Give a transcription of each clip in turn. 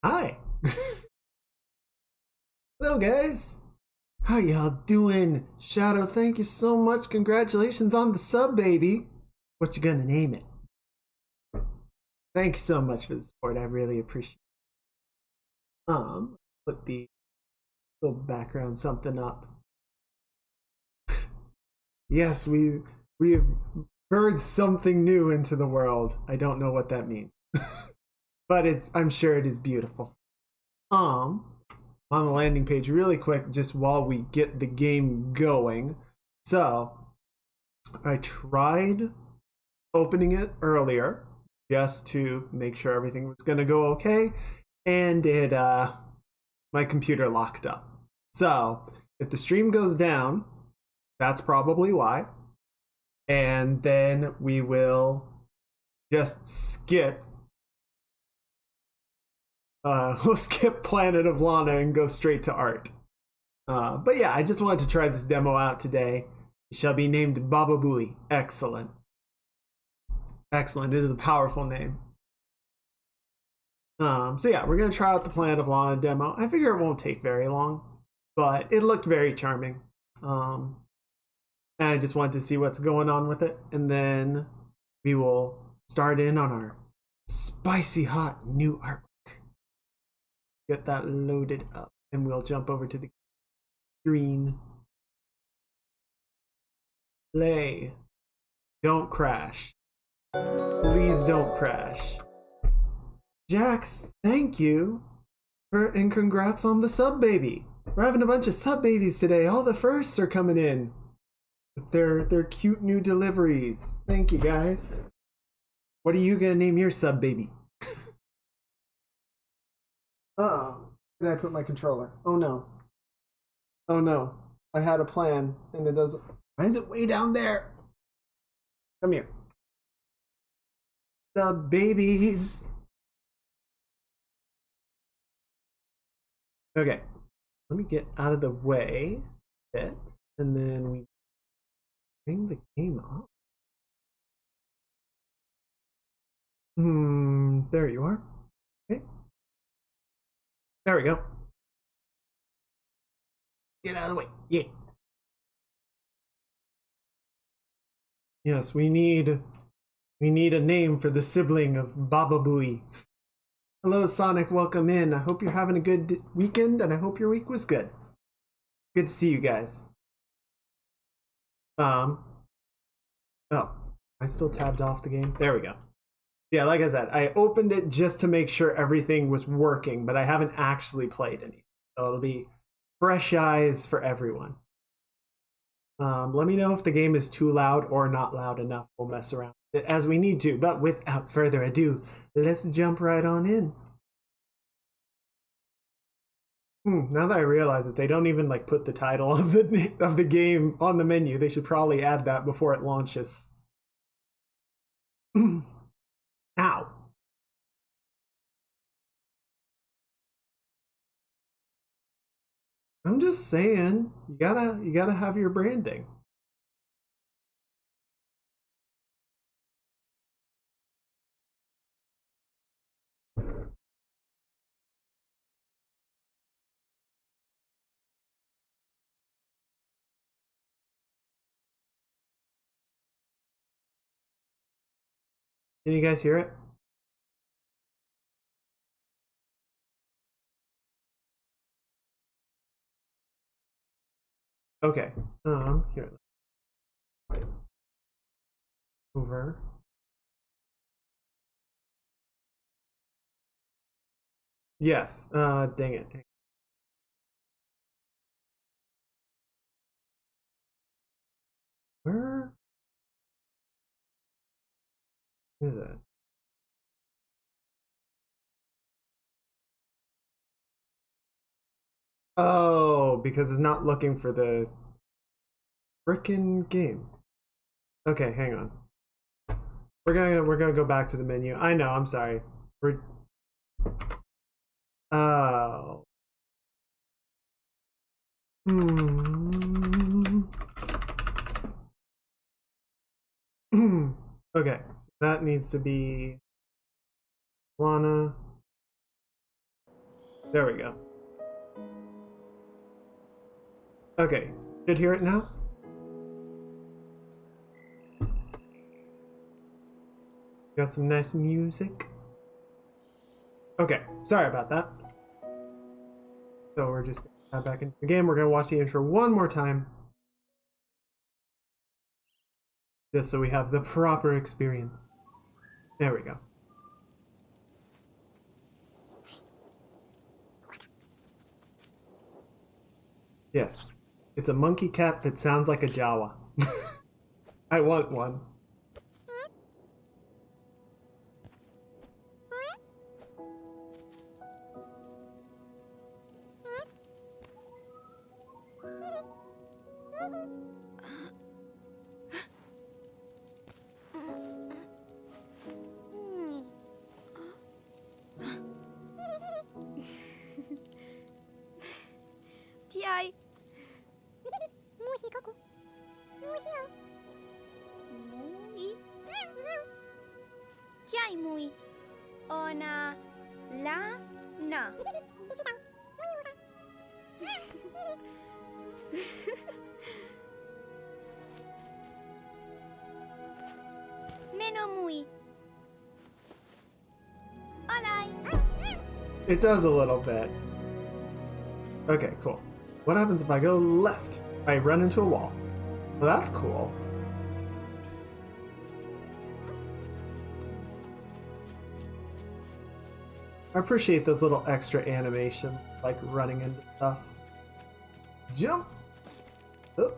Hi. Hello, guys. How y'all doing? Shadow, thank you so much. Congratulations on the sub, baby. What you gonna name it? Thank you so much for the support. I really appreciate it. Put the little background something up. Yes, we have birthed something new into the world. I don't know what that means. But I'm sure it is beautiful. On the landing page really quick, just while we get the game going. So I tried opening it earlier just to make sure everything was gonna go okay, and it my computer locked up. So if the stream goes down, that's probably why. And then we will just skip we'll skip Planet of Lana and go straight to art. But yeah, I just wanted to try this demo out today. It shall be named Baba Booey. Excellent. Excellent. This is a powerful name. So yeah, we're gonna try out the Planet of Lana demo. I figure it won't take very long, but it looked very charming. And I just wanted to see what's going on with it, and then we will start in on our spicy hot new artwork. Get that loaded up, and we'll jump over to the screen. Play. Don't crash. Please don't crash. Jack, thank you. And congrats on the sub baby. We're having a bunch of sub babies today. All the firsts are coming in with their cute new deliveries. Thank you, guys. What are you gonna name your sub baby? Uh-oh. Where did I put my controller? Oh no. Oh no. I had a plan and it doesn't. Why is it way down there? Come here. The babies. Okay. Let me get out of the way a bit, and then we bring the game up. There you are. Okay. There we go. Get out of the way. Yeah. Yes, we need a name for the sibling of Baba Booey. Hello, Sonic. Welcome in. I hope you're having a good weekend, and I hope your week was good. Good to see you guys. Oh, I still tabbed off the game. There we go. Yeah, like I said, I opened it just to make sure everything was working, but I haven't actually played any. So it'll be fresh eyes for everyone. Let me know if the game is too loud or not loud enough. We'll mess around with it as we need to. But without further ado, let's jump right on in. Now that I realize that they don't even like put the title of the game on the menu, they should probably add that before it launches. Ow. I'm just saying, you gotta have your branding. Can you guys hear it? Okay. Here. Over. Yes. Dang it. Where is it? Oh, because it's not looking for the frickin' game. Okay, hang on. We're gonna go back to the menu. I know, I'm sorry. Oh. Okay, so that needs to be Lana. There we go. Okay, should hear it now? Got some nice music. Okay, sorry about that. So we're just gonna head back into the game. We're gonna watch the intro one more time. Just so we have the proper experience. There we go. Yes. It's a monkey cat that sounds like a Jawa. I want one. Tiai. Tiai mui. Ona Lana. Meno mui. Olai. It does a little bit. Okay, cool. What happens if I go left? I run into a wall. Well, that's cool. I appreciate those little extra animations, like running into stuff. Jump! Oh.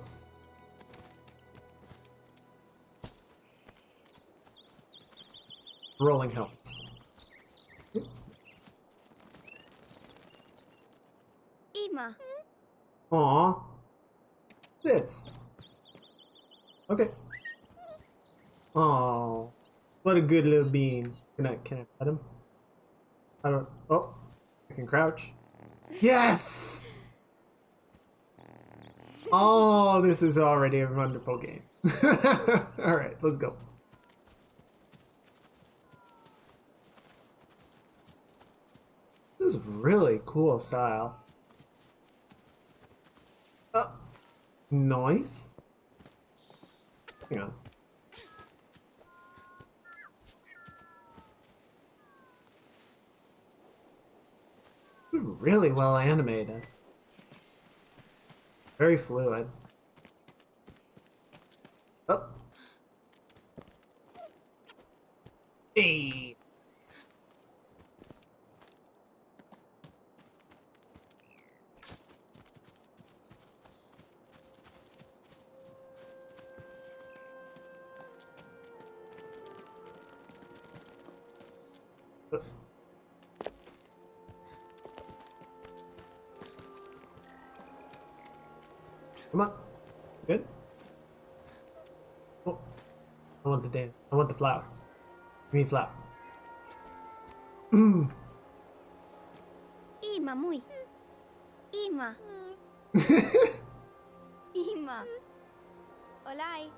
Rolling helps. Ima. Aww. Bits. Okay. Oh, what a good little bean. Can I pet him? I don't. Oh, I can crouch. Yes! Oh, this is already a wonderful game. Alright, let's go. This is really cool style. Nice. Hang on. Really well animated. Very fluid. Oh. Hey. Come on. Good. Oh. I want the dance. I want the flower. Give me flower. Ima mui. Ima. Ima. Olai.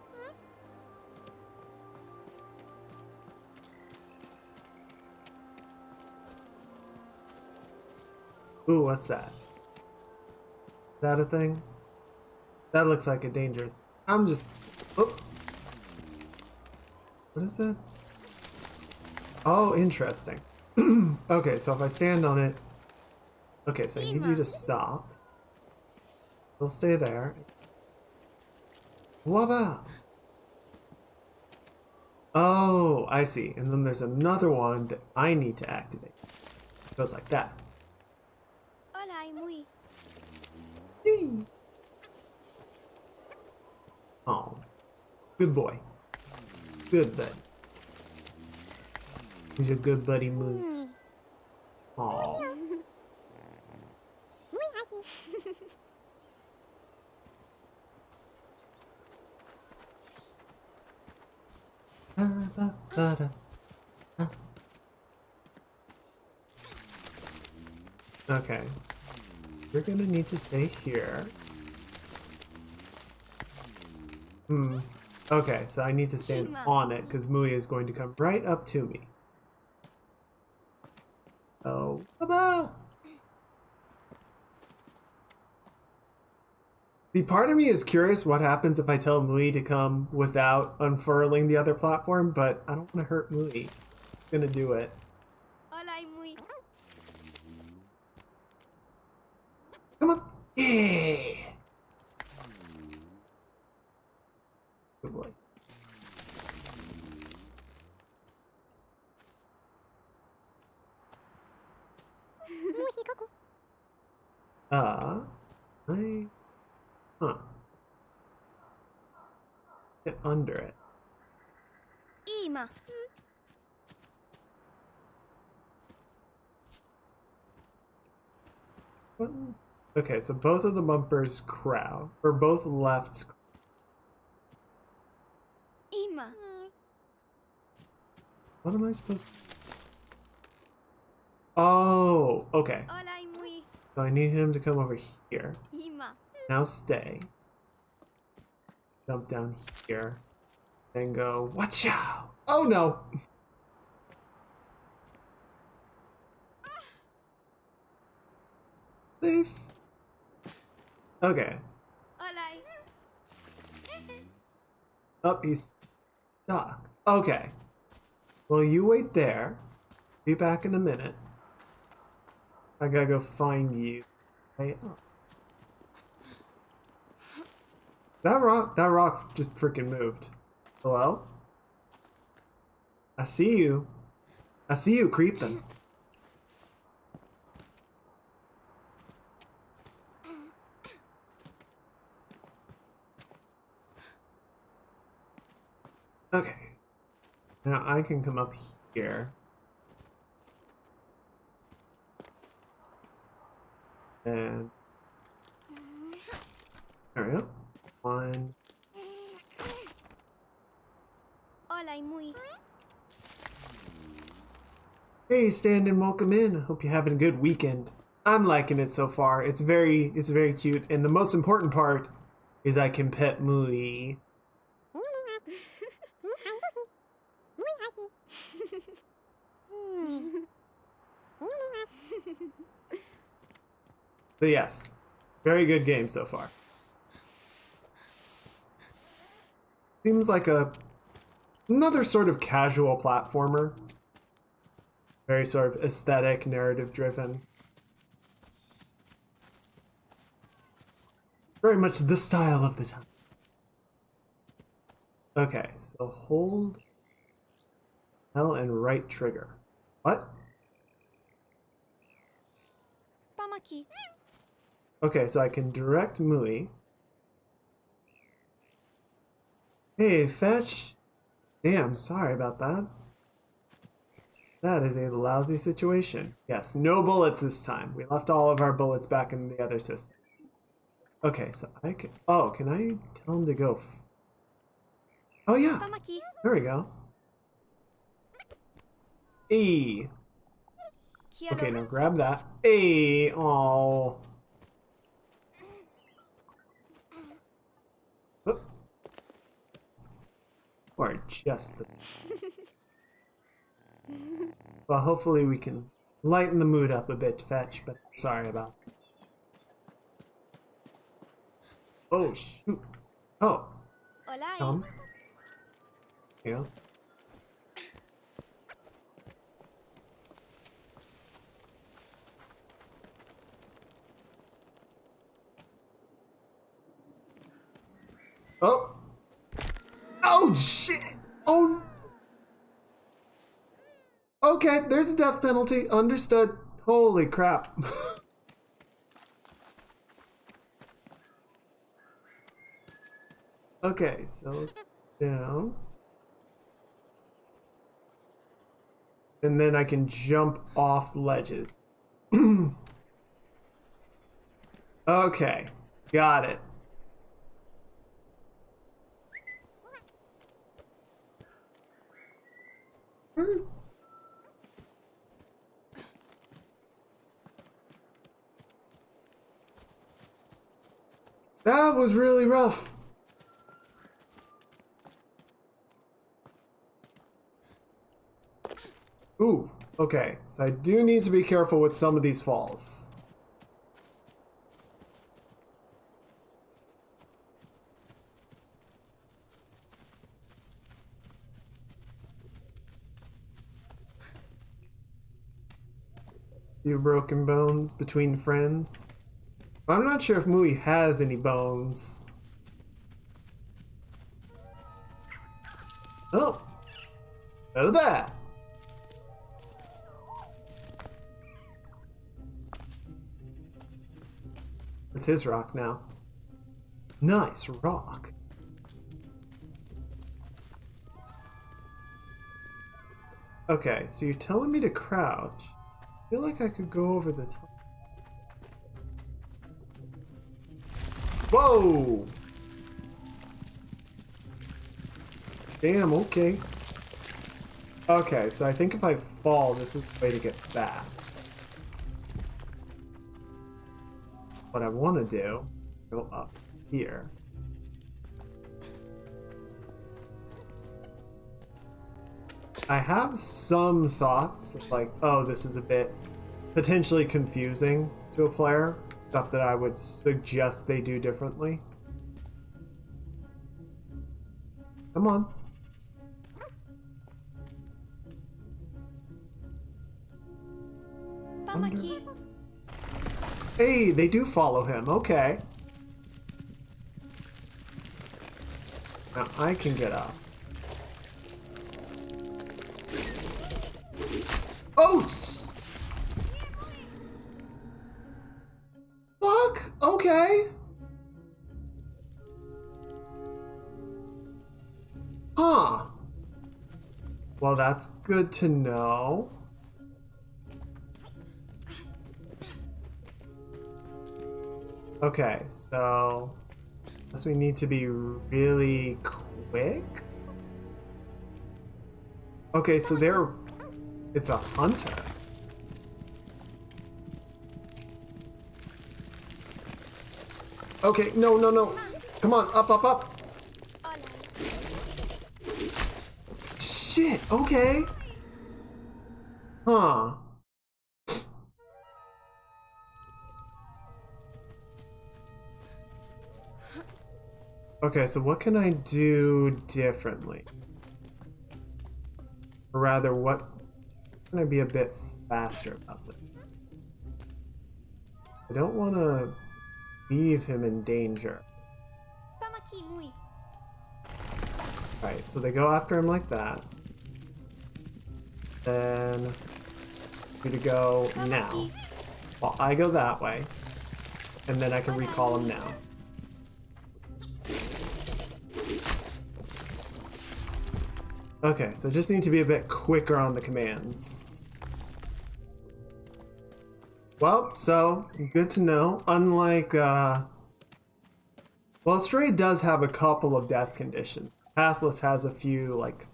Ooh, what's that? Is that a thing? That looks like a dangerous. I'm just. Oh. What is that? Oh, interesting. Okay, so if I stand on it. Okay, so I need you to stop. We'll stay there. Waba! Oh, I see. And then there's another one that I need to activate. It goes like that. Olai mui. Yee. Oh, good boy. Good buddy. He's a good buddy move. Oh. Okay. You're gonna need to stay here. Okay, so I need to stand on it because Mui is going to come right up to me. Oh, baba! The part of me is curious what happens if I tell Mui to come without unfurling the other platform, but I don't want to hurt Mui. So I'm gonna do it. Hola, muy. Come on. Yeah. Good boy. Huh. Get under it. Ima. What? Okay, so both of the bumpers crowd, or both lefts. Ima. What am I supposed to? Oh, okay. Hola, muy. So I need him to come over here. Ima. Now stay. Jump down here. Then go, watch out! Oh no! Safe. Okay. Hola. Oh, he's stuck. Okay. Well, you wait there. Be back in a minute. I gotta go find you. Hey, oh. That rock just freaking moved. Hello? I see you. I see you creeping. Okay. Now I can come up here. And there we go. One. Hola, muy. Hey, stand-in, welcome in. Hope you're having a good weekend. I'm liking it so far. It's very cute, and the most important part is I can pet Mui. But yes, very good game so far. Seems like another sort of casual platformer. Very sort of aesthetic, narrative driven. Very much the style of the time. Okay, so hold L and right trigger. What? Pamaki. Okay, so I can direct Mui. Hey, fetch. Damn, sorry about that. That is a lousy situation. Yes, no bullets this time. We left all of our bullets back in the other system. Okay, so I can... Oh, can I tell him to go... Oh, yeah. Pamaki. There we go. E. Okay, now grab that. A. Oh. Or just the... Well, hopefully we can lighten the mood up a bit, Fetch, but sorry about that. Oh, shoot. Oh. Hola. Yeah. Oh. Oh, shit. Oh. Okay, there's a death penalty. Understood. Holy crap. Okay, so down. And then I can jump off ledges. Okay, got it. That was really rough. Ooh, okay. So I do need to be careful with some of these falls. Few broken bones between friends. I'm not sure if Mui has any bones. Oh! Oh there! It's his rock now. Nice rock. Okay, so you're telling me to crouch. I feel like I could go over the top. Whoa! Damn, okay. Okay, so I think if I fall, this is the way to get back. What I want to do, go up here. I have some thoughts of like, oh, this is a bit potentially confusing to a player. Stuff that I would suggest they do differently. Come on. Pamaki. Hey, they do follow him. Okay. Now I can get up. Oh! Fuck! Okay. Huh. Well, that's good to know. Okay, so I guess we need to be really quick. Okay, so it's a hunter. Okay, no, no, no. Come on, up, up, up. Shit, okay. Huh. Okay, so what can I do differently? Or rather, what can I be a bit faster about this? I don't want to leave him in danger. Pamaki Mui. Right, so they go after him like that. Then we to go now. Well, I go that way, and then I can recall him now. Okay, so just need to be a bit quicker on the commands. Well, so good to know. Unlike, well, Stray does have a couple of death conditions. Pathless has a few, like,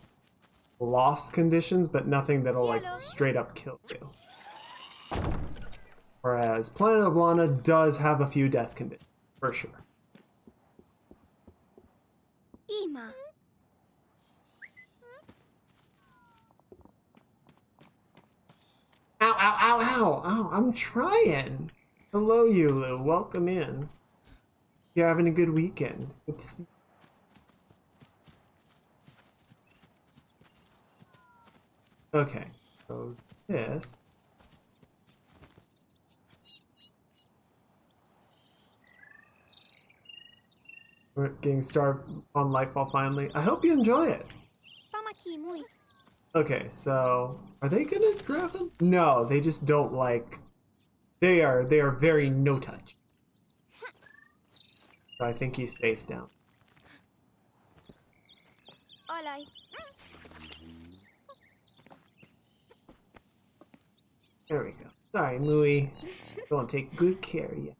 loss conditions, but nothing that'll, like, straight up kill you. Whereas Planet of Lana does have a few death conditions, for sure. Ima. Ow, ow, ow, ow, ow, I'm trying. Hello, Yulu, welcome in. You're having a good weekend. Good to see you. Okay, so this. We're getting started on Lightfall finally. I hope you enjoy it. Pamaki Mui. Okay, so are they gonna grab him? No, they just don't like. They are very no touch. So I think he's safe down. Olai. There we go. Sorry, Mui. Don't take good care of you.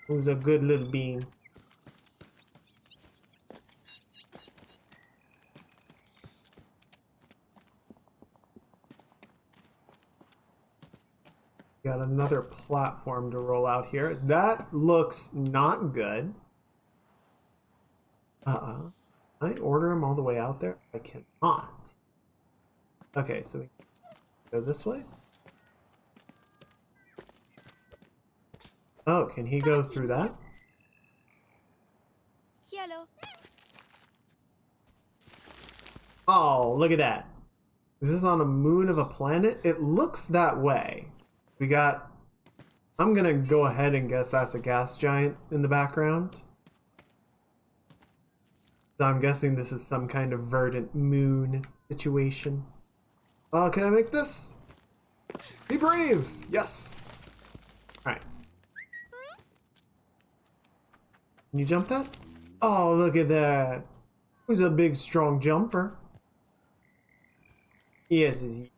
Who's a good little bean? Got another platform to roll out here. That looks not good. Can I order him all the way out there? I cannot. Okay, so we go this way. Oh, can he go through that? Hello. Oh, look at that. Is this on a moon of a planet? It looks that way. We got... I'm gonna go ahead and guess that's a gas giant in the background. So I'm guessing this is some kind of verdant moon situation. Oh, can I make this? Be brave! Yes! Alright. Can you jump that? Oh, look at that. Who's a big, strong jumper? Yes, is he?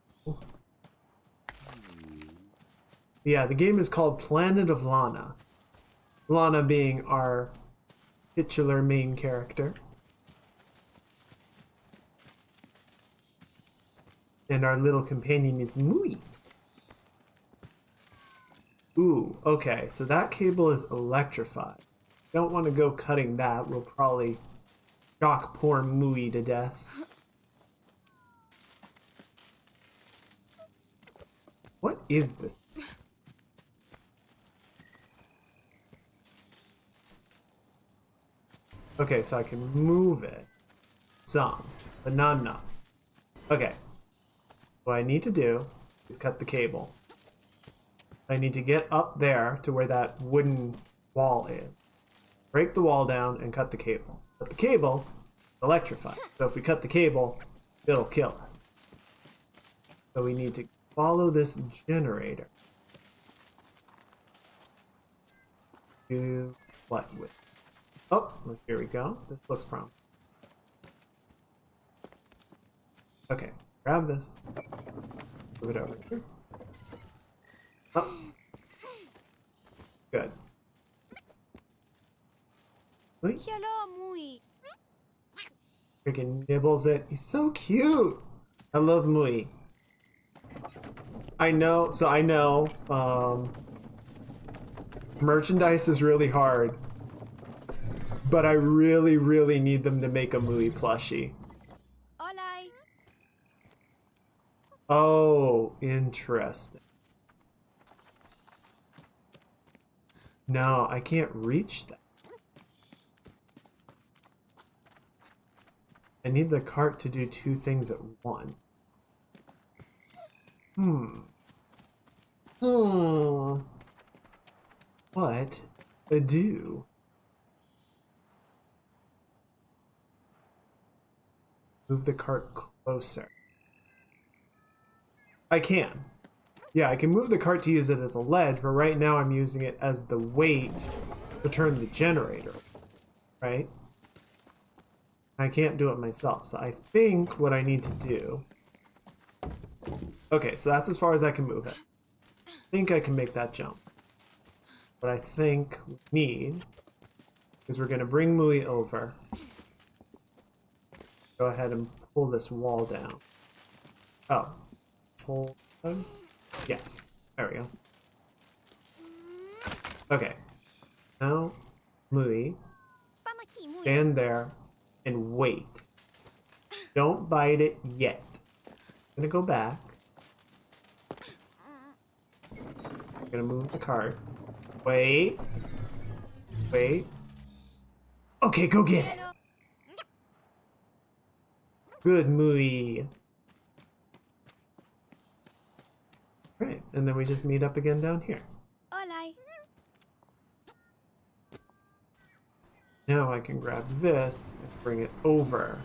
Yeah, the game is called Planet of Lana. Lana being our titular main character. And our little companion is Mui. Ooh, okay, so that cable is electrified. Don't want to go cutting that. We'll probably shock poor Mui to death. What is this? Okay, so I can move it some, but not enough. Okay. What I need to do is cut the cable. I need to get up there to where that wooden wall is. Break the wall down and cut the cable. But the cable is electrified. So if we cut the cable, it'll kill us. So we need to follow this generator. Do what with? Oh, here we go. This looks promising. Okay, grab this. Move it over here. Oh. Good. Wait. Hello, Mui. Freaking nibbles it. He's so cute. I love Mui. I know, merchandise is really hard. But I really, really need them to make a Mui plushie. Hola. Oh, interesting. No, I can't reach that. I need the cart to do two things at once. What do? Move the cart closer. I can. Yeah, I can move the cart to use it as a ledge, but right now I'm using it as the weight to turn the generator, right? I can't do it myself, so I think what I need to do... Okay, so that's as far as I can move it. I think I can make that jump. What I think we need is we're going to bring Mui over. Go ahead and pull this wall down. Oh. Pull. Yes. There we go. Okay. Now, Mui, stand there and wait. Don't bite it yet. I'm gonna go back. I'm gonna move the cart. Wait. Wait. Okay, go get it. Good, Mui. Right, and then we just meet up again down here. Hola. Now I can grab this and bring it over.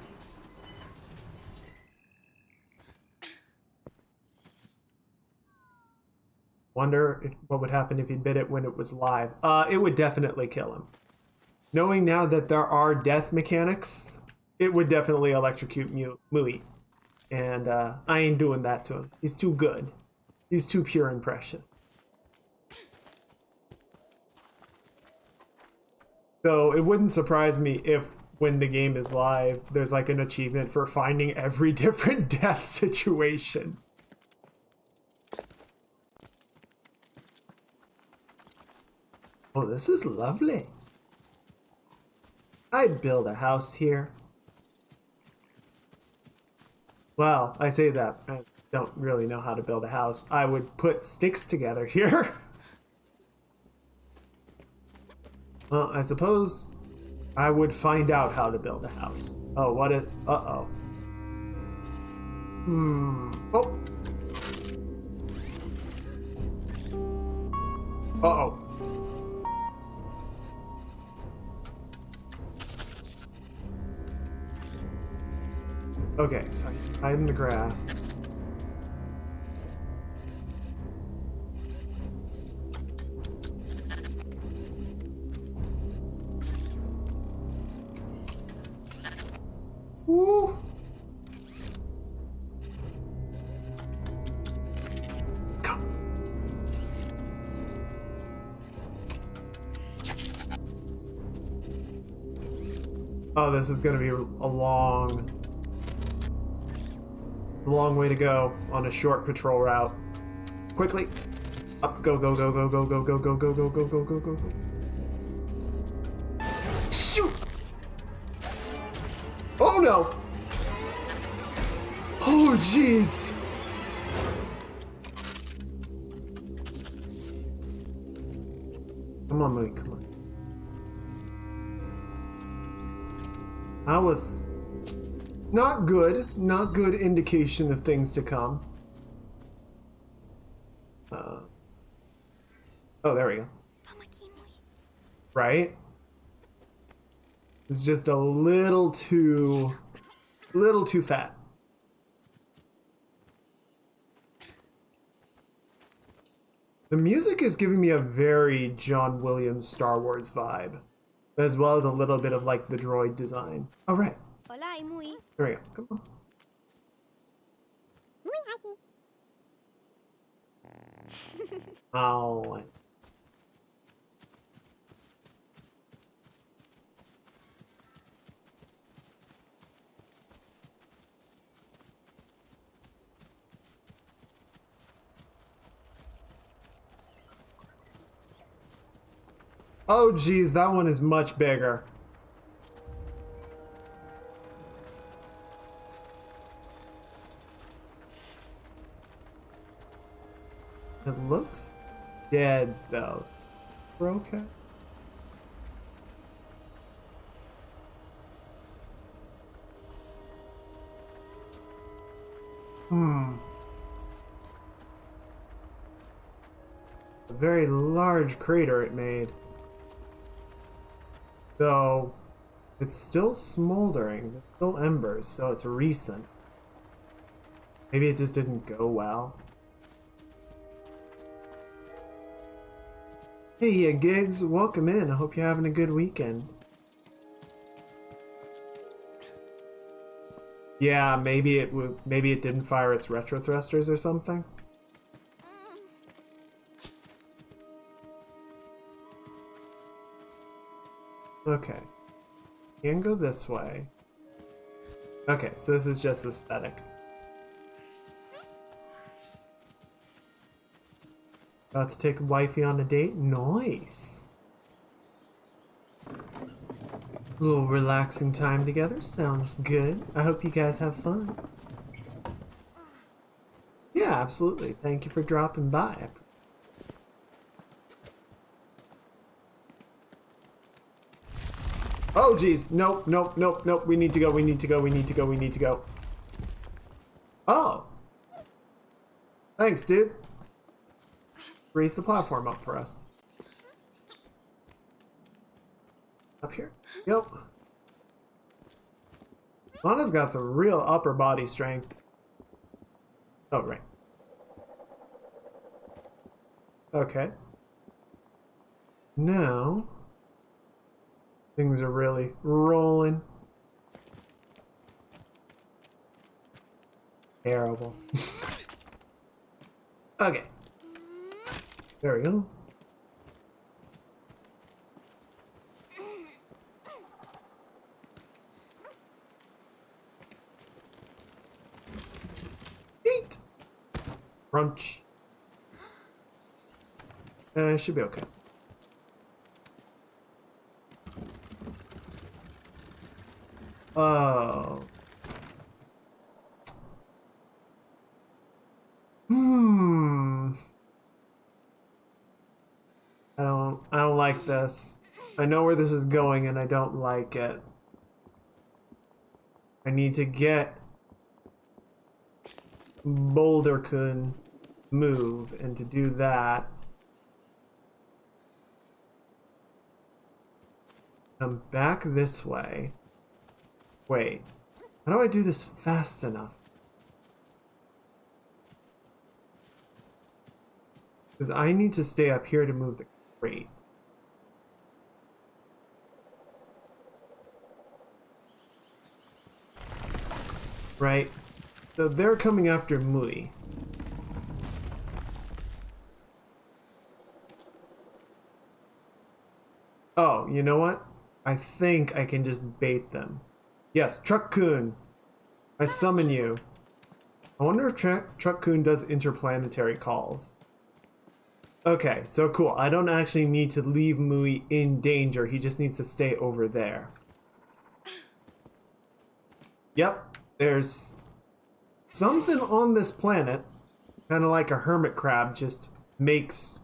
Wonder what would happen if he bit it when it was live. It would definitely kill him. Knowing now that there are death mechanics, it would definitely electrocute Mui. And I ain't doing that to him. He's too good. He's too pure and precious. So it wouldn't surprise me if when the game is live, there's like an achievement for finding every different death situation. Oh, this is lovely. I'd build a house here. Well, I say that. I don't really know how to build a house. I would put sticks together here. Well, I suppose I would find out how to build a house. Oh, what is... Uh-oh. Oh. Uh-oh. Okay, so I can hide in the grass. Woo! Go. Oh, this is gonna be a long way to go on a short patrol route. Quickly. Up, go, go, go, go, go, go, go, go, go, go, go, go, go, go, go. Shoot! Oh no! Oh jeez! Come on, Mike, come on. That was not good. Not good indication of things to come. Oh, there we go. Right? It's just a little too fat. The music is giving me a very John Williams Star Wars vibe, as well as a little bit of like the droid design. All right. Hola, muy. There we go. Come on. Oh. Oh, geez, that one is much bigger. It looks dead, though. We're okay. A very large crater it made. Though, it's still smoldering. There's still embers, so it's recent. Maybe it just didn't go well. Hey, Gigs, welcome in. I hope you're having a good weekend. Yeah, maybe it didn't fire its retro thrusters or something. Okay. Can go this way. Okay, so this is just aesthetic. About to take wifey on a date? Nice. A little relaxing time together. Sounds good. I hope you guys have fun. Yeah, absolutely. Thank you for dropping by. Oh, geez. Nope, nope, nope, nope. We need to go, we need to go, we need to go, we need to go. Oh. Thanks, dude. Raise the platform up for us. Up here? Yep. Lana's got some real upper body strength. Oh, right. Okay. Now, things are really rolling. Terrible. Okay. There we go. Eat. Crunch. Should be okay. Oh. I don't like this. I know where this is going and I don't like it. I need to get Boulder-kun move, and to do that, come back this way. Wait, how do I do this fast enough? Because I need to stay up here to move the crate. Right? So they're coming after Mui. Oh, you know what? I think I can just bait them. Yes, Truck-kun! I summon you. I wonder if Truck-kun does interplanetary calls. Okay, so cool. I don't actually need to leave Mui in danger. He just needs to stay over there. Yep, there's something on this planet, kind of like a hermit crab, just makes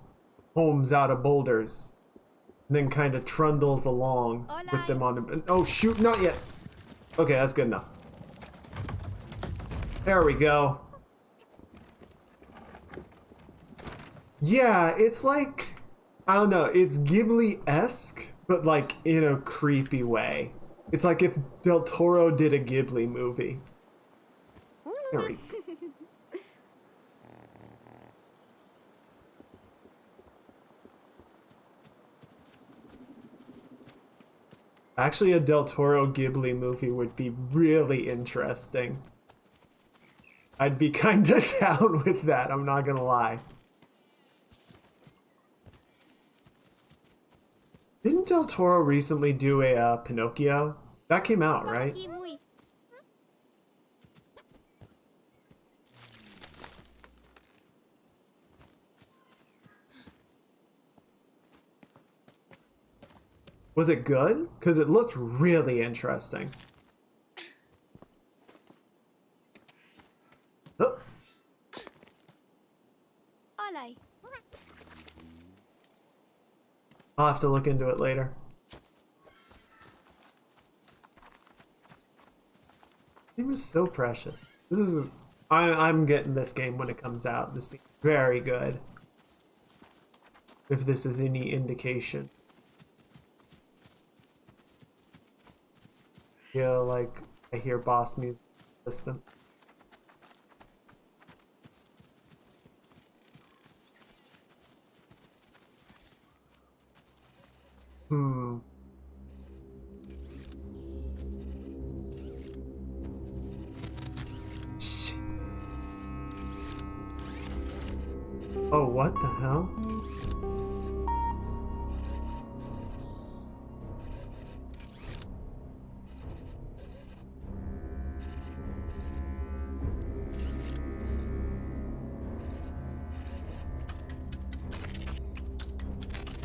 homes out of boulders. And then kind of trundles along with them on them. Oh shoot, not yet. Okay, that's good enough. There we go. Yeah, it's like, I don't know, it's Ghibli-esque, but like in a creepy way. It's like if Del Toro did a Ghibli movie. There we go. Actually, a Del Toro Ghibli movie would be really interesting. I'd be kinda down with that, I'm not gonna lie. Didn't Del Toro recently do a Pinocchio? That came out, right? Was it good? Because it looked really interesting. Oh. I'll have to look into it later. It was so precious. This is... I'm getting this game when it comes out. This is very good. If this is any indication. Feel like I hear boss music distant. Shit. Oh, what the hell?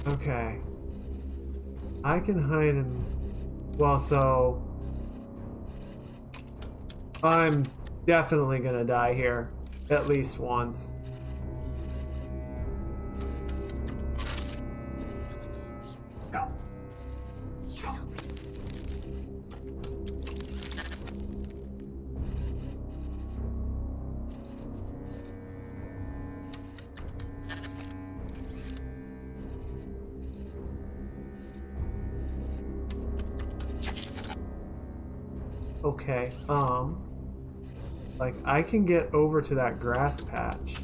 Okay. I can hide in... Well, so... I'm definitely gonna die here. At least once. No. Okay, like I can get over to that grass patch.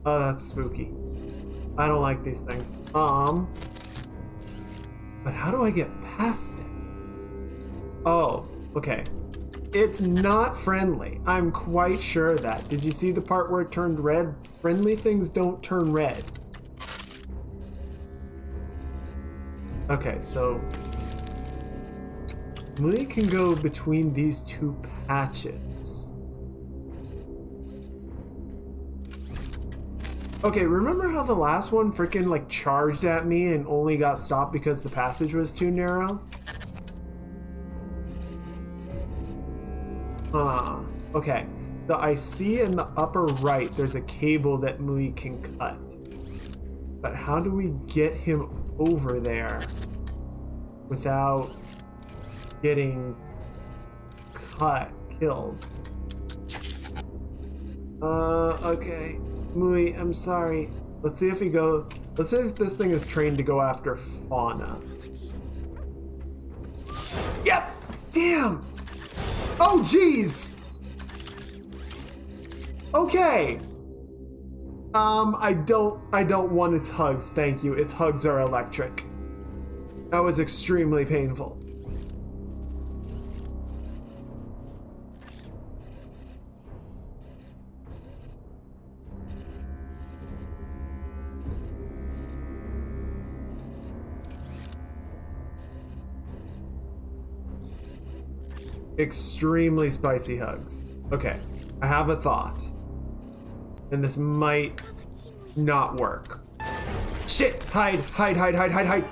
Oh, that's spooky. I don't like these things. But how do I get past it? Oh, okay. It's not friendly. I'm quite sure of that. Did you see the part where it turned red? Friendly things don't turn red. Okay, so we can go between these two patches. Okay, remember how the last one freaking like charged at me and only got stopped because the passage was too narrow? Okay. So I see in the upper right there's a cable that Mui can cut. But how do we get him over there without getting killed. Okay. Mui, I'm sorry. Let's see if this thing is trained to go after fauna. Yep! Damn! Oh, jeez! Okay. I don't want its hugs, thank you. Its hugs are electric. That was extremely painful. Extremely spicy hugs. Okay, I have a thought. And this might not work. Shit! Hide! Hide, hide, hide, hide, hide!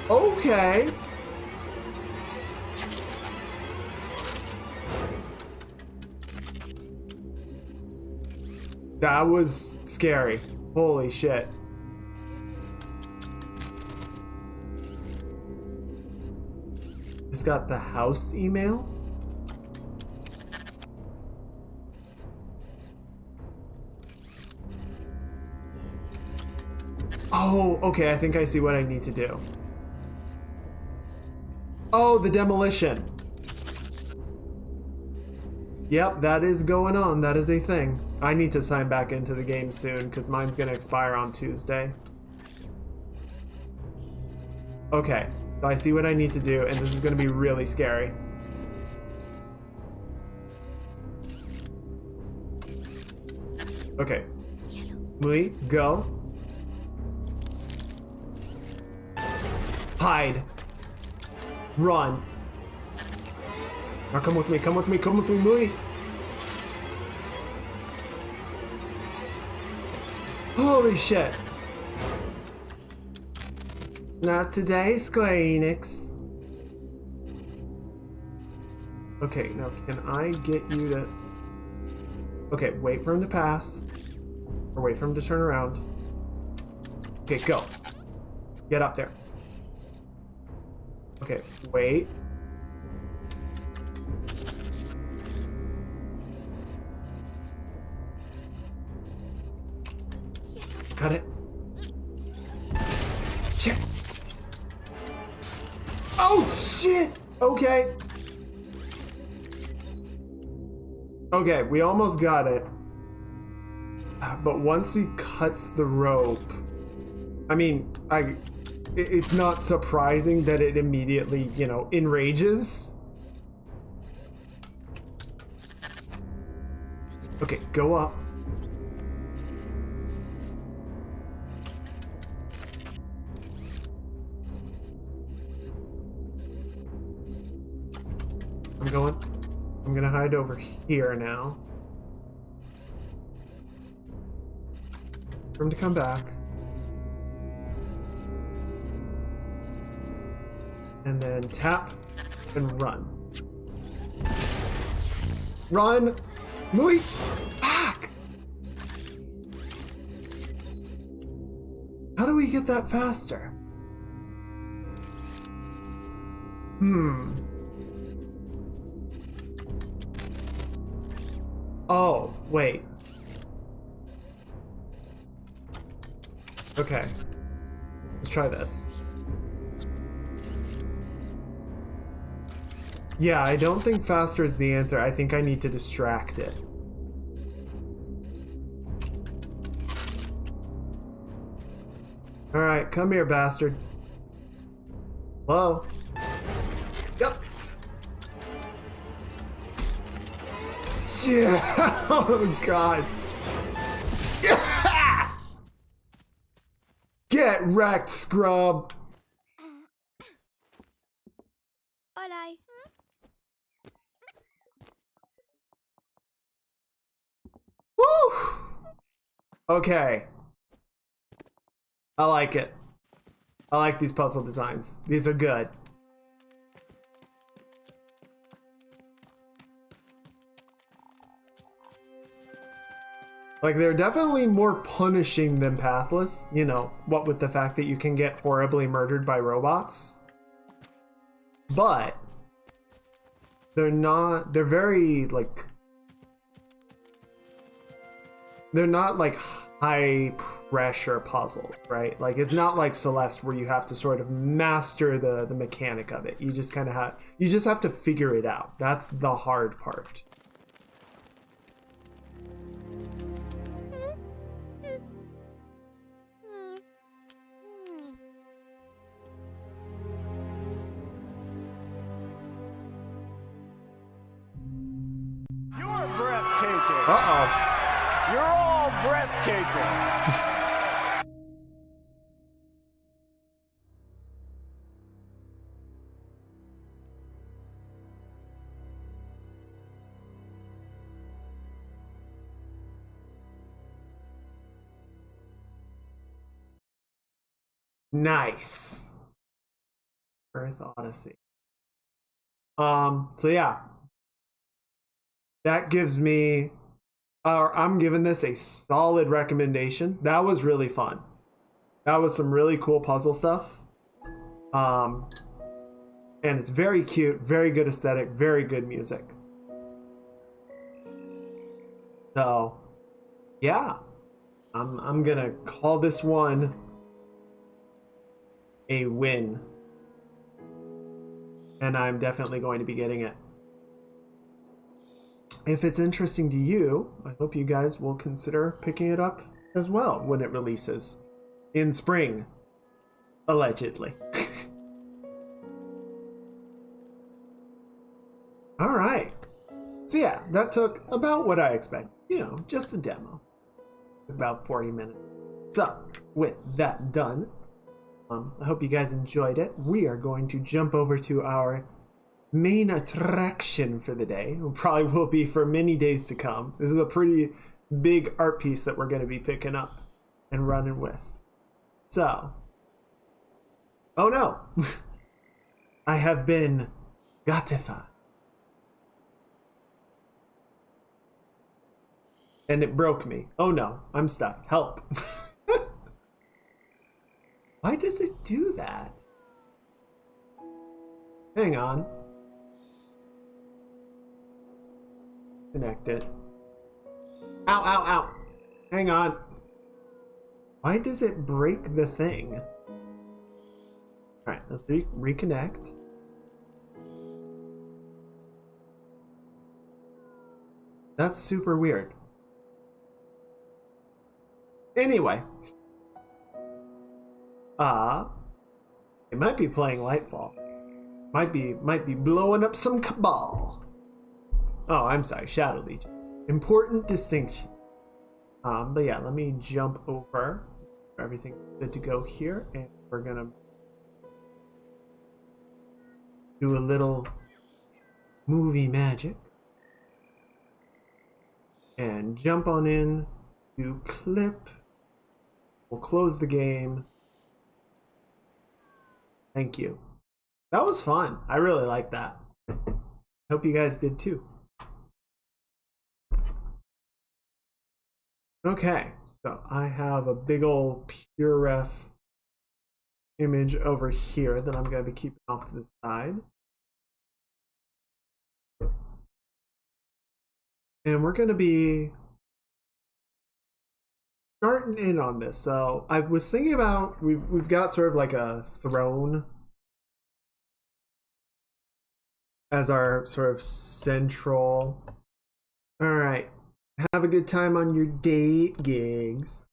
Okay. That was scary. Holy shit. Just got the house email? Oh, okay, I think I see what I need to do. Oh, the demolition. Yep, that is going on. That is a thing. I need to sign back into the game soon because mine's going to expire on Tuesday. Okay, so I see what I need to do, and this is going to be really scary. Okay. Mui, go. Hide. Run. Now come with me, come with me, come with me, Mui. Holy shit. Not today, Square Enix. Okay, now can I get you to... Okay, wait for him to pass. Or wait for him to turn around. Okay, go. Get up there. Okay, wait. Got it. Shit. Oh, shit. Okay. Okay, we almost got it. But once he cuts the rope, I mean, it's not surprising that it immediately, you know, enrages. Okay, go up. I'm gonna hide over here now. For him to come back. And then tap and run. Run! Mui! Back! How do we get that faster? Oh, wait. Okay. Let's try this. Yeah, I don't think faster is the answer. I think I need to distract it. Alright, come here, bastard. Hello? Yep. Yeah. Oh, God. Yeah. Get wrecked, scrub. Hola. Woo! Okay. I like it. I like these puzzle designs. These are good. Like, they're definitely more punishing than pathless, you know, what with the fact that you can get horribly murdered by robots. But they're very, like, they're not like high pressure puzzles, right? Like, it's not like Celeste where you have to sort of master the mechanic of it. You just kind of have to figure it out. That's the hard part. You're breathtaking. Uh-oh. You're all breathtaking. Nice. Earth Odyssey. So yeah. That gives me I'm giving this a solid recommendation. That was really fun. That was some really cool puzzle stuff. And it's very cute, very good aesthetic, very good music. So, yeah. I'm gonna call this one a win. And I'm definitely going to be getting it. If it's interesting to you, I hope you guys will consider picking it up as well when it releases in spring, allegedly. All right. So yeah, that took about what I expected. You know, just a demo. About 40 minutes. So, with that done, I hope you guys enjoyed it. We are going to jump over to our main attraction for the day. It probably will be for many days to come. This is a pretty big art piece that we're going to be picking up and running with. So, oh no, I have been gotified. And it broke me. Oh no, I'm stuck. Help. Why does it do that? Hang on. Connect it. Ow, ow, ow. Hang on. Why does it break the thing? Alright, let's reconnect. That's super weird. Anyway. It might be playing Lightfall. Might be blowing up some Cabal. Oh, I'm sorry, Shadow Legion. Important distinction. But yeah, let me jump over. Everything's good to go here, and we're gonna do a little movie magic. And jump on in, do clip. We'll close the game. Thank you. That was fun. I really liked that. Hope you guys did too. Okay, so I have a big old PureRef image over here that I'm going to be keeping off to the side. And we're going to be starting in on this. So I was thinking about, we've got sort of like a throne as our sort of central. All right. Have a good time on your date gigs.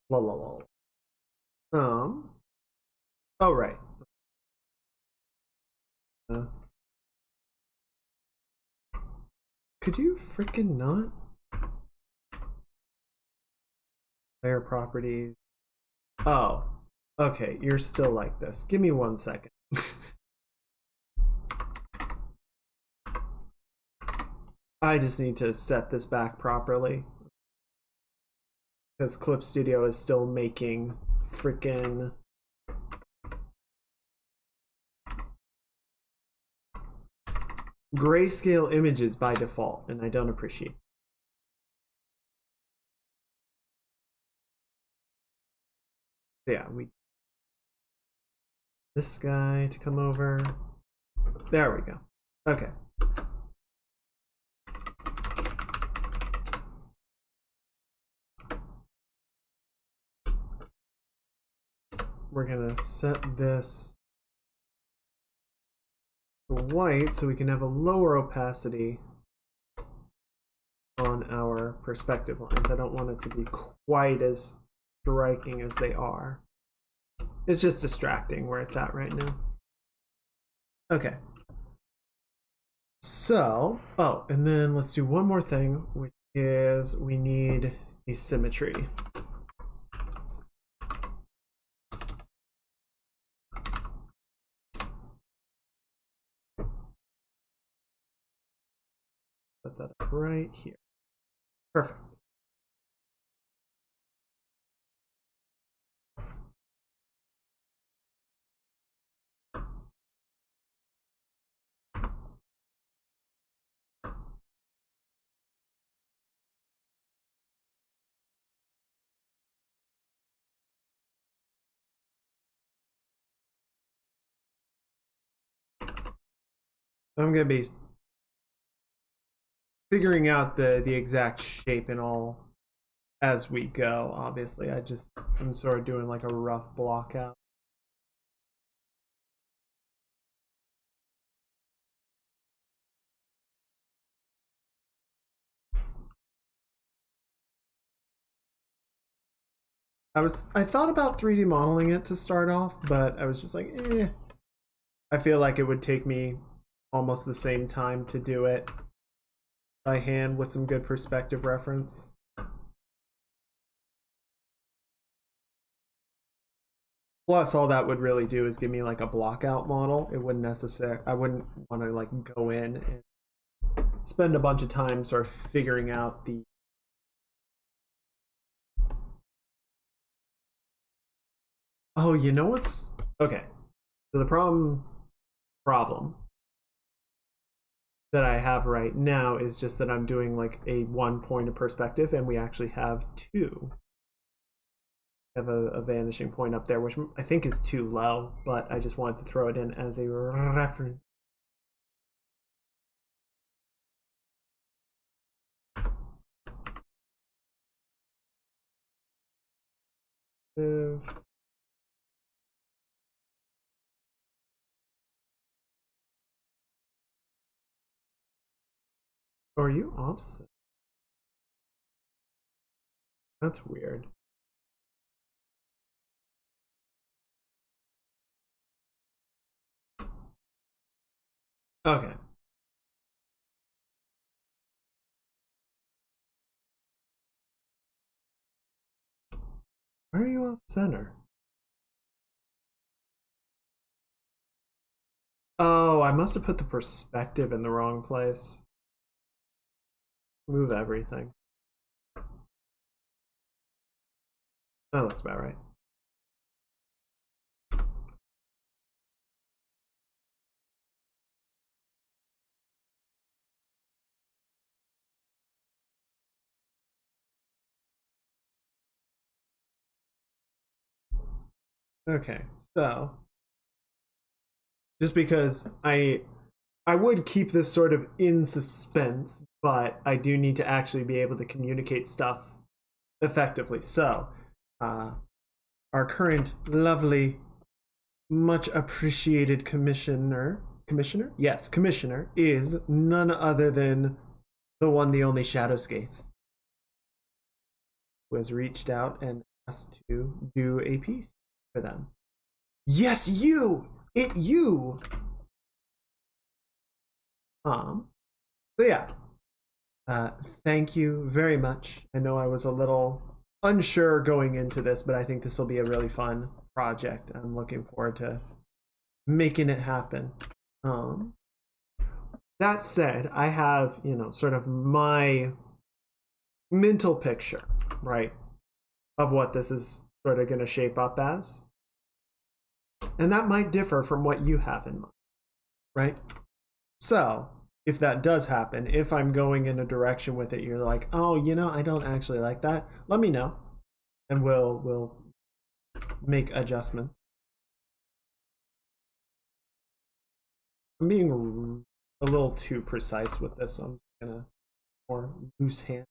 La la la. Oh right. Could you freaking not? Player properties. Oh. Okay, you're still like this. Give me 1 second. I just need to set this back properly. Because Clip Studio is still making freaking grayscale images by default, and I don't appreciate it. Yeah, this guy to come over. There we go. Okay. We're gonna set this to white so we can have a lower opacity on our perspective lines. I don't want it to be quite as striking as they are. It's just distracting where it's at right now. Okay. So, oh, and then let's do one more thing, which is we need a symmetry. Put that up right here. Perfect. I'm gonna be figuring out the exact shape and all as we go. Obviously, I'm sort of doing like a rough block out. I thought about 3D modeling it to start off, but I was just like, eh. I feel like it would take me almost the same time to do it by hand with some good perspective reference. Plus, all that would really do is give me like a block out model. It wouldn't I wouldn't want to like go in and spend a bunch of time sort of figuring out the Oh, you know what's okay. So the problem that I have right now is just that I'm doing like a 1 point of perspective, and we actually have 2. I have a vanishing point up there, which I think is too low, but I just wanted to throw it in as a reference. Are you offset? That's weird. Okay. Why are you off center? Oh, I must have put the perspective in the wrong place. Move everything. That looks about right. Okay, so just because I would keep this sort of in suspense, but I do need to actually be able to communicate stuff effectively. So, our current lovely, much appreciated commissioner, yes, commissioner, is none other than the one, the only Shadowscape, who has reached out and asked to do a piece for them. Yes, you! You! So yeah. Thank you very much. I know I was a little unsure going into this, but I think this will be a really fun project. I'm looking forward to making it happen. That said, I have, sort of my mental picture, right, of what this is sort of going to shape up as. And that might differ from what you have in mind, right? So, if that does happen, if I'm going in a direction with it, you're like, oh, I don't actually like that, let me know, and we'll make adjustments. I'm being a little too precise with this, so I'm gonna more loose hand.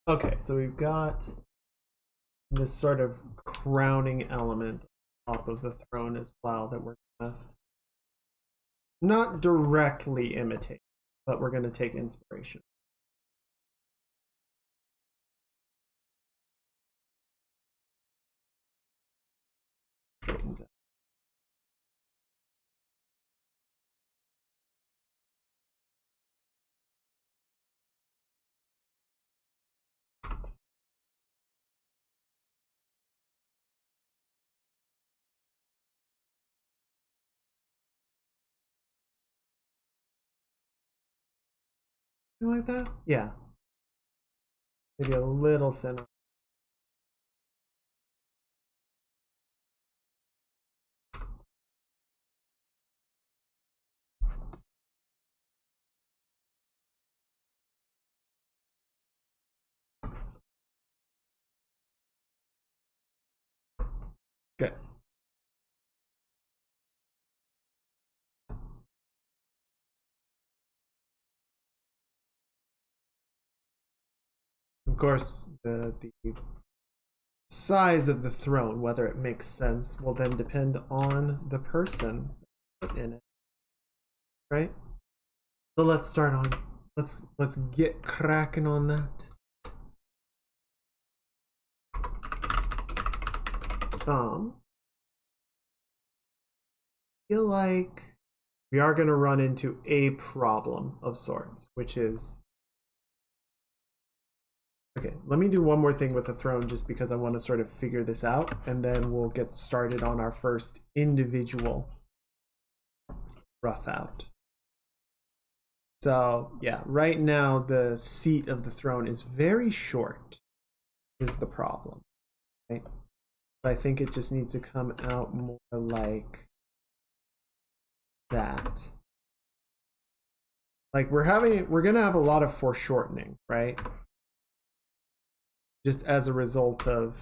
Okay, so we've got this sort of crowning element on top of the throne as well that we're gonna not directly imitate, but we're gonna take inspiration. Like that? Yeah. Maybe a little thinner. Good. Of course, the size of the throne, whether it makes sense, will then depend on the person put in it. Right? So let's start on let's get cracking on that. Feel like we are going to run into a problem of sorts, which is, okay, let me do one more thing with the throne just because I want to sort of figure this out, and then we'll get started on our first individual rough out. So yeah, right now the seat of the throne is very short, is the problem, right? I think it just needs to come out more like that. Like we're gonna have a lot of foreshortening, right? Just as a result of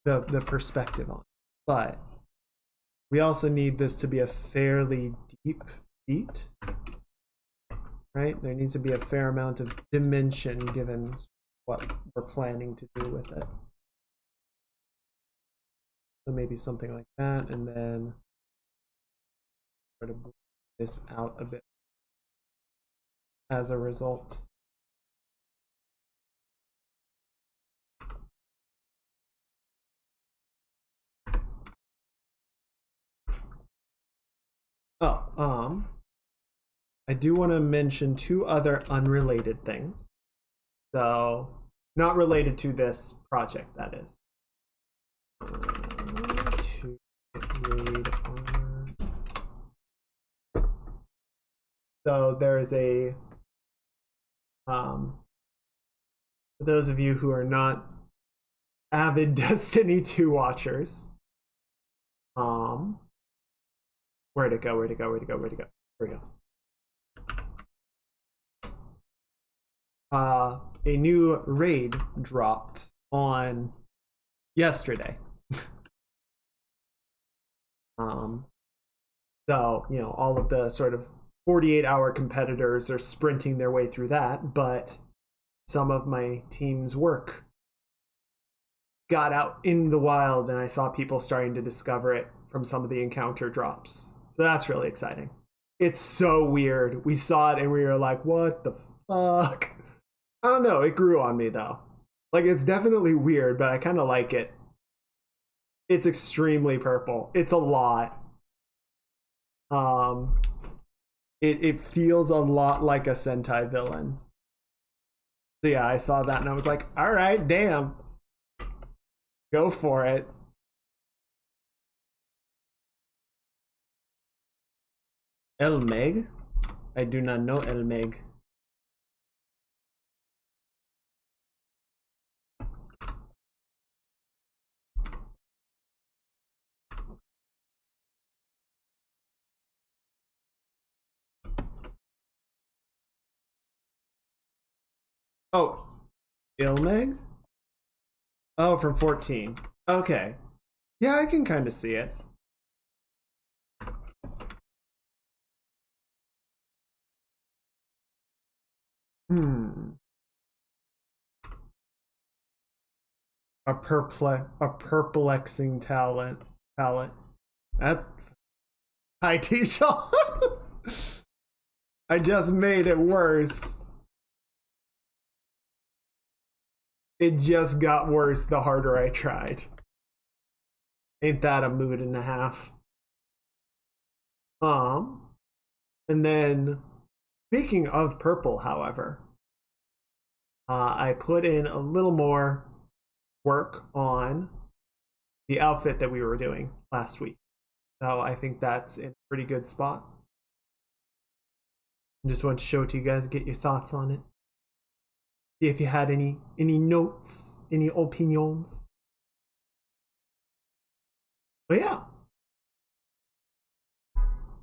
the perspective on it. But we also need this to be a fairly deep beat, right? There needs to be a fair amount of dimension given what we're planning to do with it. So maybe something like that, and then sort of bring this out a bit as a result. Oh, I do want to mention two other unrelated things. So, not related to this project, that is. So there's a for those of you who are not avid Destiny 2 watchers, where'd it go? Here we go. A new raid dropped on yesterday. So, all of the sort of 48-hour competitors are sprinting their way through that, but some of my team's work got out in the wild, and I saw people starting to discover it from some of the encounter drops. So that's really exciting. It's so weird. We saw it and we were like, what the fuck? I don't know. It grew on me though. Like, it's definitely weird, but I kind of like it. It's extremely purple. It's a lot. Um, it feels a lot like a Sentai villain. So yeah, I saw that and I was like, all right, damn, go for it. El Meg? I do not know El Meg. Oh, Ilmeg? Oh, from 14. Okay. Yeah, I can kind of see it. Hmm. A perplexing talent. Palette. That. Hi, Tisha. I just made it worse. It just got worse the harder I tried. Ain't that a mood and a half? And then, speaking of purple, however, I put in a little more work on the outfit that we were doing last week. So I think that's in a pretty good spot. I just want to show it to you guys, get your thoughts on it. See if you had any notes, any opinions. But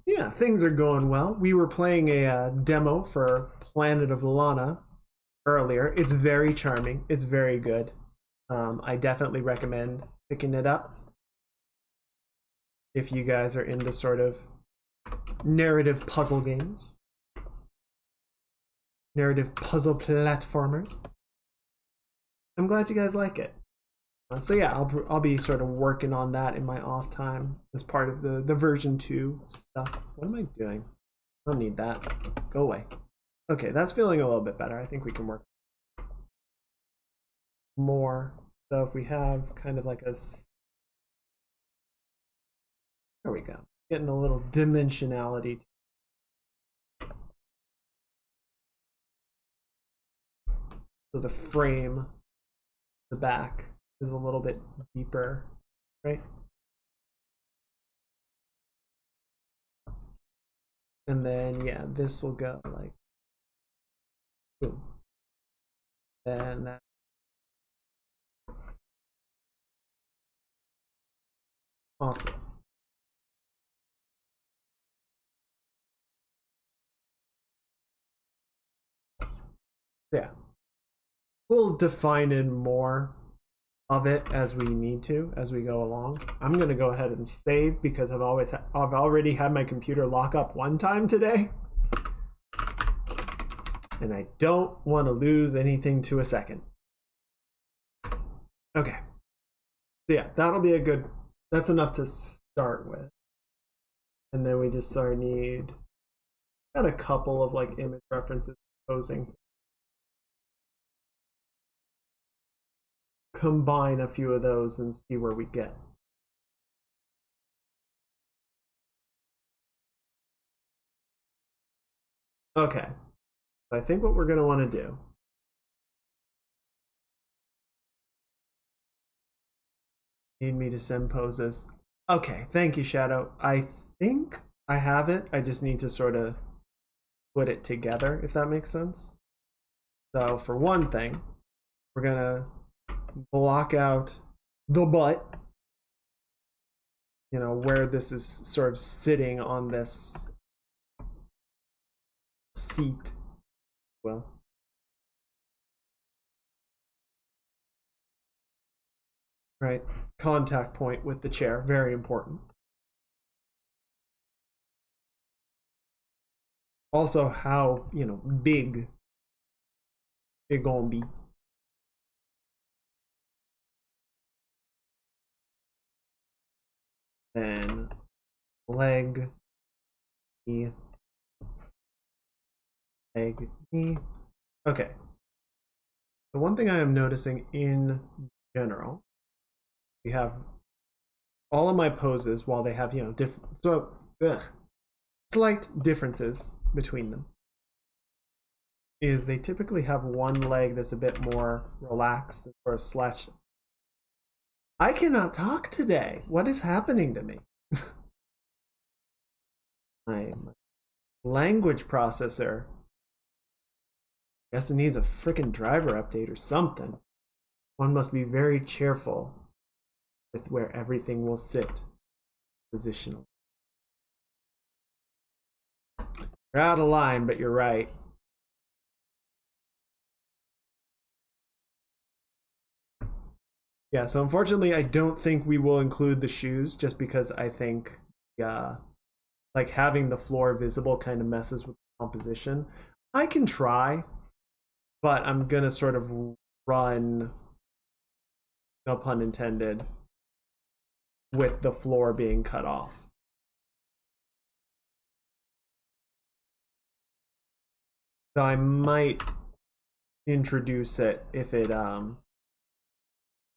yeah, things are going well. We were playing a demo for Planet of Lana earlier. It's very charming. It's very good. I definitely recommend picking it up if you guys are into sort of narrative puzzle games, narrative puzzle platformers. I'm glad you guys like it. So yeah, I'll be sort of working on that in my off time as part of the version 2 stuff. What am I doing? I don't need that. Go away. Okay, that's feeling a little bit better. I think we can work more. So if we have kind of like a, there we go, getting a little dimensionality. So the frame, the back is a little bit deeper, right? And then yeah, this will go like boom. Then that. Awesome. Yeah. We'll define in more of it as we need to, as we go along. I'm going to go ahead and save because I've already had my computer lock up one time today. And I don't want to lose anything to a second. Okay. So yeah, that'll be a good, that's enough to start with. And then we just sort of need, got a couple of like image references posing. Combine a few of those and see where we get. Okay. I think what we're going to want to do need me to send poses. Okay, thank you, Shadow. I think I have it. I just need to sort of put it together, if that makes sense. So for one thing, we're going to block out the butt, you know, where this is sort of sitting on this seat. Well, right, contact point with the chair, very important. Also how, you know, big it gonna be. Then leg, knee, leg, knee. Okay. The one thing I am noticing in general, we have all of my poses while they have, you know, different, so slight differences between them is they typically have one leg that's a bit more relaxed or slouched. I cannot talk today. What is happening to me? My language processor. Guess it needs a freaking driver update or something. One must be very cheerful with where everything will sit positionally. You're out of line, but you're right. Yeah, so unfortunately, I don't think we will include the shoes just because I think like having the floor visible kind of messes with the composition. I can try, but I'm gonna sort of run, no pun intended, with the floor being cut off. So I might introduce it if it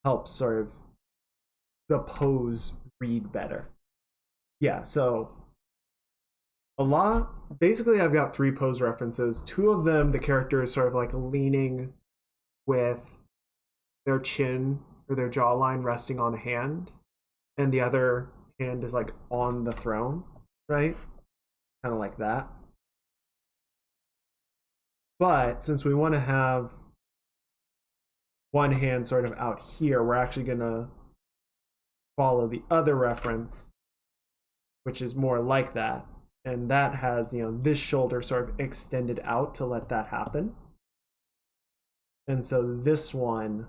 helps sort of the pose read better. Yeah, so basically I've got 3 pose references. 2 of them, the character is sort of like leaning with their chin or their jawline resting on a hand, and the other hand is like on the throne, right? Kind of like that. But since we want to have one hand sort of out here, we're actually going to follow the other reference, which is more like that. And that has, this shoulder sort of extended out to let that happen. And so this one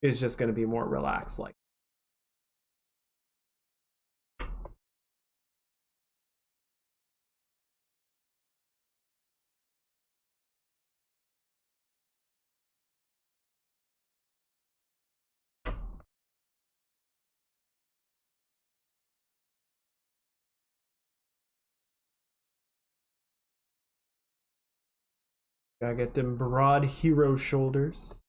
is just going to be more relaxed like. Gotta get them broad hero shoulders.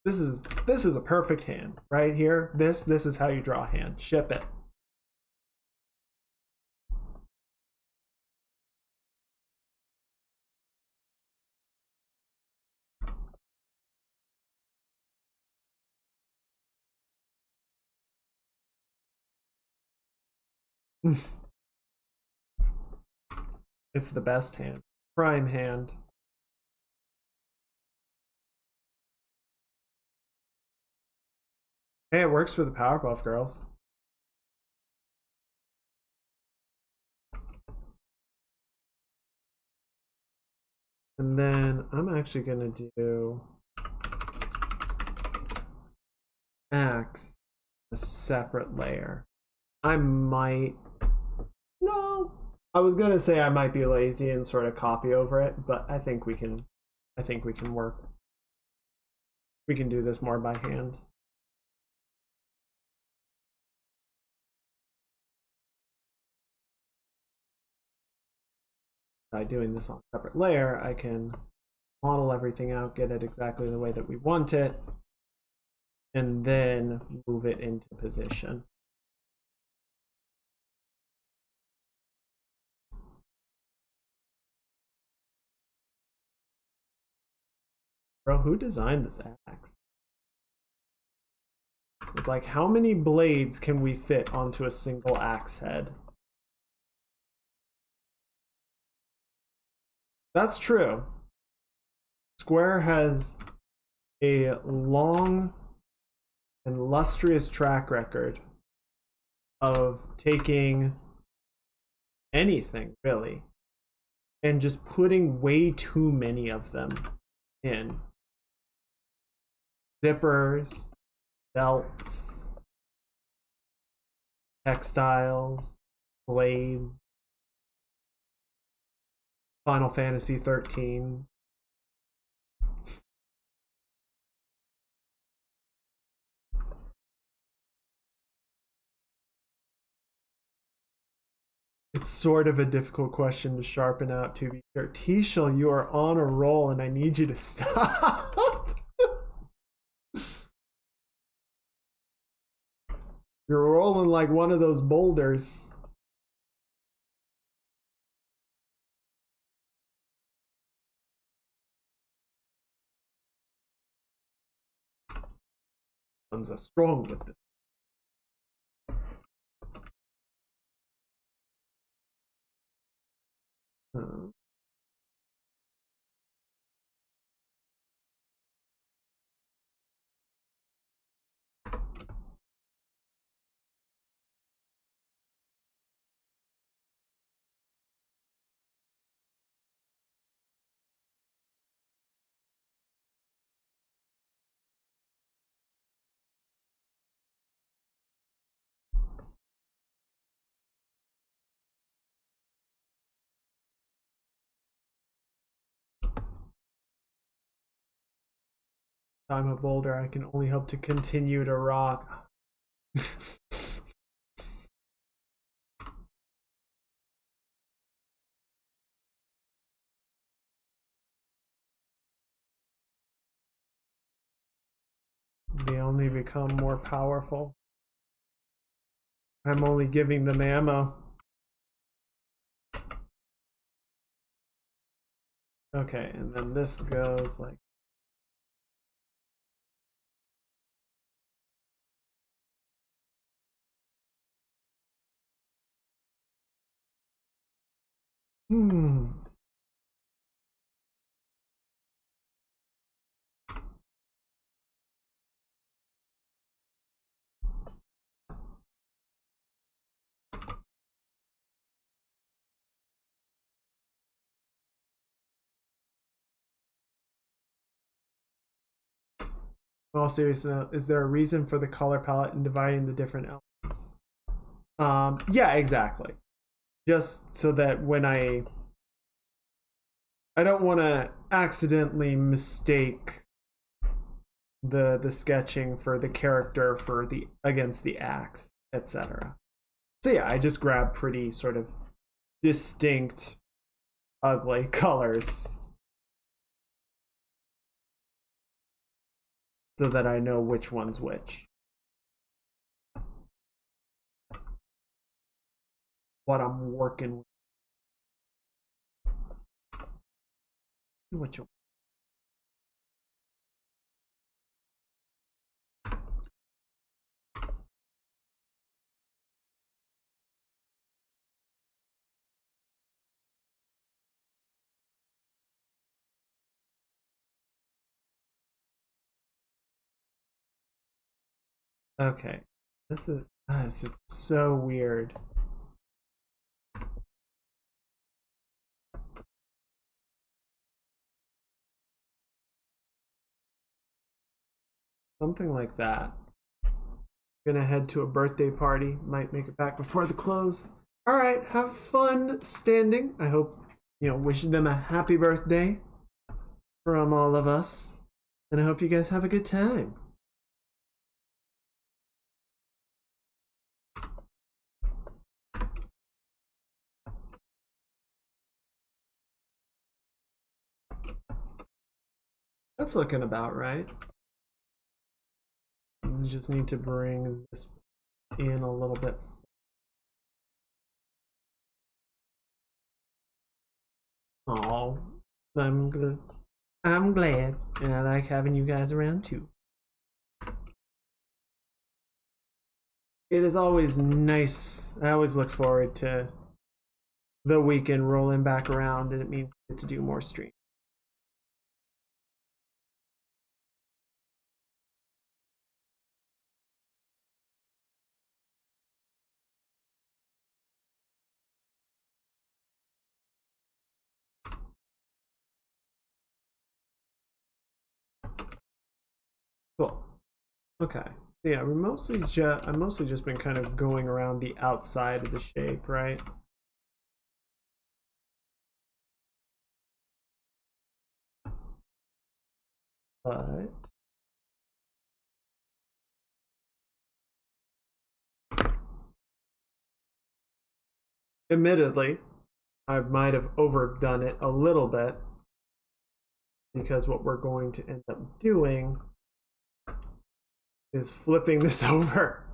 This is a perfect hand right here. This is how you draw a hand. Ship it. It's the best hand. Prime hand. Hey, it works for the Powerpuff Girls. And then I'm actually gonna do Axe, a separate layer. No, I was gonna say I might be lazy and sort of copy over it, but I think we can work. We can do this more by hand. By doing this on a separate layer, I can model everything out, get it exactly the way that we want it, and then move it into position. Bro, who designed this axe? It's like, how many blades can we fit onto a single axe head? That's true. Square has a long and illustrious track record of taking anything, really, and just putting way too many of them in. Zippers, belts, textiles, blades, Final Fantasy 13. It's sort of a difficult question to sharpen out, to be fair. Tishel, you are on a roll and I need you to stop. You're rolling like one of those boulders. One's a strong with it. I'm a boulder. I can only hope to continue to rock. They only become more powerful. I'm only giving them ammo. Okay, and then this goes like... In all seriousness, is there a reason for the color palette and dividing the different elements? Yeah, exactly. Just so that when I don't want to accidentally mistake the sketching for the character for the against the axe, etc. So yeah, I just grab pretty sort of distinct, ugly colors so that I know which one's which. What I'm working with. What you... Okay, this is so weird. Something like that. Gonna head to a birthday party. Might make it back before the close. All right, have fun standing. I hope, wishing them a happy birthday from all of us. And I hope you guys have a good time. That's looking about right. You just need to bring this in a little bit. Oh, I'm glad, and I like having you guys around too. It is always nice. I always look forward to the weekend rolling back around, and it means I get to do more streams. Cool. Okay. Yeah, I've mostly just been kind of going around the outside of the shape, right? But admittedly, I might have overdone it a little bit because what we're going to end up doing is flipping this over.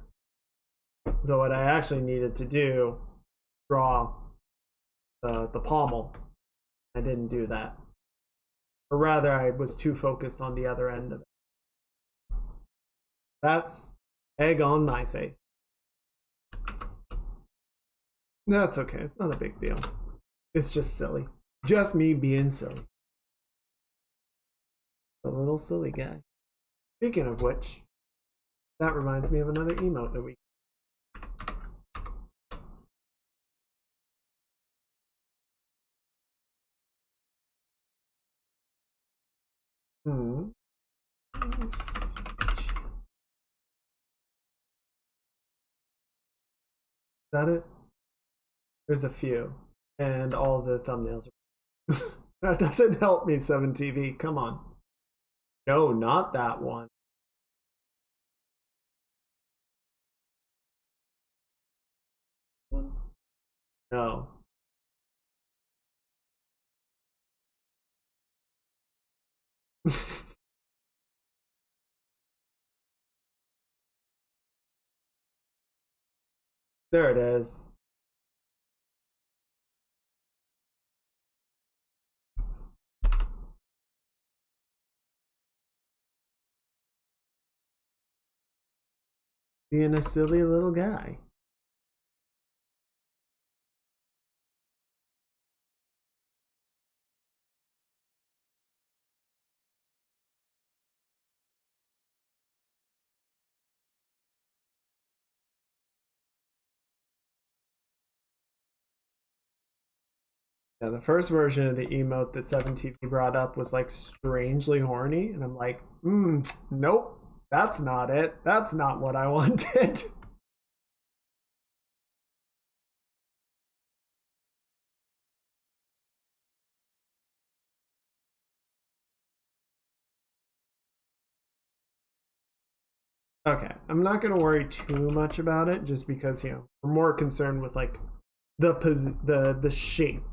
So what I actually needed to do, draw the pommel. I didn't do that. Or rather, I was too focused on the other end of it. That's egg on my face. That's okay. It's not a big deal. It's just silly. Just me being silly. A little silly guy. Speaking of which, that reminds me of another emote that we. Is that it? There's a few. And all the thumbnails are. That doesn't help me, 7TV. Come on. No, not that one. No. There it is. Being a silly little guy. Yeah, the first version of the emote that 7TV brought up was like strangely horny, and I'm like, nope, that's not it. That's not what I wanted. Okay, I'm not gonna worry too much about it, just because we're more concerned with like the shape,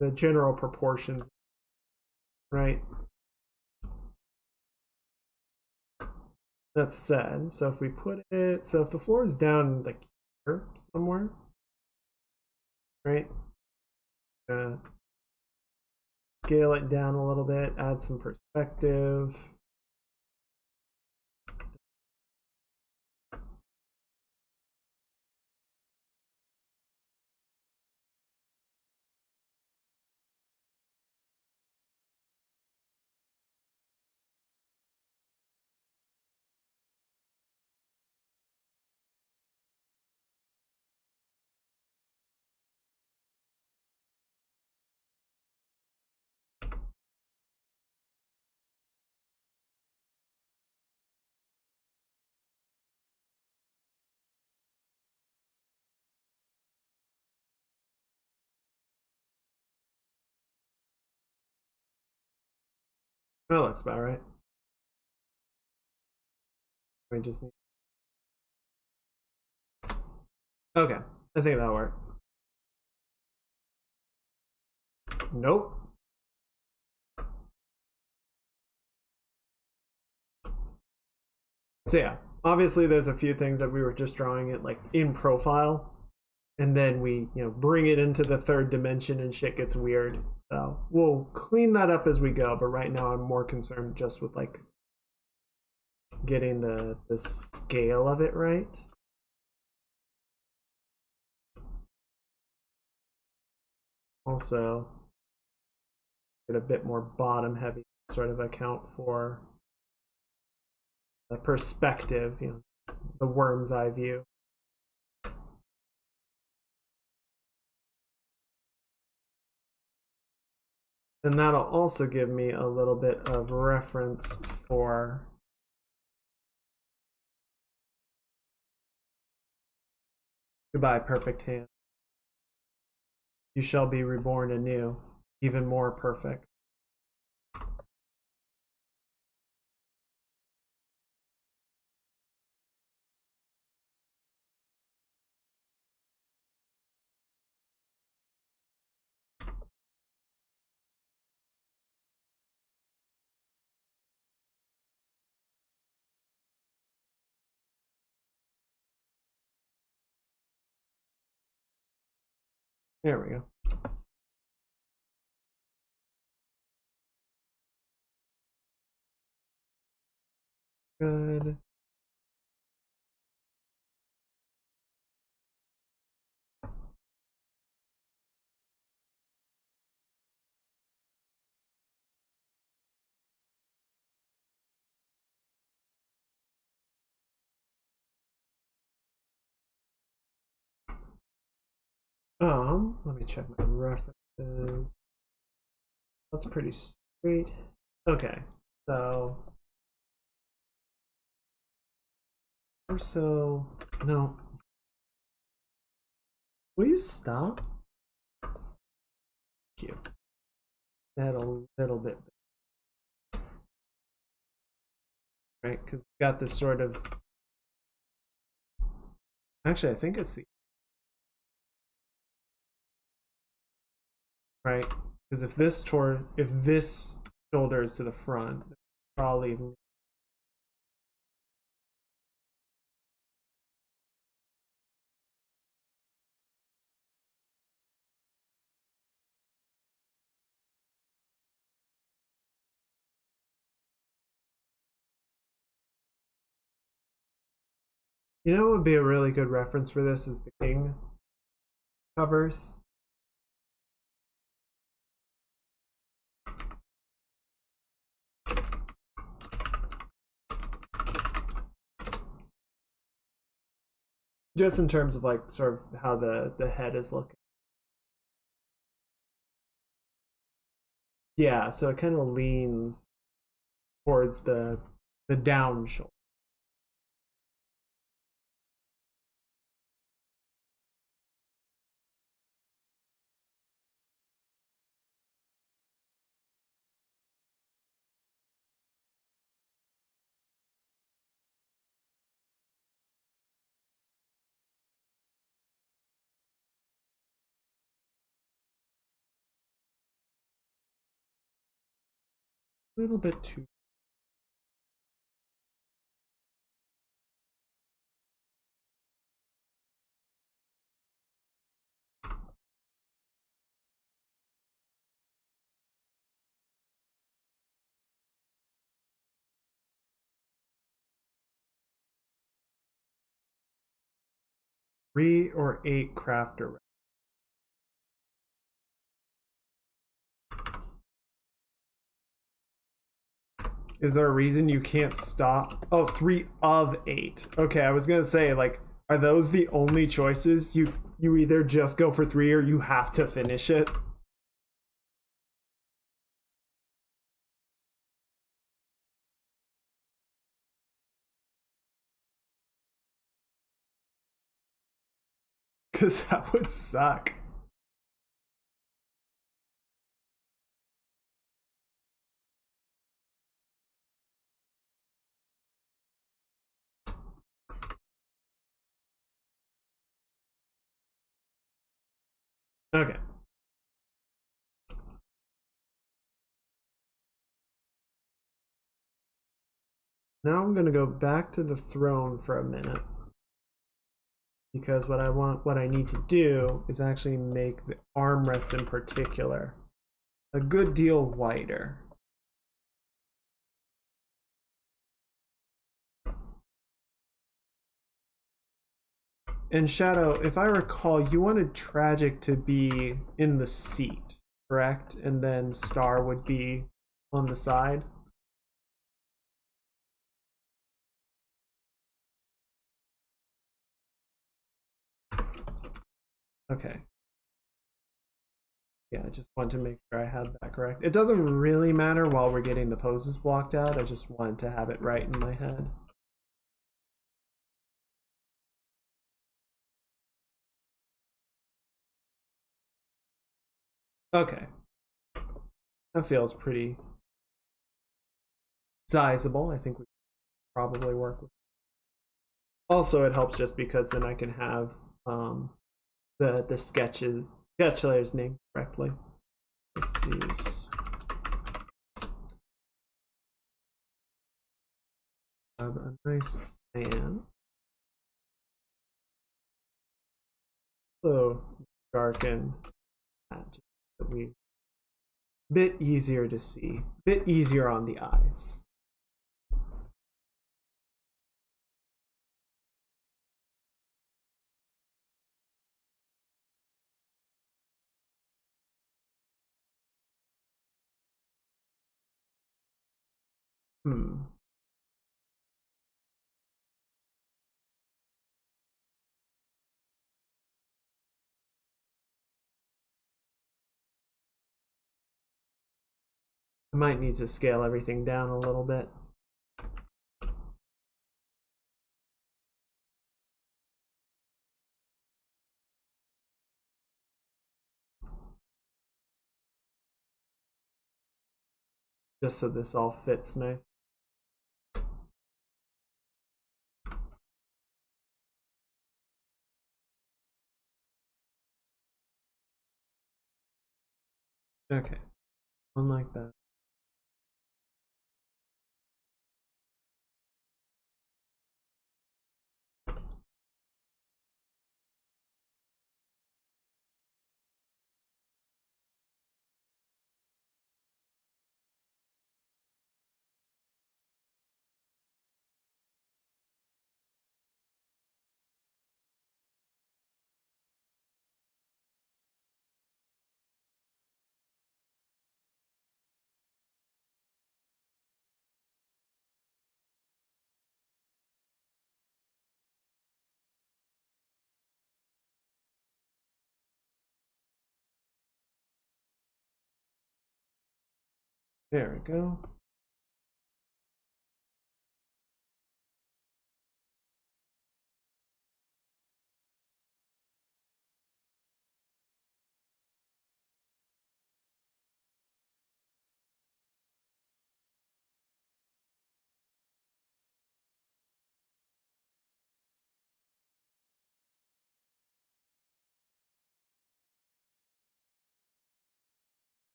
the general proportions, right? That said, so if we put it, so if the floor is down like here somewhere, right? Scale it down a little bit, add some perspective. That looks about right. We just need. Okay, I think that'll work. Nope. So yeah, obviously there's a few things that we were just drawing it like in profile, and then we bring it into the third dimension and shit gets weird. So we'll clean that up as we go. But right now I'm more concerned just with like getting the scale of it right. Also, get a bit more bottom heavy, sort of account for the perspective, the worm's eye view. And that'll also give me a little bit of reference for Goodbye, perfect hand. You shall be reborn anew, even more perfect. There we go. Good. Let me check my references. That's pretty straight. Okay, so torso. No. Will you stop? Cute. That a little bit. Right, because we got this sort of. Actually, I think it's the. Right, because if this shoulder is to the front, probably. You know what would be a really good reference for this is the King covers. Just in terms of like sort of how the head is looking. Yeah, so it kind of leans towards the down shoulder. A little bit too. Three or eight crafter. Is there a reason you can't stop? Oh, 3 of 8. Okay, I was gonna say, like, are those the only choices? You either just go for 3 or you have to finish it. Cause that would suck. Okay. Now I'm gonna go back to the throne for a minute. Because what I need to do is actually make the armrests in particular a good deal wider. And Shadow, if I recall, you wanted Tragic to be in the seat, correct? And then Star would be on the side? Okay. Yeah, I just wanted to make sure I had that correct. It doesn't really matter while we're getting the poses blocked out. I just wanted to have it right in my head. Okay. That feels pretty sizable. I think we probably work with. Also, it helps just because then I can have the sketch layer's name correctly. Let's use a nice span. So darken that just so we bit easier to see, bit easier on the eyes. Hmm. I might need to scale everything down a little bit. Just so this all fits nice. Okay, one like that. There we go.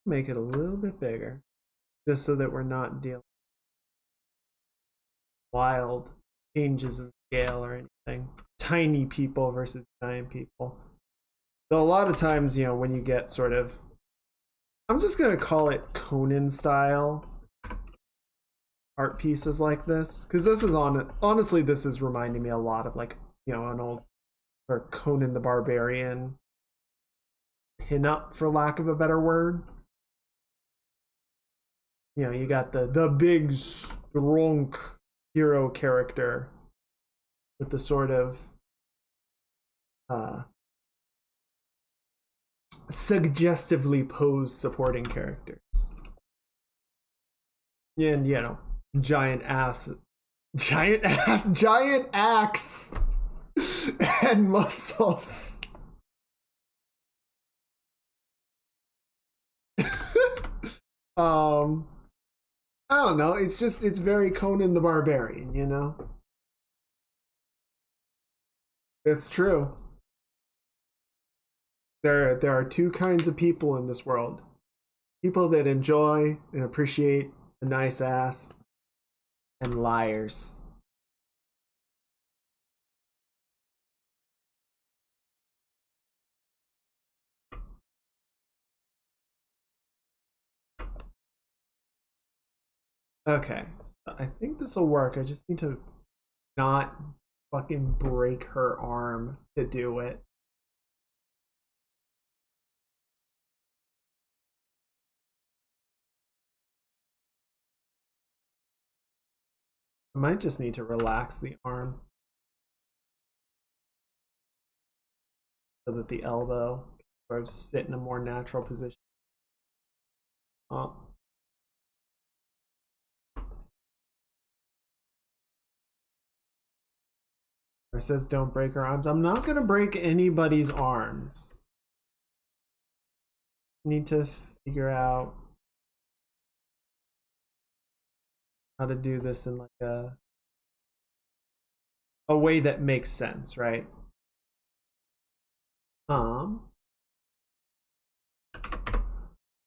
Make it a little bit bigger, just so that we're not dealing with wild changes in scale or anything. Tiny people versus giant people. So a lot of times, when you get sort of, I'm just gonna call it Conan style art pieces like this, because this is honestly, this is reminding me a lot of like, an old or Conan the Barbarian pinup, for lack of a better word. You got the big strong hero character with the sort of suggestively posed supporting characters. And giant axe and muscles. I don't know, it's very Conan the Barbarian, It's true. There are two kinds of people in this world. People that enjoy and appreciate a nice ass, and liars. Okay, so I think this will work. I just need to not fucking break her arm to do it. I might just need to relax the arm so that the elbow can sort of sit in a more natural position. It says don't break our arms. I'm not gonna break anybody's arms. Need to figure out how to do this in like a way that makes sense, right?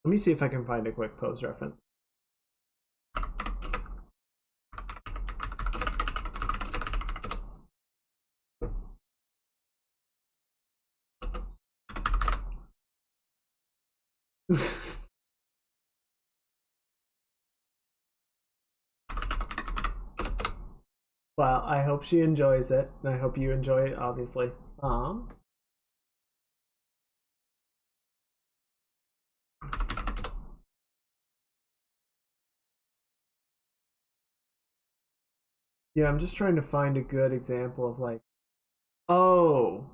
Let me see if I can find a quick pose reference. Well, I hope she enjoys it, and I hope you enjoy it, obviously. Yeah, I'm just trying to find a good example of like, oh.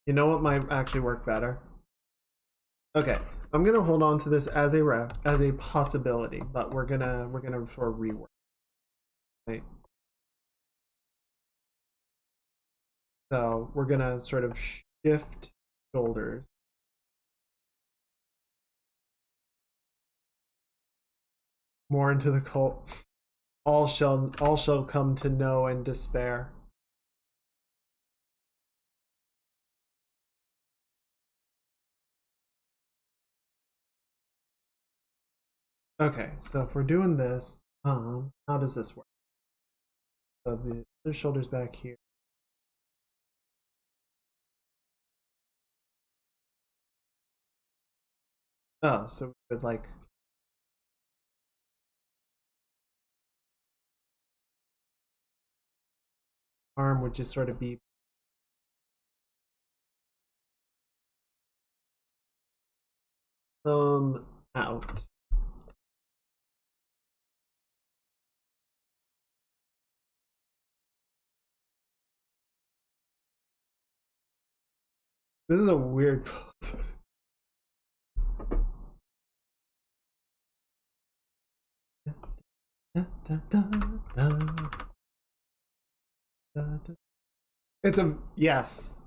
You know what might actually work better? Okay, I'm gonna hold on to this as a possibility, but we're gonna sort of rework. Right? So we're gonna sort of shift shoulders. More into the cult. All shall come to know and despair. Okay, so if we're doing this, how does this work? So the shoulders back here. Oh, so we would like arm would just sort of be out. This is a weird pose. It's a yes.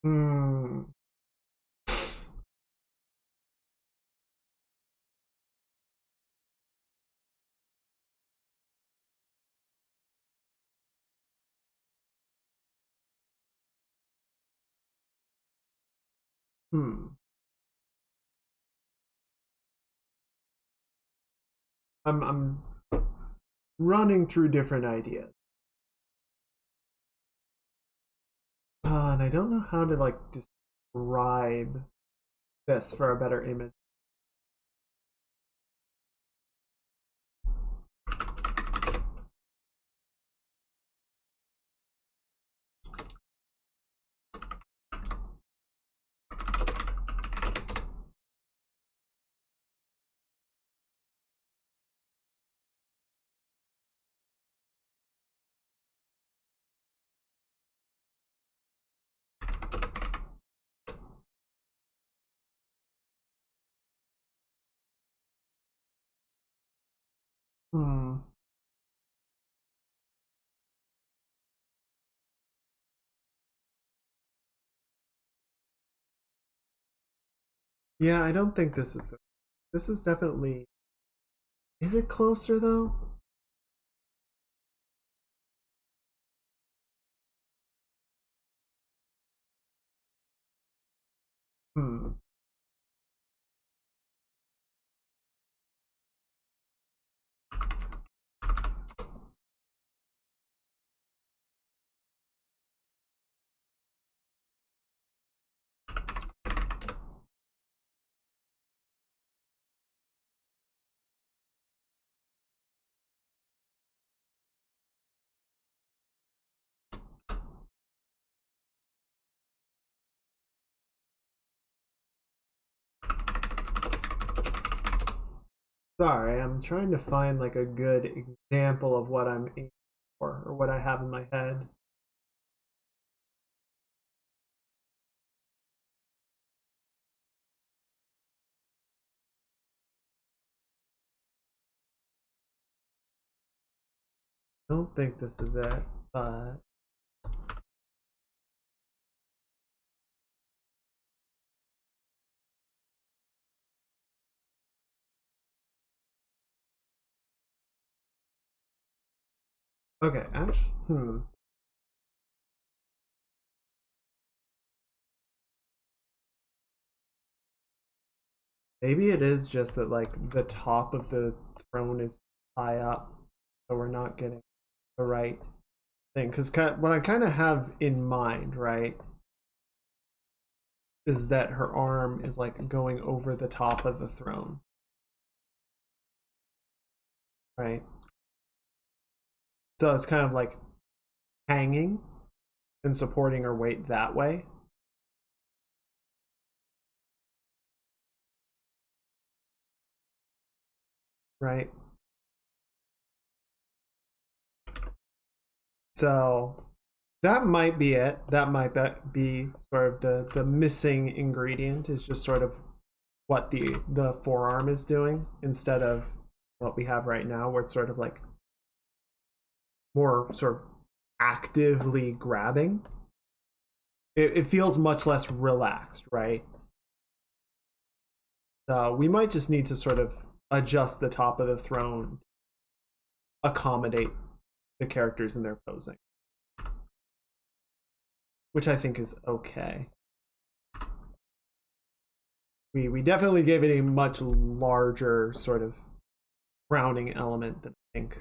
Hmm. Hmm. I'm running through different ideas. And I don't know how to like describe this for a better image. Hmm. Yeah, I don't think this is the. This is definitely. Is it closer though? Hmm. Sorry, I'm trying to find like a good example of what I'm aiming for or what I have in my head. I don't think this is it, but okay, actually, maybe it is just that like the top of the throne is high up, so we're not getting the right thing. Because what I kind of have in mind, right, is that her arm is like going over the top of the throne, right? So it's kind of like hanging and supporting her weight that way. Right? So that might be it. That might be sort of the missing ingredient is just sort of what the forearm is doing instead of what we have right now, where it's sort of like more sort of actively grabbing. It feels much less relaxed, right? So we might just need to sort of adjust the top of the throne, accommodate the characters in their posing, which I think is okay. We definitely gave it a much larger sort of grounding element than I think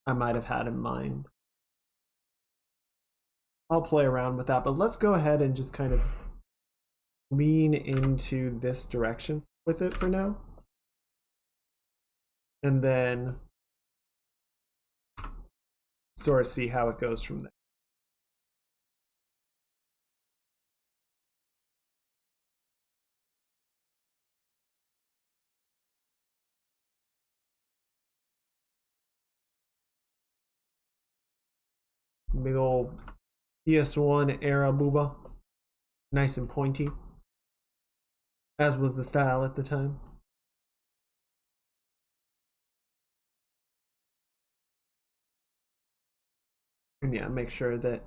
I might have had in mind. I'll play around with that, but let's go ahead and just kind of lean into this direction with it for now. And then sort of see how it goes from there. Big old PS1 era booba. Nice and pointy. As was the style at the time. And yeah, make sure that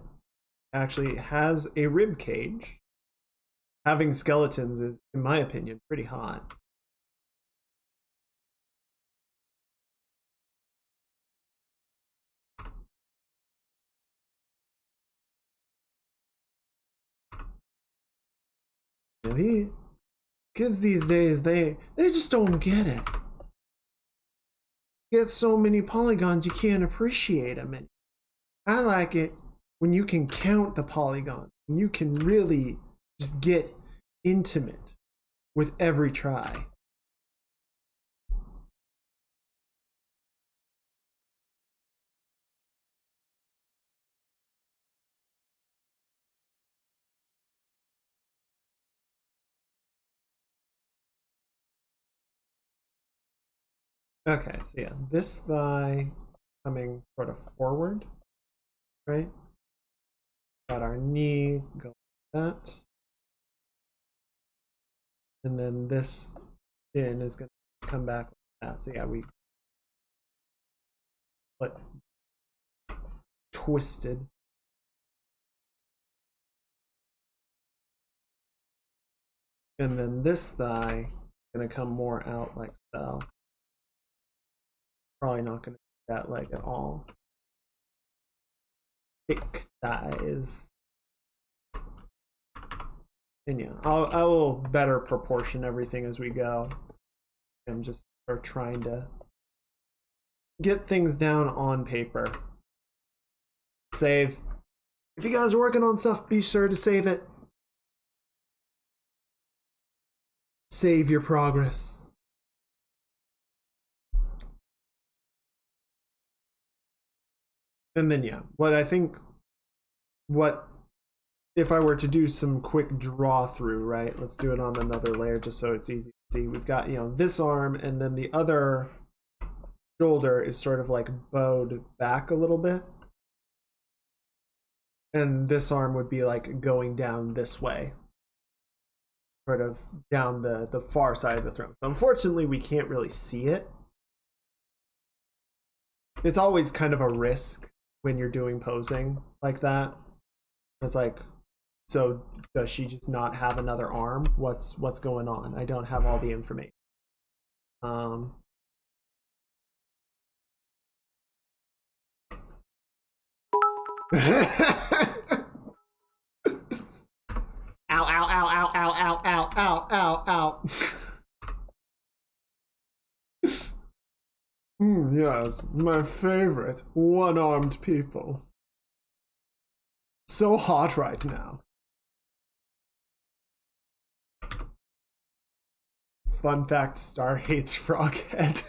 actually has a rib cage. Having skeletons is, in my opinion, pretty hot. The kids these days, they just don't get it. You get so many polygons, you can't appreciate them. And I like it when you can count the polygons. When you can really just get intimate with every try. Okay, so yeah, this thigh coming sort of forward, right? Got our knee, go like that. And then this shin is going to come back like that. So yeah, we put twisted. And then this thigh is going to come more out like so. Probably not going to do that leg at all. Thick thighs. And yeah, I will better proportion everything as we go. And just start trying to get things down on paper. Save. If you guys are working on stuff, be sure to save it. Save your progress. And then yeah, what if I were to do some quick draw through, right? Let's do it on another layer just so it's easy to see. We've got, you know, this arm, and then the other shoulder is sort of like bowed back a little bit. And this arm would be like going down this way, sort of down the far side of the throne. So unfortunately, we can't really see it. It's always kind of a risk when you're doing posing like that. It's like, so does she just not have another arm? What's going on? I don't have all the information. Ow, ow, ow, ow, ow, ow, ow, ow, ow, ow. Yes, my favorite one-armed people. So hot right now. Fun fact, Star hates Froghead.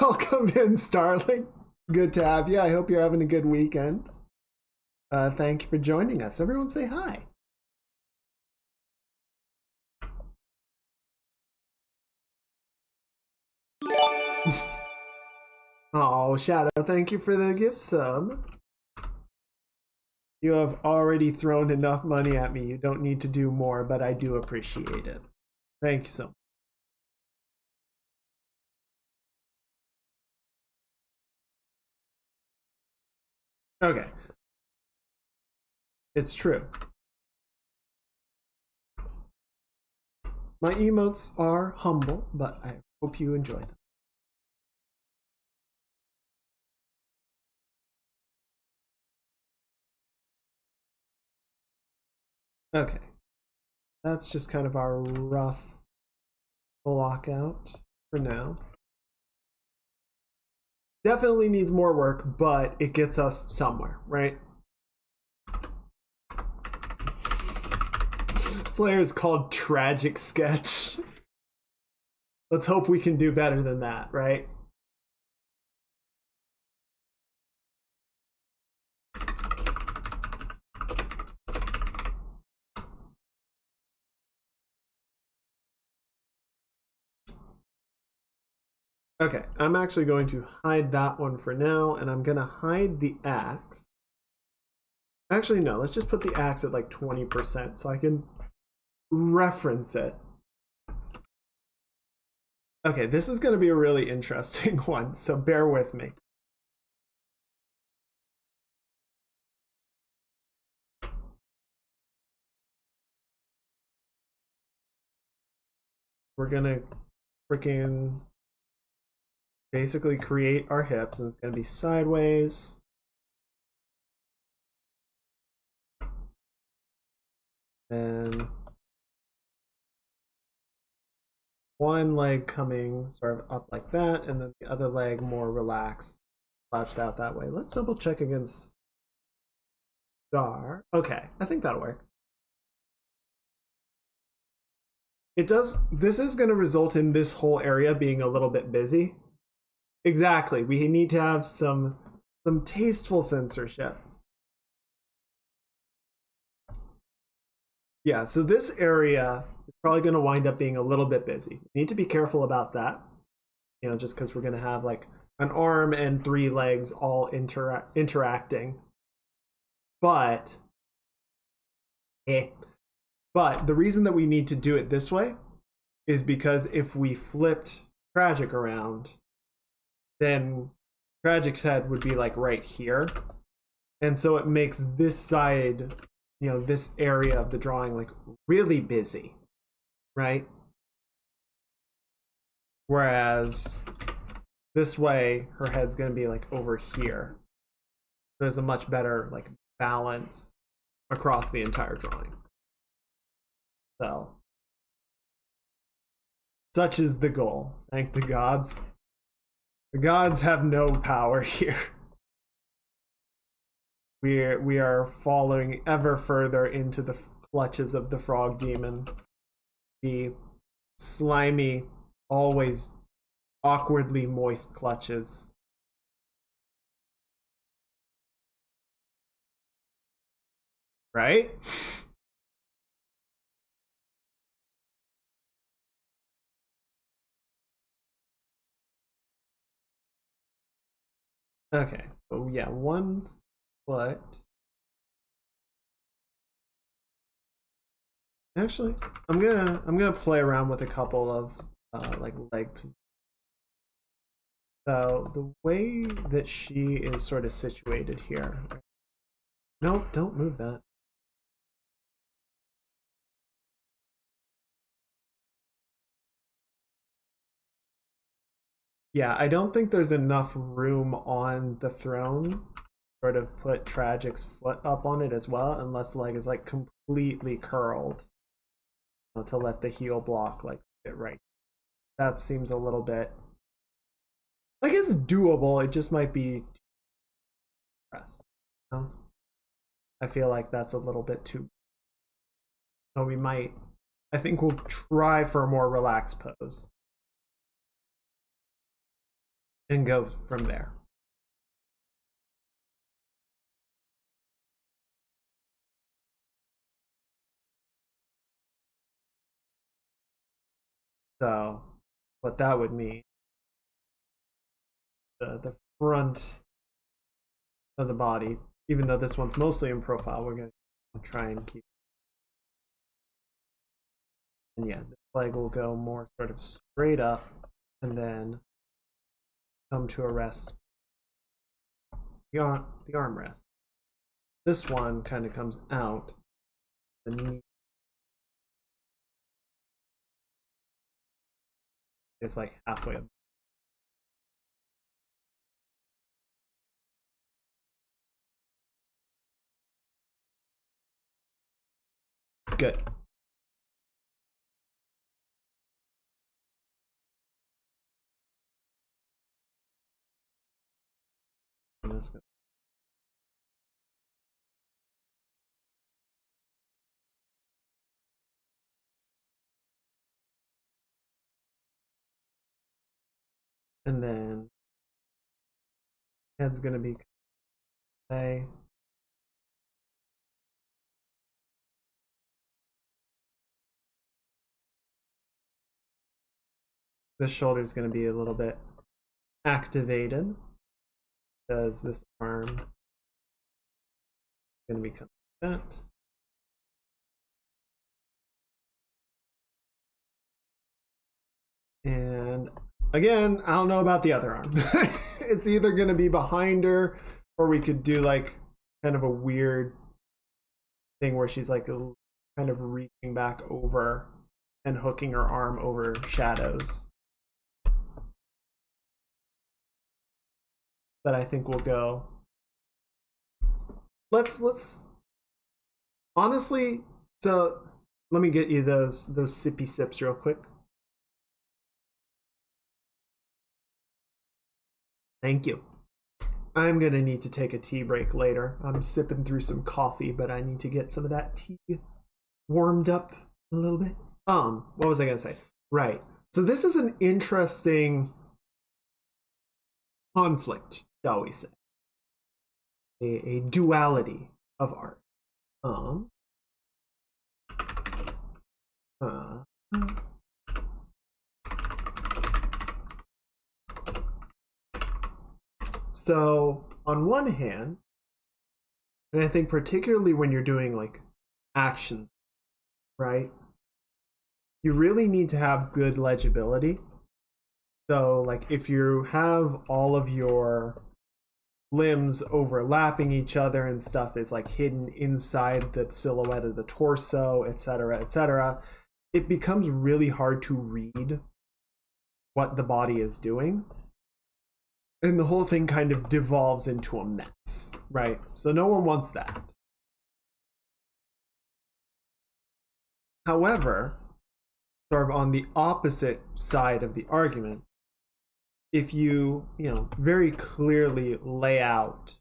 Welcome in, Starling. Good to have you. I hope you're having a good weekend. Thank you for joining us. Everyone say hi. Oh, Shadow, thank you for the gift sub. You have already thrown enough money at me. You don't need to do more, but I do appreciate it. Thank you so much. Okay. It's true. My emotes are humble, but I hope you enjoy them. Okay. That's just kind of our rough block out for now. Definitely needs more work, but it gets us somewhere, right? Slayer is called Tragic Sketch. Let's hope we can do better than that, right? Okay, I'm actually going to hide that one for now, and I'm going to hide the axe. Actually, no, let's just put the axe at like 20% so I can reference it. Okay, this is going to be a really interesting one, so bear with me. We're going to freaking basically create our hips, and it's going to be sideways. And one leg coming sort of up like that, and then the other leg more relaxed, slouched out that way. Let's double check against Star. Okay, I think that'll work. It does. This is going to result in this whole area being a little bit busy. Exactly. We need to have some tasteful censorship. Yeah, so this area is probably going to wind up being a little bit busy. We need to be careful about that. You know, just because we're going to have like an arm and 3 legs all interacting. But the reason that we need to do it this way is because if we flipped Tragic around, then Tragic's head would be like right here. And so it makes this side, you know, this area of the drawing like really busy, right? Whereas this way, her head's going to be like over here. There's a much better like balance across the entire drawing. So, such is the goal. Thank the gods. The gods have no power here. We are falling ever further into the clutches of the frog demon. The slimy, always awkwardly moist clutches. right? Okay, so yeah, 1 foot. Actually, I'm gonna play around with a couple of like leg. So the way that she is sort of situated here. No, don't move that. Yeah, I don't think there's enough room on the throne sort of put Tragic's foot up on it as well, unless the leg is like completely curled to let the heel block like fit right. That seems a little bit like it's doable. It just might be pressed. No? I feel like that's a little bit too. So we might. I think we'll try for a more relaxed pose and go from there. So, what that would mean, the front of the body, even though this one's mostly in profile, we're going to try and keep. And yeah, this leg will go more sort of straight up and then come to a rest. The armrest. This one kind of comes out. The knee is like halfway up. Good. And then head's gonna be okay. This shoulder is gonna be a little bit activated because this arm is gonna become bent. And again, I don't know about the other arm. It's either going to be behind her, or we could do like kind of a weird thing where she's like kind of reaching back over and hooking her arm over shadows. But I think we'll go. Let's honestly. So let me get you those sippy sips real quick. Thank you. I'm gonna need to take a tea break later. I'm sipping through some coffee, but I need to get some of that tea warmed up a little bit. What was I gonna say? Right. So this is an interesting conflict, shall we say? A duality of art. So on one hand, and I think particularly when you're doing like action, right? You really need to have good legibility. So like if you have all of your limbs overlapping each other and stuff is like hidden inside the silhouette of the torso, etc., it becomes really hard to read what the body is doing. And the whole thing kind of devolves into a mess, right? So no one wants that. However, sort of on the opposite side of the argument, if you very clearly lay out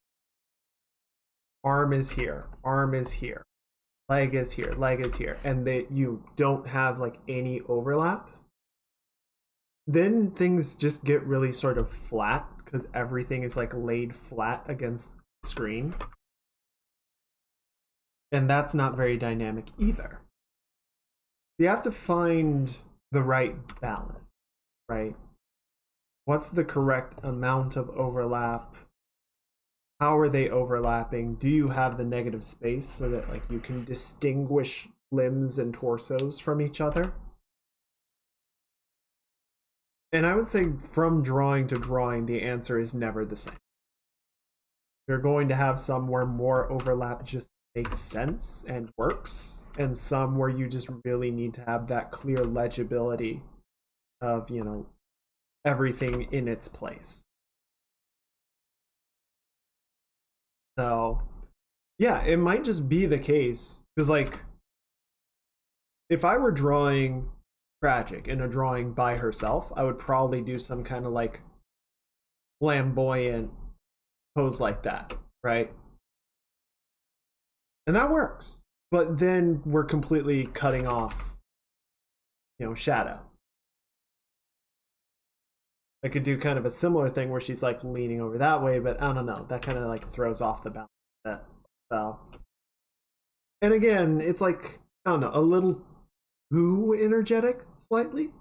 arm is here, leg is here, and that you don't have like any overlap, then things just get really sort of flat because everything is like laid flat against the screen. And that's not very dynamic either. You have to find the right balance, right? What's the correct amount of overlap? How are they overlapping? Do you have the negative space so that like you can distinguish limbs and torsos from each other? And I would say from drawing to drawing, the answer is never the same. You're going to have some where more overlap just makes sense and works, and some where you just really need to have that clear legibility of, you know, everything in its place. So, yeah, it might just be the case because, like, if I were drawing Tragic in a drawing by herself, I would probably do some kind of like flamboyant pose like that, right? And that works. But then we're completely cutting off, you know, Shadow. I could do kind of a similar thing where she's like leaning over that way, but I don't know. That kind of like throws off the balance of that. So, and again, it's like, I don't know, a little too energetic slightly.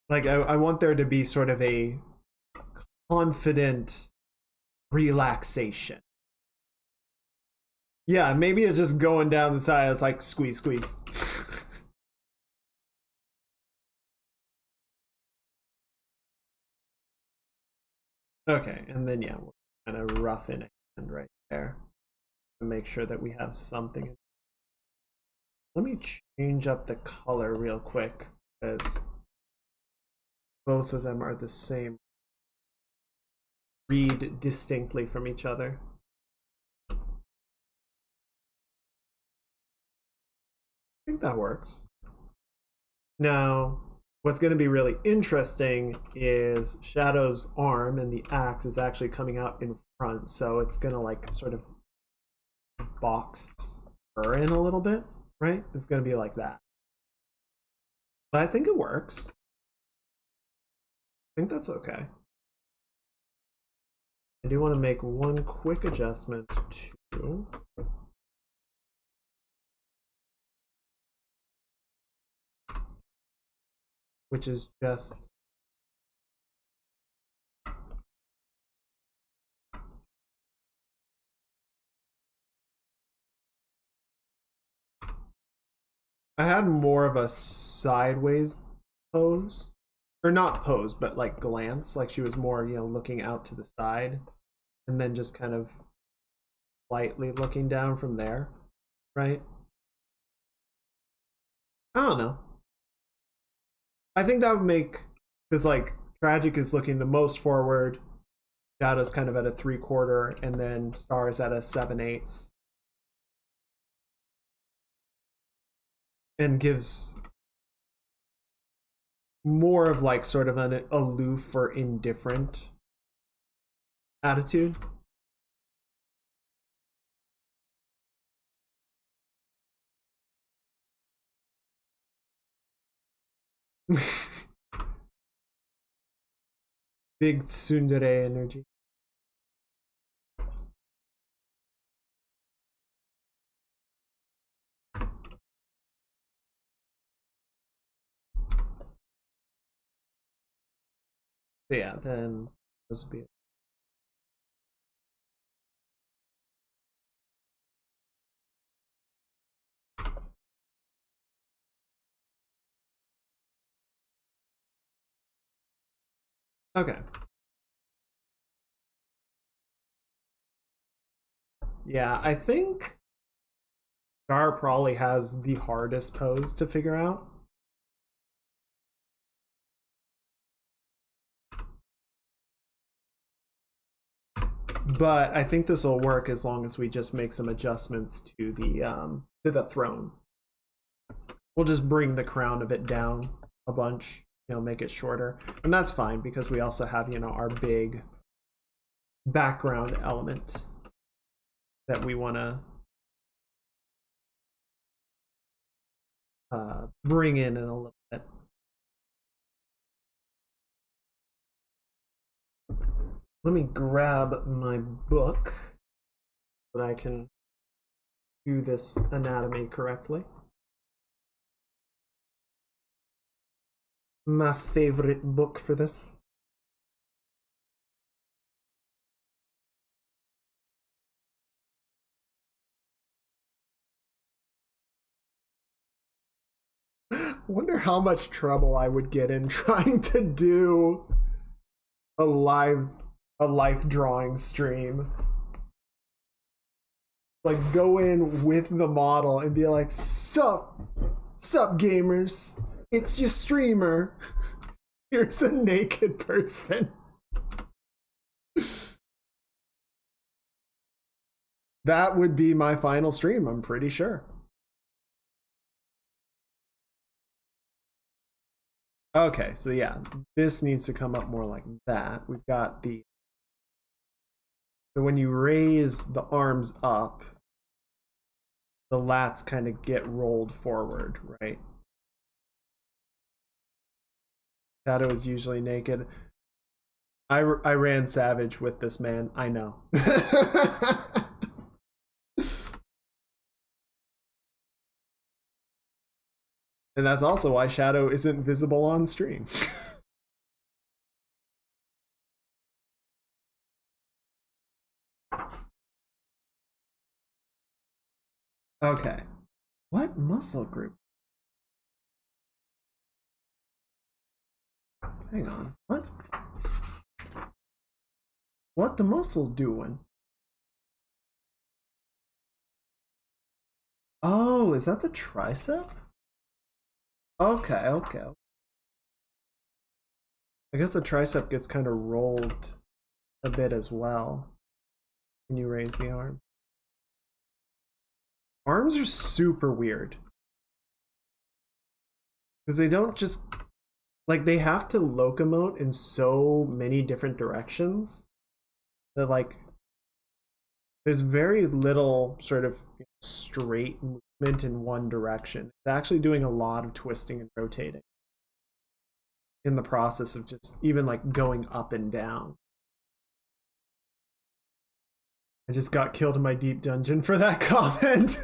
Like I want there to be sort of a confident relaxation. Yeah, maybe it's just going down the side. It's like squeeze, squeeze. Okay, and then yeah, we'll kind of rough in a hand right there to make sure that we have something. Let me change up the color real quick because both of them are the same. Read distinctly from each other. I think that works. Now, what's going to be really interesting is Shadow's arm and the axe is actually coming out in front, so it's going to like sort of box her in a little bit, right? It's going to be like that. But I think it works. I think that's okay. I do want to make one quick adjustment to which is just I had more of a sideways pose, or not pose, but like glance, like she was more, you know, looking out to the side and then just kind of lightly looking down from there, right? I don't know. I think that would make, because like Tragic is looking the most forward, Shadow's kind of at a 3/4, and then Star's at a 7/8, and gives more of like sort of an aloof or indifferent attitude. Big tsundere energy. So yeah, then those would be okay. Yeah, I think Star probably has the hardest pose to figure out. But I think this will work as long as we just make some adjustments to the throne. We'll just bring the crown a bit down a bunch, you know, make it shorter. And that's fine because we also have, you know, our big background element that we want to bring in a little bit. Let me grab my book so that I can do this anatomy correctly. My favorite book for this. Wonder how much trouble I would get in trying to do a life drawing stream. Like go in with the model and be like, sup gamers, it's your streamer. Here's a naked person. That would be my final stream, I'm pretty sure. Okay, so yeah, this needs to come up more like that. We've got the... So when you raise the arms up, the lats kind of get rolled forward, right? Shadow is usually naked. I ran Savage with this man, I know. And that's also why Shadow isn't visible on stream. Okay. What muscle group? Hang on. What? What the muscle doing? Oh, is that the tricep? Okay. I guess the tricep gets kind of rolled a bit as well when you raise the arm. Arms are super weird. Because they don't just... Like, they have to locomote in so many different directions that, like, there's very little sort of straight movement in one direction. It's actually doing a lot of twisting and rotating in the process of just even, like, going up and down. I just got killed in my deep dungeon for that comment.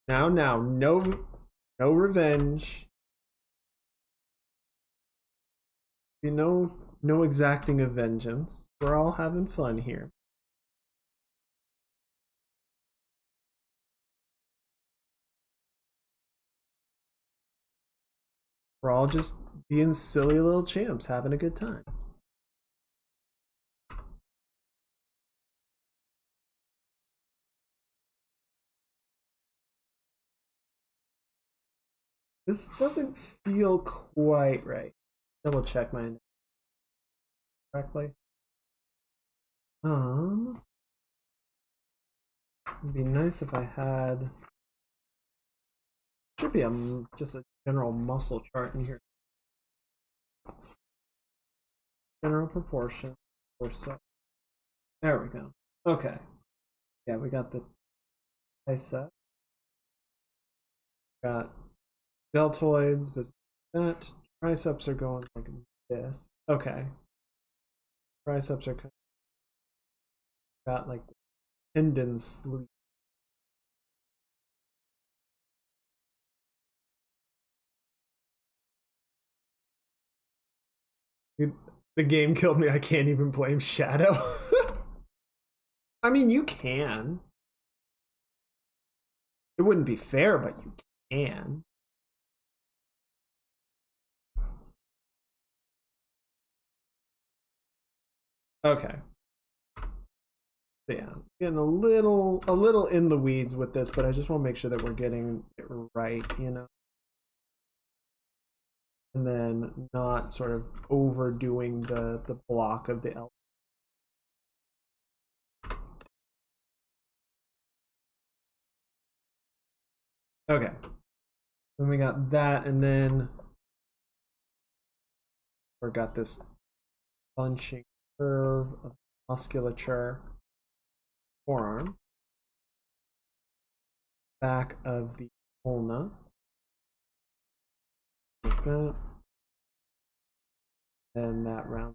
Now, no revenge. No exacting of vengeance. We're all having fun here. We're all just being silly little champs, having a good time. This doesn't feel quite right. Double check my correctly. It'd be nice if I had... Should be just a general muscle chart in here. General proportion or so. There we go. Okay. Yeah, we got the bicep. Got deltoids, that. Triceps are going like this. Okay. Triceps are got like tendons sleep. The game killed me. I can't even blame Shadow. I mean, you can. It wouldn't be fair, but you can. Okay. Yeah, getting a little in the weeds with this, but I just want to make sure that we're getting it right, you know. And then not sort of overdoing the block of the elbow. Okay. Then we got that, and then we got this bunching curve of musculature, forearm, back of the ulna, that. And that round.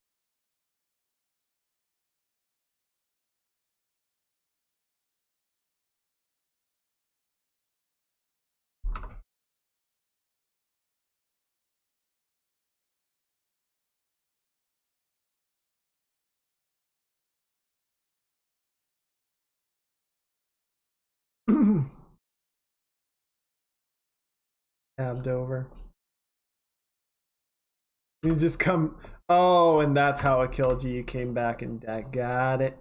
Tabbed over. You just come. Oh, and that's how it killed you. You came back and got it.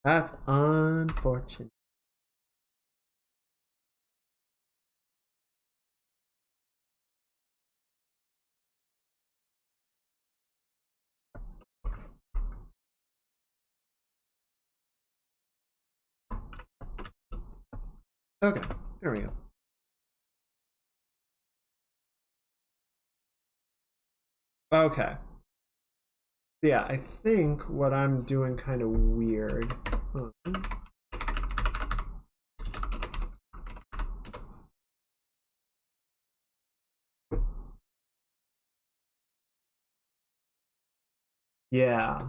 That's unfortunate. Okay, there we go. Okay. Yeah, I think what I'm doing kind of weird. Yeah.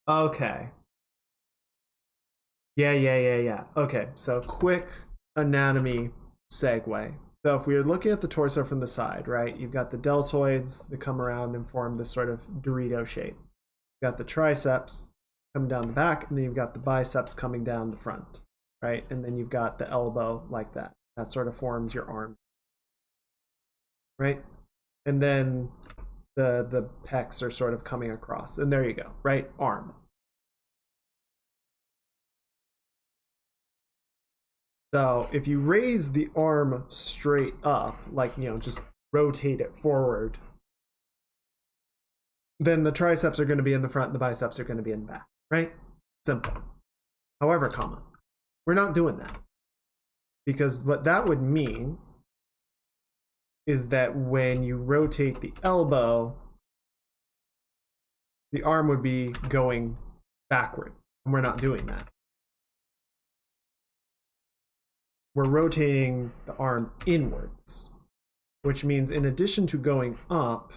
Okay. Yeah. Okay, so quick anatomy segue. So if we are looking at the torso from the side, right, you've got the deltoids that come around and form this sort of Dorito shape. You've got the triceps coming down the back, and then you've got the biceps coming down the front, right? And then you've got the elbow like that. That sort of forms your arm, right? And then the pecs are sort of coming across, and there you go, right? Arm. So if you raise the arm straight up, like, just rotate it forward, then the triceps are going to be in the front and the biceps are going to be in the back, right? Simple. However, we're not doing that. Because what that would mean is that when you rotate the elbow, the arm would be going backwards. And we're not doing that. We're rotating the arm inwards, which means in addition to going up,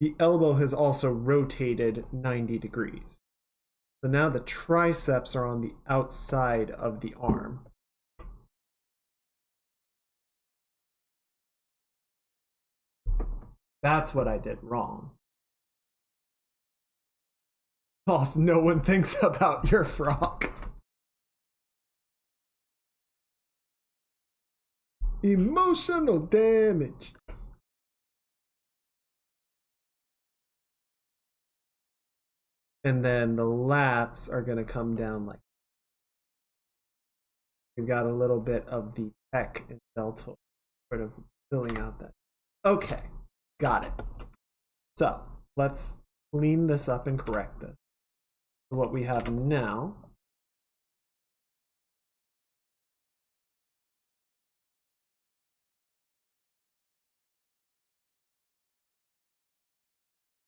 the elbow has also rotated 90 degrees. So now the triceps are on the outside of the arm. That's what I did wrong. Boss, no one thinks about your frog. Emotional damage. And then the lats are going to come down like. We've got a little bit of the pec and deltoid sort of filling out that. Okay, got it. So let's clean this up and correct this. So what we have now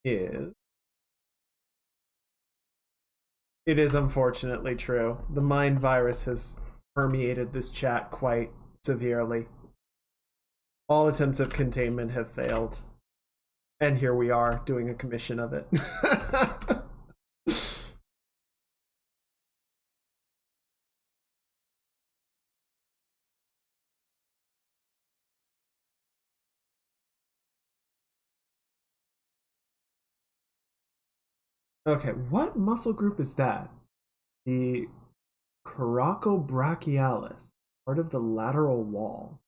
is, it is unfortunately true. The mind virus has permeated this chat quite severely. All attempts at containment have failed. And here we are doing a commission of it. Okay, what muscle group is that? The coracobrachialis, part of the lateral wall.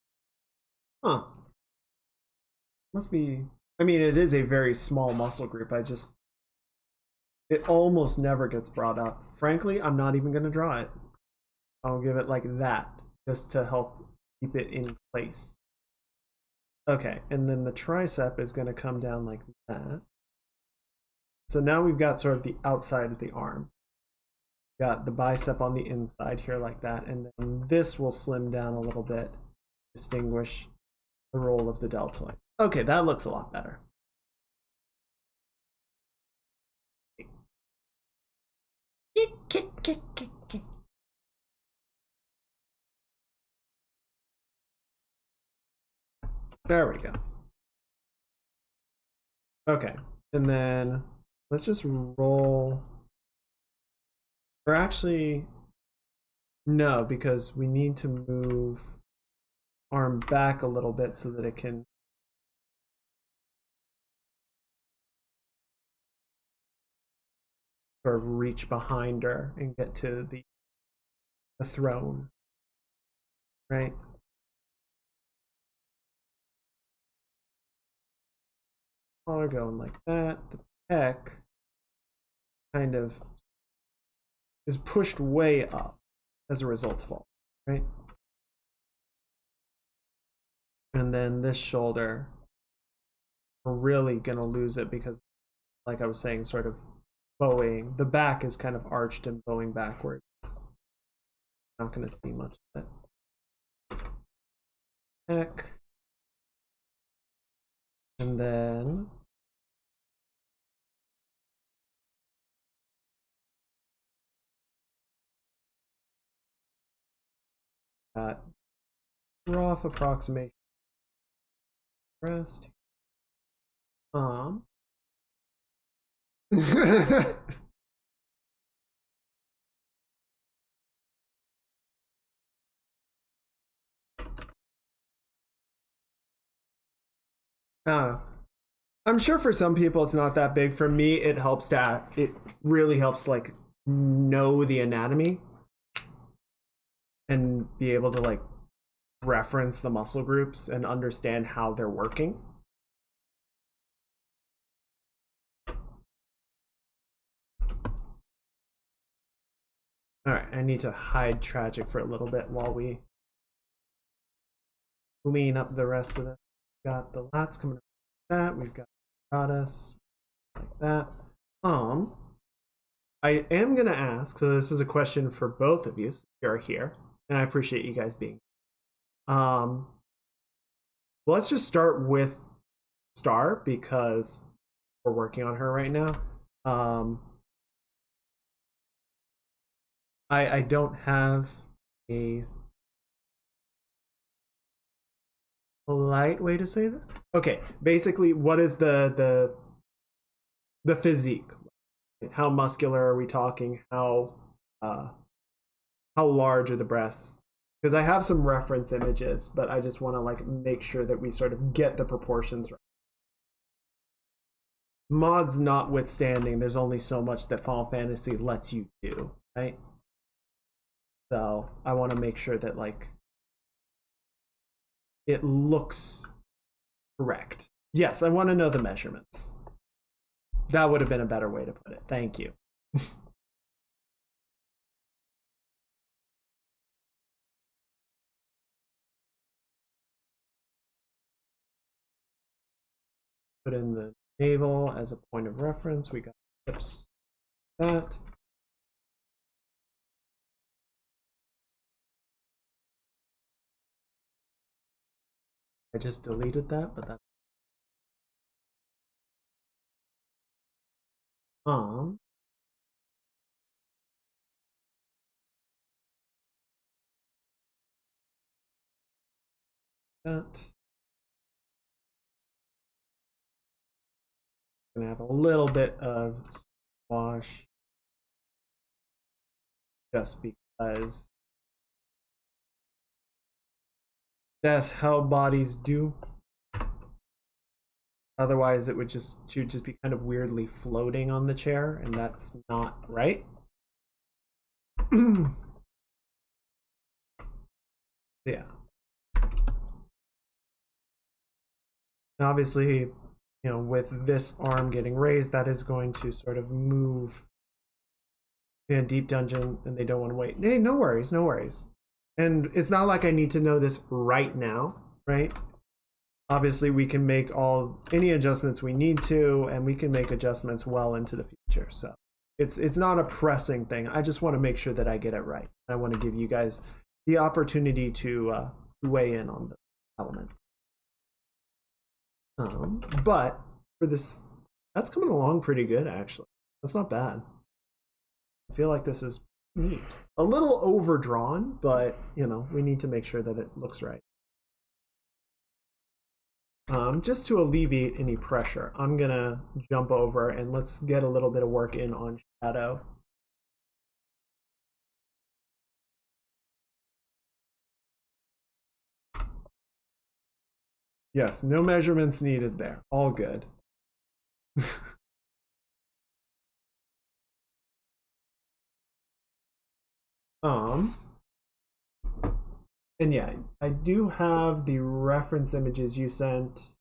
Huh. Must be. I mean, it is a very small muscle group. It almost never gets brought up. Frankly, I'm not even going to draw it. I'll give it like that, just to help keep it in place. Okay, and then the tricep is going to come down like that. So now we've got sort of the outside of the arm. Got the bicep on the inside here like that, and then this will slim down a little bit, distinguish the role of the deltoid. Okay, that looks a lot better. There we go. Okay, and then let's just roll. Or actually, no, because we need to move arm back a little bit so that it can sort of reach behind her and get to the throne, right? Collar going like that. The peck kind of is pushed way up as a result of all, right? And then this shoulder, we're really gonna lose it because, like I was saying, sort of bowing. The back is kind of arched and bowing backwards. Not gonna see much of it. Neck. And then that rough approximation. Rest. I'm sure for some people it's not that big. For me, it helps to it really helps to like know the anatomy and be able to like reference the muscle groups and understand how they're working. All right, I need to hide tragic for a little bit while we clean up the rest of it. Got the lats coming up like that. We've got goddess like that. I am gonna ask, so this is a question for both of you since you're here, and I appreciate you guys being. Let's just start with Star because we're working on her right now. I don't have a polite way to say this. Okay, basically, what is the physique? How muscular are we talking? How large are the breasts? Because I have some reference images, but I just want to like make sure that we sort of get the proportions right. Mods notwithstanding, there's only so much that Final Fantasy lets you do, right? So I want to make sure that like it looks correct. Yes, I want to know the measurements. That would have been a better way to put it. Thank you. Put in the navel as a point of reference. We got hips. That. I just deleted that, but that's that. Gonna have a little bit of wash just because that's how bodies do. Otherwise it would just be kind of weirdly floating on the chair, and that's not right. Yeah. Obviously, you know, with this arm getting raised, that is going to sort of move in a deep dungeon, and they don't want to wait. Hey, no worries, no worries. And it's not like I need to know this right now, right? Obviously, we can make any adjustments we need to, and we can make adjustments well into the future. So it's not a pressing thing. I just want to make sure that I get it right. I want to give you guys the opportunity to weigh in on the element. But for this, that's coming along pretty good, actually. That's not bad. I feel like this is neat. A little overdrawn, but, you know, we need to make sure that it looks right. Just to alleviate any pressure, I'm gonna jump over and let's get a little bit of work in on shadow. Yes, no measurements needed there. All good. And yeah, I do have the reference images you sent.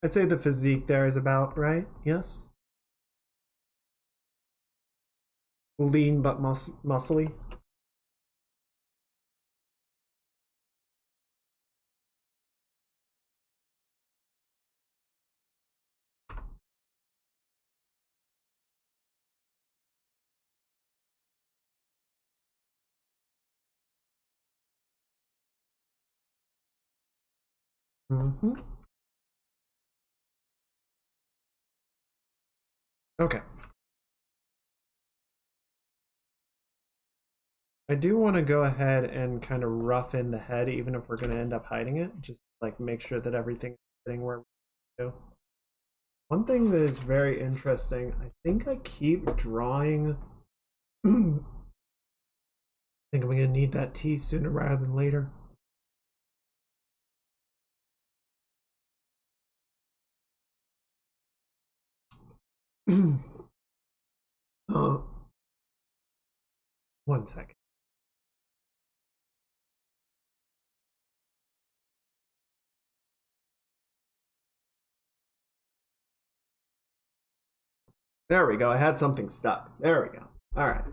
I'd say the physique there is about right. Yes. Lean but muscly. Mm-hmm. Okay. I do want to go ahead and kind of rough in the head, even if we're going to end up hiding it. Just like make sure that everything's sitting where we go. One thing that is very interesting, I think I keep drawing. I think I'm going to need that tea sooner rather than later. One second. There we go. I had something stuck. There we go. All right.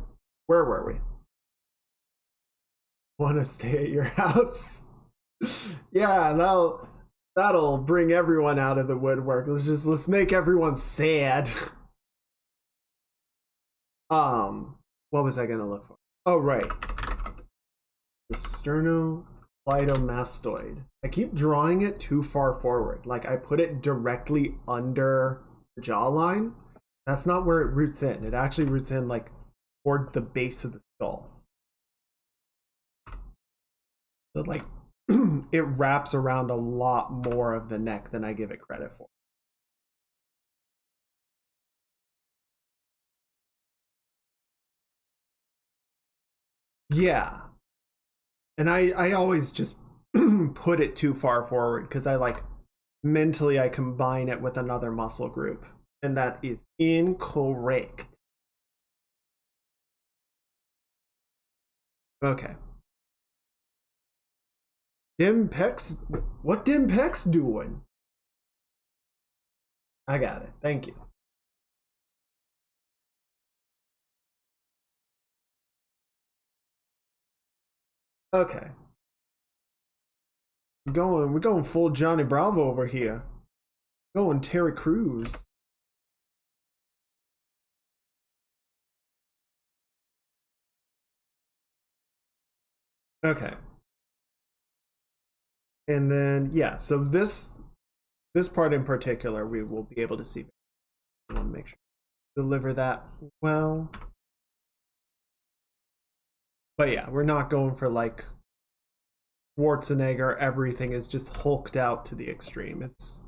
Where were we? Want to stay at your house? Yeah, that'll bring everyone out of the woodwork. Let's make everyone sad. What was I gonna look for? Oh right. The sternocleidomastoid. I keep drawing it too far forward. Like I put it directly under the jawline. That's not where it roots in. It actually roots in like towards the base of the skull. So like it wraps around a lot more of the neck than I give it credit for. Yeah. And I always just put it too far forward because I like mentally I combine it with another muscle group. And that is incorrect. Okay. Dim pecs? What dim pecs doing? I got it. Thank you. Okay. We're going full Johnny Bravo over here. Going Terry Crews. Okay. And then yeah, so this part in particular we will be able to see. I want to make sure deliver that well. But yeah, we're not going for like Schwarzenegger, everything is just hulked out to the extreme. It's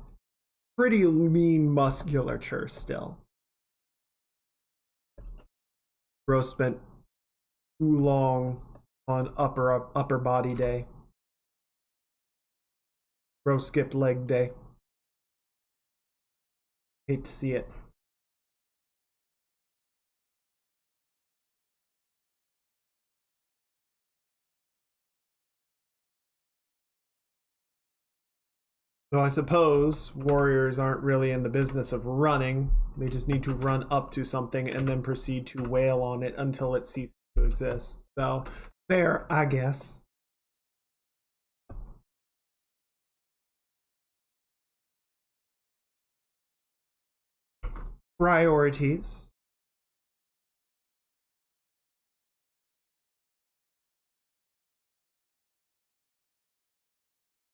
pretty lean musculature still. Bro spent too long on upper body day. Bro skipped leg day. Hate to see it. So I suppose warriors aren't really in the business of running. They just need to run up to something and then proceed to wail on it until it ceases to exist. So fair, I guess. Priorities.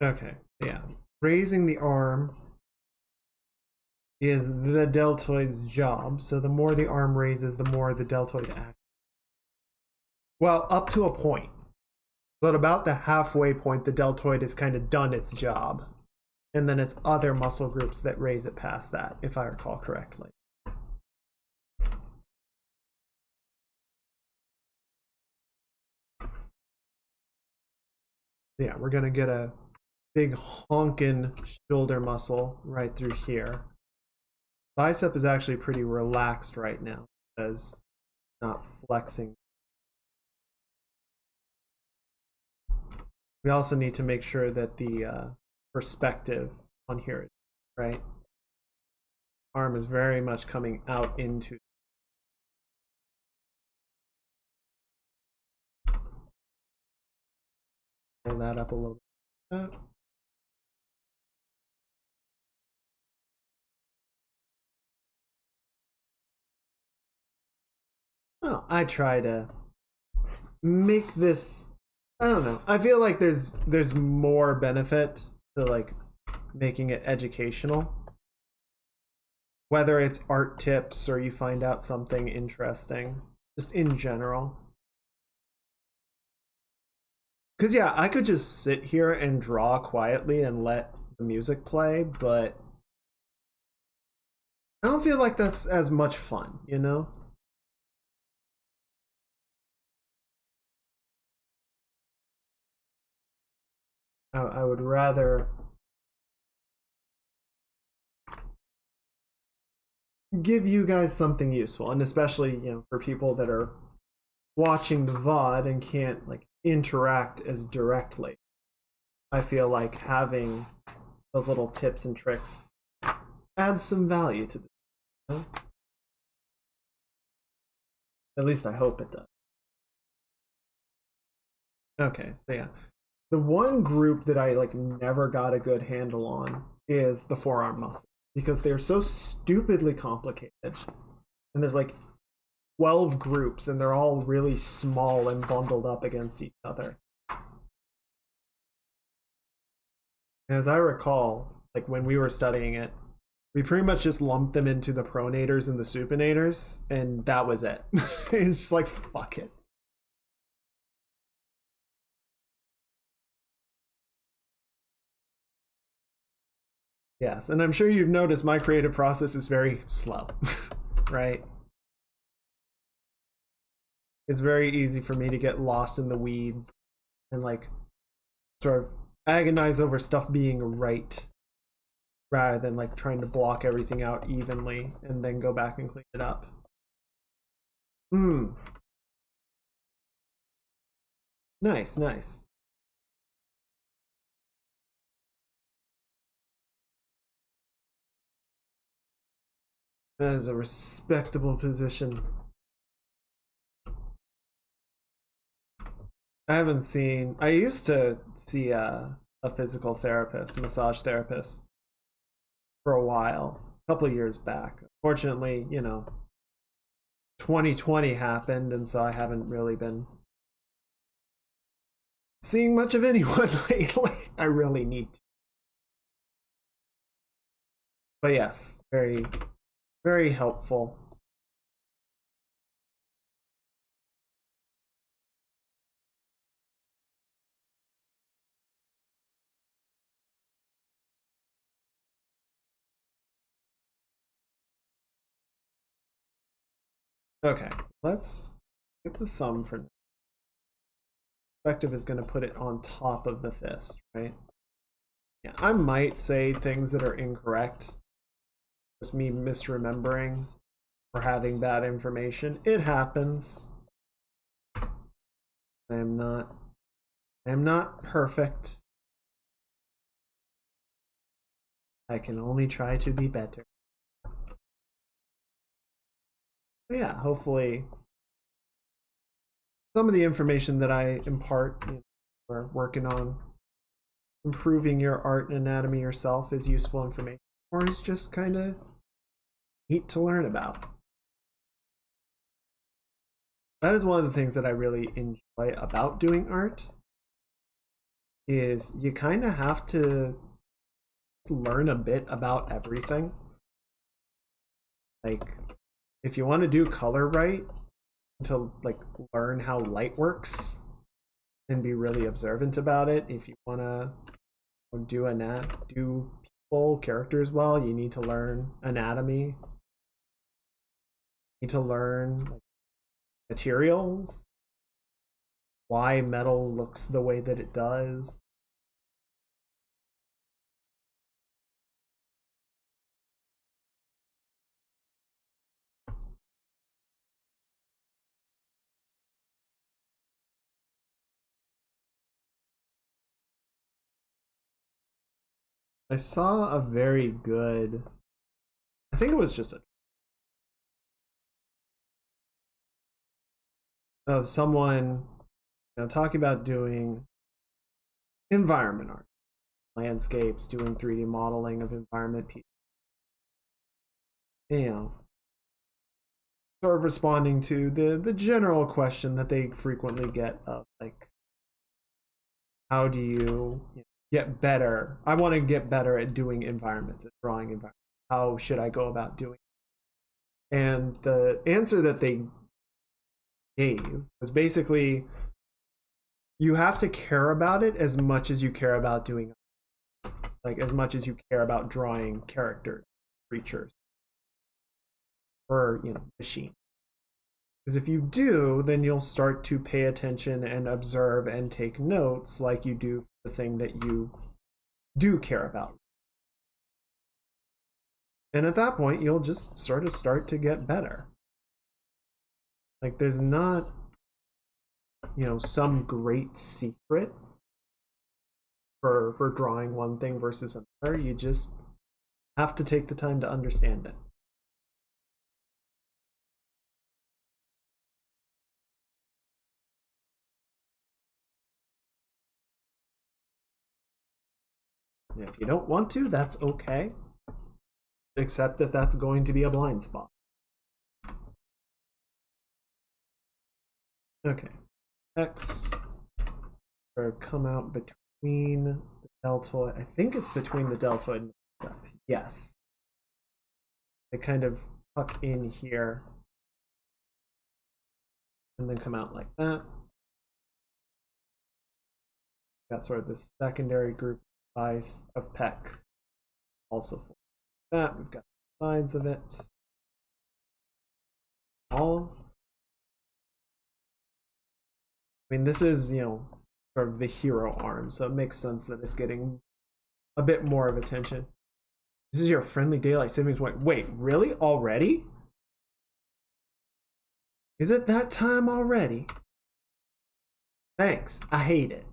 Okay, yeah. Raising the arm is the deltoid's job. So the more the arm raises, the more the deltoid acts. Well, up to a point. But about the halfway point, the deltoid has kind of done its job. And then it's other muscle groups that raise it past that, if I recall correctly. Yeah, we're gonna get a big honkin' shoulder muscle right through here. Bicep is actually pretty relaxed right now because not flexing. We also need to make sure that the perspective on here is right. Arm is very much coming out into. Pull that up a little bit. Well, I try to make this, I don't know. I feel like there's more benefit to like making it educational. Whether it's art tips or you find out something interesting, just in general. Cause yeah, I could just sit here and draw quietly and let the music play, but I don't feel like that's as much fun, you know? I would rather give you guys something useful, and especially, you know, for people that are watching the VOD and can't like interact as directly. I feel like having those little tips and tricks adds some value to this. You know? At least I hope it does. Okay, so yeah. The one group that I like never got a good handle on is the forearm muscle because they're so stupidly complicated. And there's like 12 groups and they're all really small and bundled up against each other. And as I recall, like when we were studying it, we pretty much just lumped them into the pronators and the supinators, and that was it. It's just like, fuck it. Yes, and I'm sure you've noticed my creative process is very slow, right? It's very easy for me to get lost in the weeds and like sort of agonize over stuff being right rather than like trying to block everything out evenly and then go back and clean it up. Nice, nice. That is a respectable position. I used to see a physical therapist, massage therapist, for a while, a couple of years back. Fortunately, you know, 2020 happened, and so I haven't really been seeing much of anyone lately. I really need to. But yes, very, very helpful. Okay, let's skip the thumb for now. Perspective is going to put it on top of the fist, right? Yeah, I might say things that are incorrect. Just me misremembering or having bad information. It happens. I am not perfect. I can only try to be better. But yeah, hopefully some of the information that I impart, you know, or working on improving your art and anatomy yourself is useful information, or is just kind of neat to learn about. That is one of the things that I really enjoy about doing art, is you kind of have to learn a bit about everything. Like, if you want to do color right, to like learn how light works, and be really observant about it. If you want to do people characters well, you need to learn anatomy. You need to learn like, materials, why metal looks the way that it does. I saw a very good, I think it was just of someone talking about doing environment art, landscapes, doing 3D modeling of environment pieces. Sort of responding to the general question that they frequently get of like, how do you get better? I want to get better at doing environments, at drawing environments. How should I go about doing it? And the answer that they gave was basically, you have to care about it as much as you care about doing, like as much as you care about drawing characters, creatures, or machine. Because if you do, then you'll start to pay attention and observe and take notes like you do for the thing that you do care about. And at that point, you'll just sort of start to get better. Like there's not, some great secret for drawing one thing versus another. You just have to take the time to understand it. And if you don't want to, that's okay. Except that that's going to be a blind spot. Okay, X or come out between the deltoid. I think it's between the deltoid and the step. Yes. They kind of tuck in here and then come out like that. Got sort of this secondary group of pec. Also for that, we've got the sides of it. This is, sort of the hero arm, so it makes sense that it's getting a bit more of attention. This is your friendly daylight savings point. Wait, really? Already? Is it that time already? Thanks. I hate it.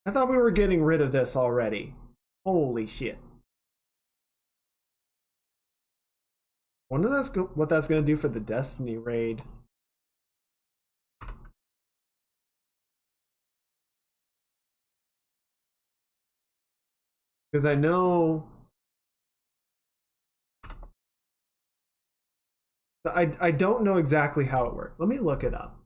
I thought we were getting rid of this already. Holy shit. Wonder what that's going to do for the Destiny raid. Because I know I don't know exactly how it works. Let me look it up.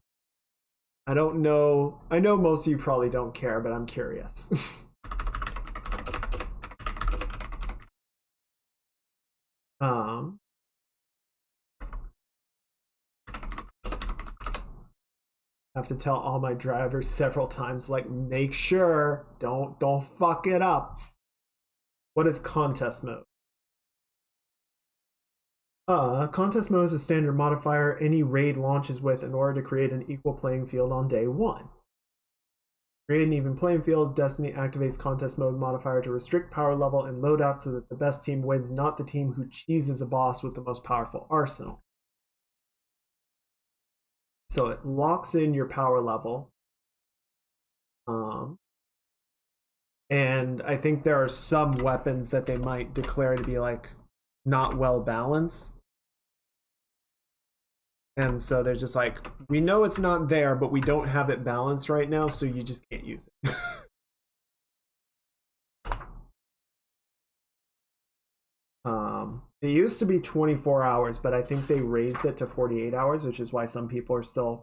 I don't know. I know most of you probably don't care, but I'm curious. Have to tell all my drivers several times, like, make sure don't fuck it up. What is contest mode? Contest mode is a standard modifier any raid launches with in order to create an equal playing field on day one. Create an even playing field, Destiny activates contest mode modifier to restrict power level and loadout so that the best team wins, not the team who cheeses a boss with the most powerful arsenal. So it locks in your power level. And I think there are some weapons that they might declare to be like not well balanced. And so they're just like, we know it's not there, but we don't have it balanced right now, so you just can't use it. It used to be 24 hours, but I think they raised it to 48 hours, which is why some people are still,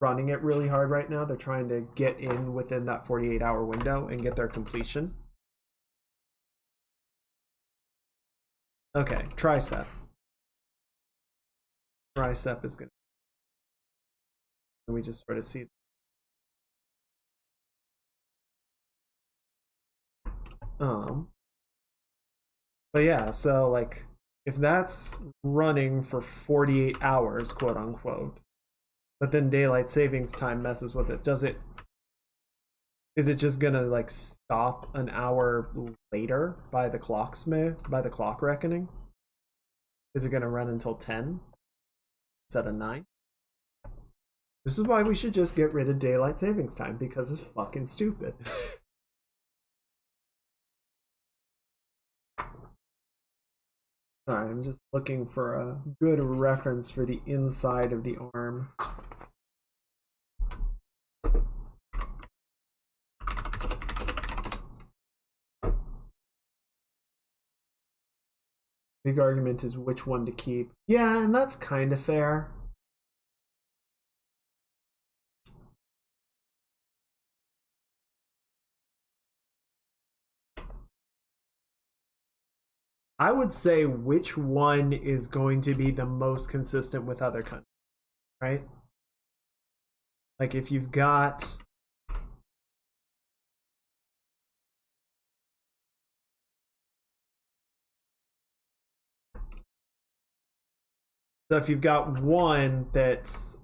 running it really hard right now. They're trying to get in within that 48-hour window and get their completion. Okay, tricep. Tricep is good. And we just sort of see. But yeah, so like if that's running for 48 hours, quote unquote, but then daylight savings time messes with it, is it just gonna like stop an hour later by the clock reckoning? Is it gonna run until 10 instead of 9? This is why we should just get rid of daylight savings time, because it's fucking stupid. Sorry, I'm just looking for a good reference for the inside of the arm. Big argument is which one to keep. Yeah, and that's kind of fair. I would say which one is going to be the most consistent with other countries, right? Like if you've got so if you've got one that's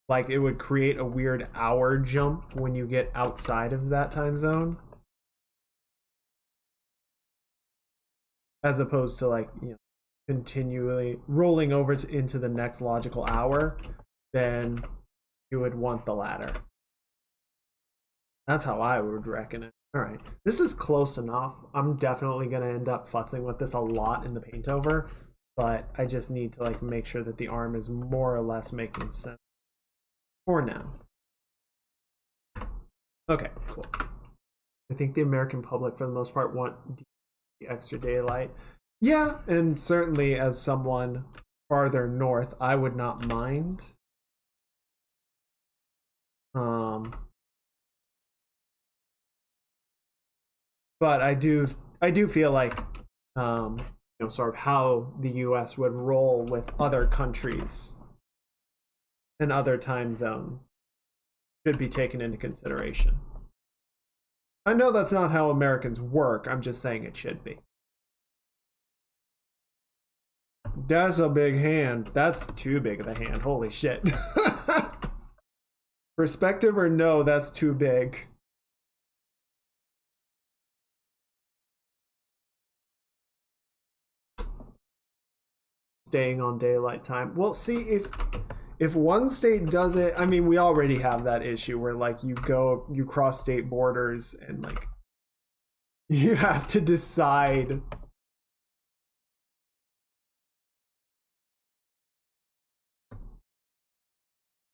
like it would create a weird hour jump when you get outside of that time zone, as opposed to like, you know, continually rolling over into the next logical hour, then you would want the latter. That's how I would reckon it. All right, this is close enough. I'm definitely gonna end up futzing with this a lot in the paint over, but I just need to like make sure that the arm is more or less making sense for now. Okay, cool. I think the American public, for the most part, want the extra daylight. Yeah, and certainly as someone farther north, I would not mind. But I do feel like you know, sort of how the US would roll with other countries and other time zones should be taken into consideration. I know that's not how Americans work, I'm just saying it should be. That's a big hand. That's too big of a hand. Holy shit. Perspective or no, that's too big. Staying on daylight time. Well, see, if one state does it, I mean, we already have that issue where like you cross state borders and like you have to decide.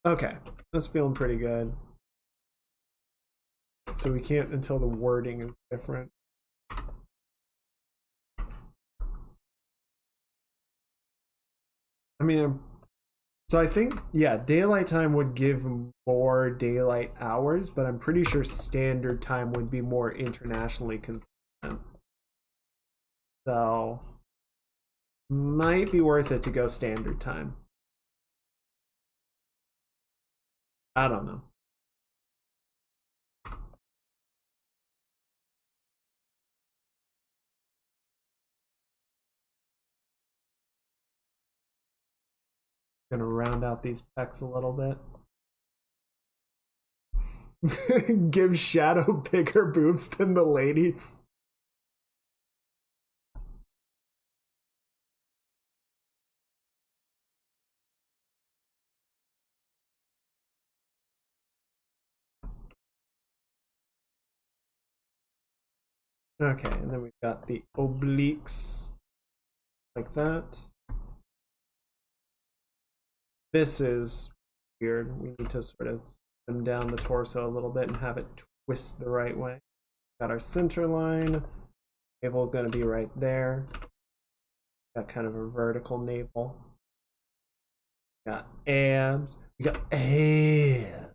Okay, that's feeling pretty good. So we can't until the wording is different. I mean, so I think, yeah, daylight time would give more daylight hours, but I'm pretty sure standard time would be more internationally consistent. So, might be worth it to go standard time. I don't know. Gonna round out these pecs a little bit. Give Shadow bigger boobs than the ladies. Okay, and then we've got the obliques like that. This is weird. We need to sort of slim down the torso a little bit and have it twist the right way. Got our center line. Navel gonna be right there. Got kind of a vertical navel. Got abs. We got abs.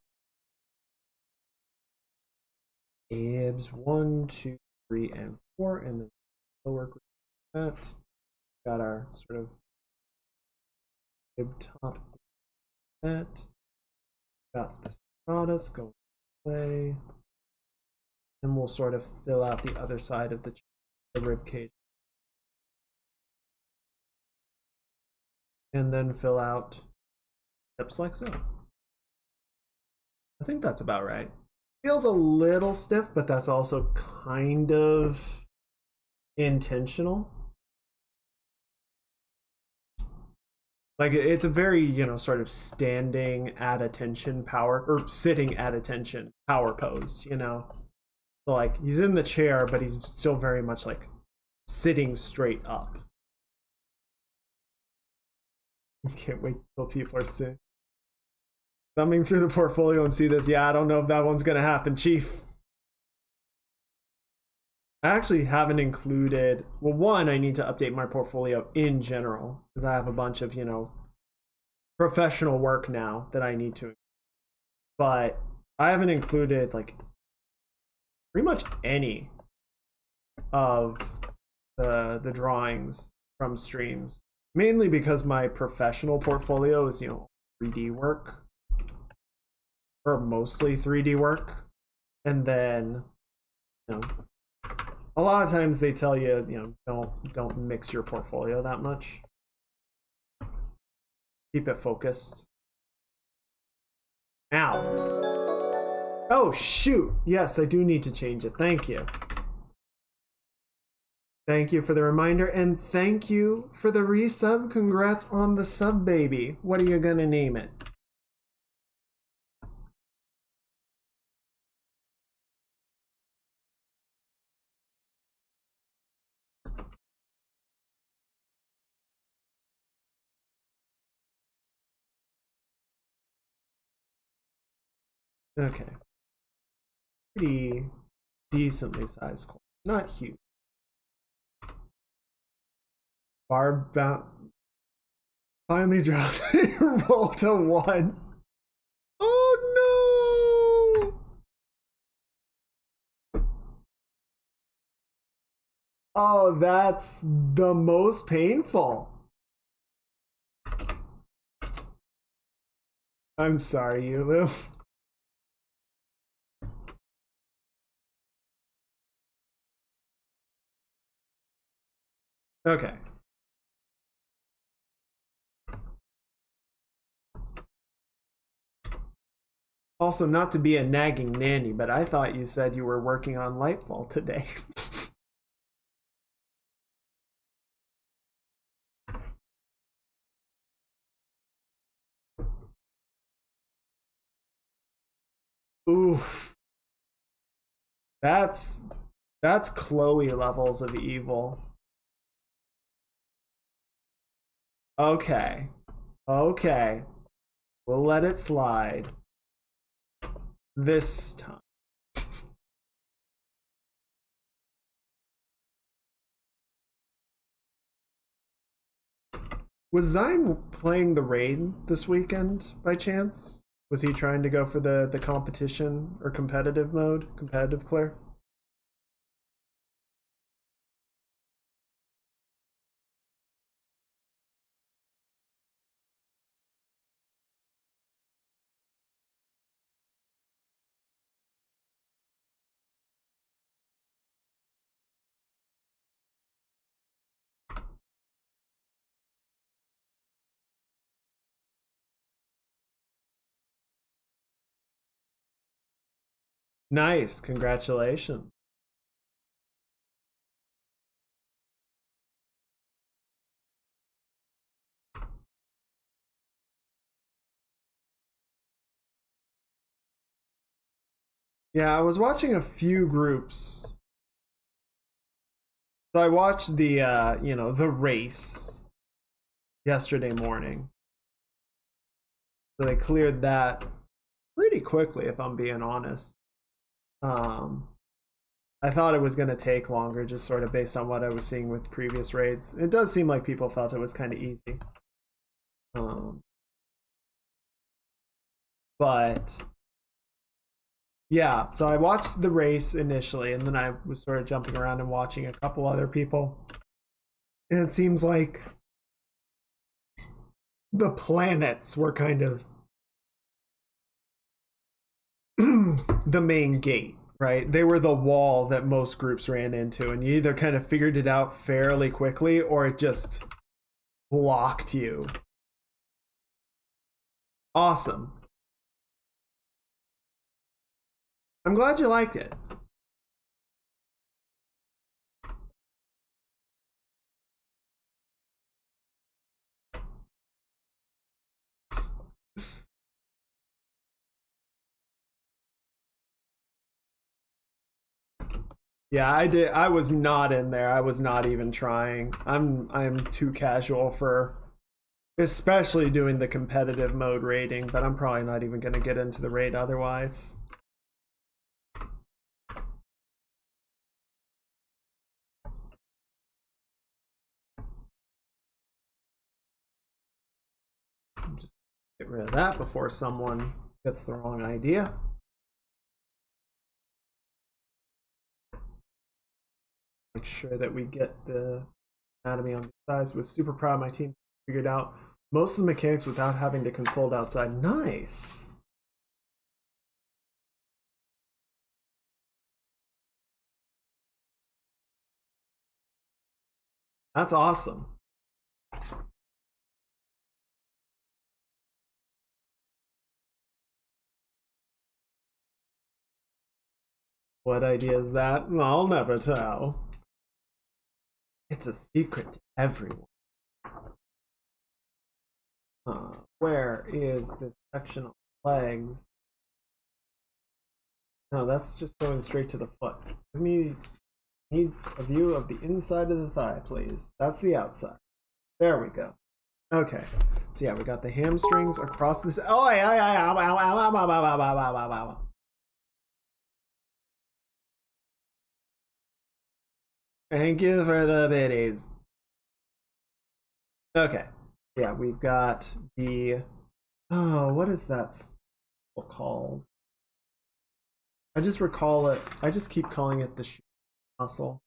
Abs 1, 2, 3, and 4, and then lower group that. Got our sort of rib top that. Got this product, go away. And we'll sort of fill out the other side of the rib cage. And then fill out hips like so. I think that's about right. Feels a little stiff, but that's also kind of intentional. Like it's a very, you know, sort of standing at attention power, or sitting at attention power pose, you know. So like he's in the chair, but he's still very much like sitting straight up. I can't wait till people are sick. Thumbing through the portfolio and see this. Yeah, I don't know if that one's gonna happen, Chief. I actually haven't included, well, one, I need to update my portfolio in general because I have a bunch of, you know, professional work now that I need to, but I haven't included like pretty much any of the drawings from streams, mainly because my professional portfolio is, you know, 3D work, or mostly 3D work, and then, you know, a lot of times they tell you, you know, don't mix your portfolio that much. Keep it focused. Ow. Oh, shoot. Yes, I do need to change it. Thank you. Thank you for the reminder, and thank you for the resub. Congrats on the sub, baby. What are you gonna name it? Okay. Pretty decently sized coin. Not huge. Barb bound. Finally dropped. Roll to 1. Oh no! Oh, that's the most painful. I'm sorry, Yulu. Okay. Also, not to be a nagging nanny, but I thought you said you were working on Lightfall today. Oof. That's Chloe levels of evil. Okay. Okay. We'll let it slide. This time. Was Zine playing the raid this weekend by chance? Was he trying to go for the competition or competitive mode? Competitive clear? Nice, congratulations. Yeah, I was watching a few groups. So I watched the you know, the race yesterday morning. So they cleared that pretty quickly, if I'm being honest. I thought it was going to take longer, just sort of based on what I was seeing with previous raids. It does seem like people felt it was kind of easy. But yeah, so I watched the race initially, and then I was sort of jumping around and watching a couple other people. And it seems like the planets were kind of the main gate, right? They were the wall that most groups ran into, and you either kind of figured it out fairly quickly or it just blocked you. Awesome. I'm glad you liked it. Yeah, I did. I was not in there. I was not even trying. I'm too casual for especially doing the competitive mode raiding, but I'm probably not even going to get into the raid otherwise. Just get rid of that before someone gets the wrong idea. Make sure that we get the anatomy on the sides. Was super proud my team figured out most of the mechanics without having to consult outside. Nice. That's awesome. What idea is that? I'll never tell. It's a secret to everyone. Where is this section of legs? No, that's just going straight to the foot. Give me need a view of the inside of the thigh, please. That's the outside. There we go. Okay. So yeah, we got the hamstrings across this. Oh, yeah. Thank you for the biddies. Okay. Yeah, we've got the. Oh, what is that called? I just recall it. I just keep calling it the shoe muscle.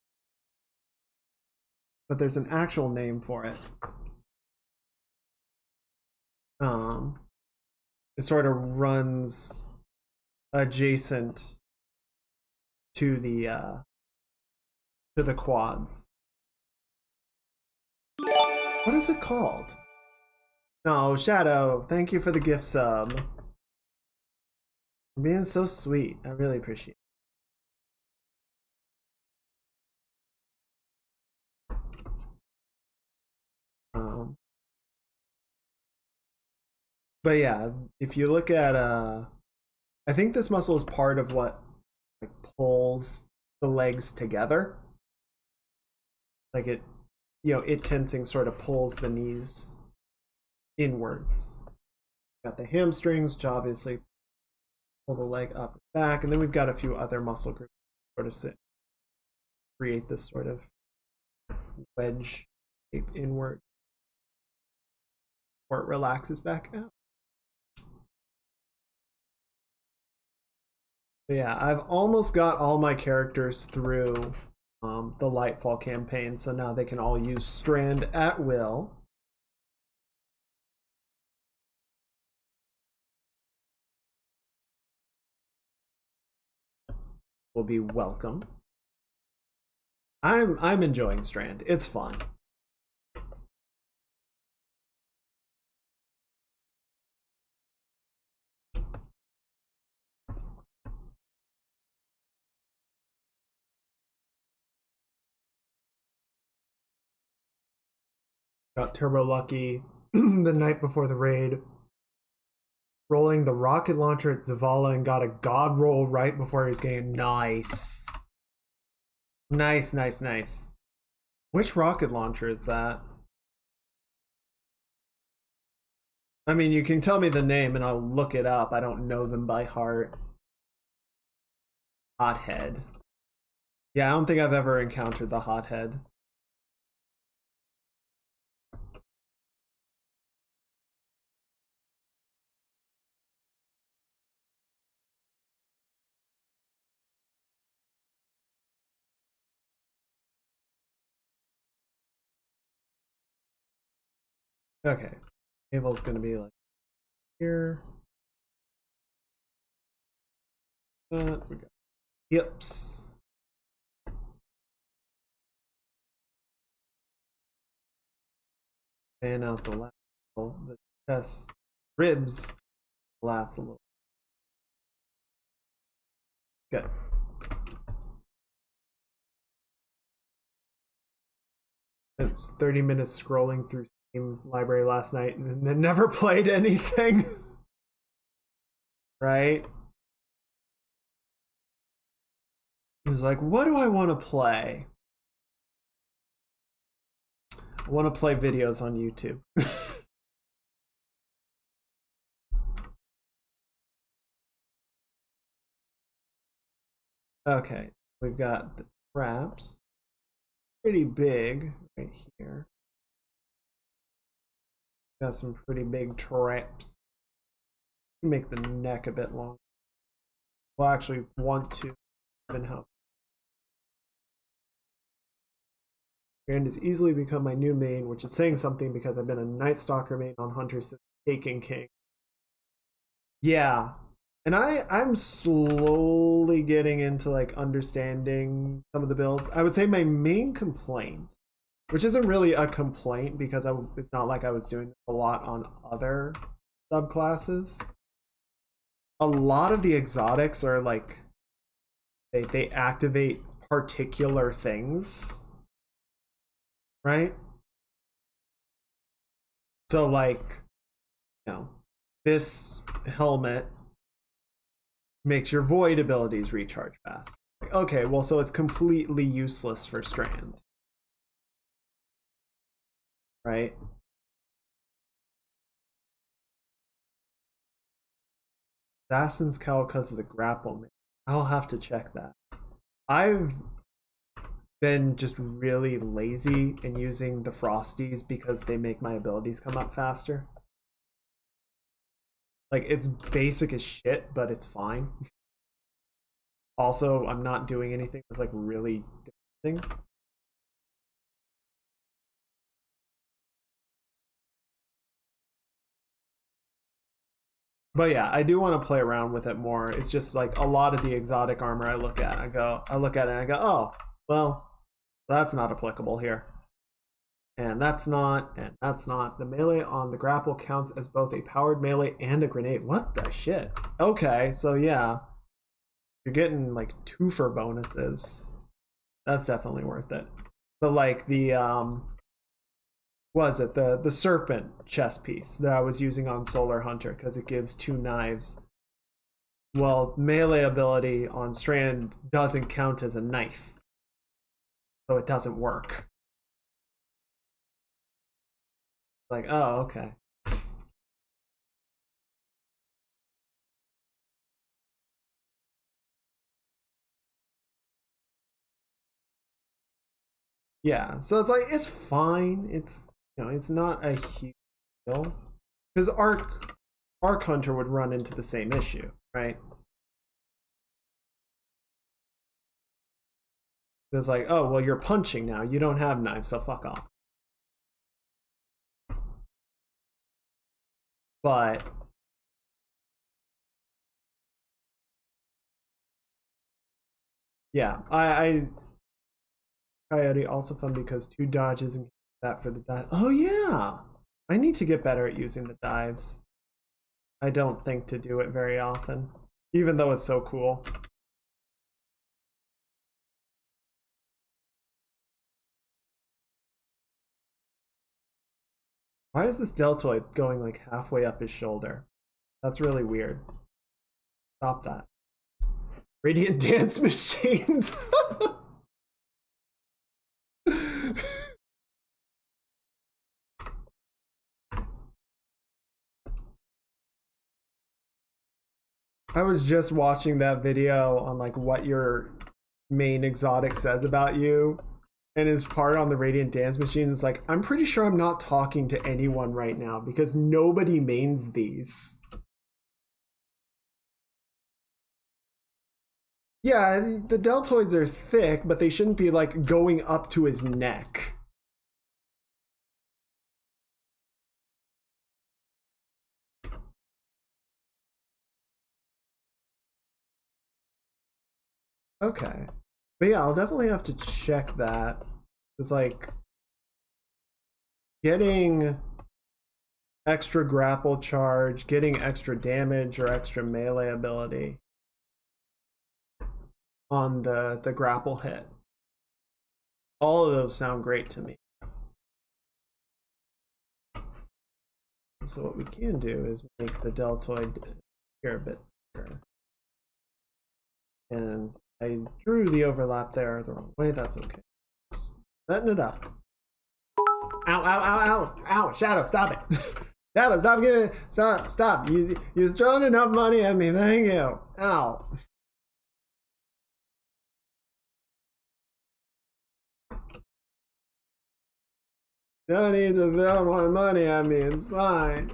But there's an actual name for it. It sort of runs adjacent to the quads. What is it called? No, Shadow, thank you for the gift sub. You're being so sweet. I really appreciate it. But yeah, if you look at I think this muscle is part of what like pulls the legs together. Like it, you know, it tensing sort of pulls the knees inwards. Got the hamstrings, which obviously pull the leg up and back, and then we've got a few other muscle groups sort of sit, create this sort of wedge shape inward, or it relaxes back out. But yeah, I've almost got all my characters through the Lightfall campaign, so now they can all use Strand at will. Will be welcome. I'm enjoying Strand. It's fun. Got Turbo Lucky the night before the raid, rolling the rocket launcher at Zavala and got a god roll right before his game. Nice. Nice. Which rocket launcher is that? I mean, you can tell me the name and I'll look it up. I don't know them by heart. Hothead. Yeah, I don't think I've ever encountered the Hothead. Okay, so Abel's gonna be like here. We got hips. Fan out the lat, the chest, ribs, lats a little. Good. It's 30 minutes scrolling through Steam library last night and then never played anything. Right? It was like, what do I want to play? I want to play videos on YouTube. Okay, we've got the traps. Pretty big right here. Got some pretty big traps. Make the neck a bit long. We'll actually want to even help. And has easily become my new main, which is saying something because I've been a Night Stalker main on Hunter since Taken King. Yeah. And I'm slowly getting into like understanding some of the builds. I would say my main complaint, which isn't really a complaint because it's not like I was doing a lot on other subclasses. A lot of the exotics are like they activate particular things, right? So like, you know, this helmet makes your void abilities recharge fast. Like, okay, well, so it's completely useless for Strand, right? Assassin's Cowl because of the grapple. I'll have to check that. I've been just really lazy in using the Frosties because they make my abilities come up faster. Like, it's basic as shit, but it's fine. Also, I'm not doing anything that's like really different. But yeah, I do want to play around with it more. It's just like a lot of the exotic armor I look at, I look at it and I go, oh, well, that's not applicable here. And that's not, and that's not. The melee on the grapple counts as both a powered melee and a grenade. What the shit? Okay, so yeah. You're getting like 2 for bonuses. That's definitely worth it. But like the was it the serpent chest piece that I was using on Solar Hunter because it gives 2 knives. Well, melee ability on Strand doesn't count as a knife, so it doesn't work. Like, oh, okay. Yeah, so it's like it's fine. It's, you know, it's not a huge deal because Arc Hunter would run into the same issue, right? It's like, oh, well, you're punching now. You don't have knives, so fuck off. But yeah, I Coyote also fun because 2 dodges and that for the dive. Oh yeah, I need to get better at using the dives. I don't think to do it very often, even though it's so cool. Why is this deltoid going like halfway up his shoulder? That's really weird. Stop that. Radiant dance machines. I was just watching that video on like what your main exotic says about you, and his part on the Radiant Dance Machine is like, I'm pretty sure I'm not talking to anyone right now because nobody mains these. Yeah, the deltoids are thick, but they shouldn't be like going up to his neck. Okay. But yeah, I'll definitely have to check that. It's like getting extra grapple charge, getting extra damage or extra melee ability on the grapple hit. All of those sound great to me. So what we can do is make the deltoid here a bit bigger. And I drew the overlap there the wrong way. That's okay. Just setting it up. Ow, ow, ow, ow, ow. Shadow, stop it. Shadow, stop getting, stop. You're throwing enough money at me. Thank you. Ow. Don't need to throw more money at me. It's fine.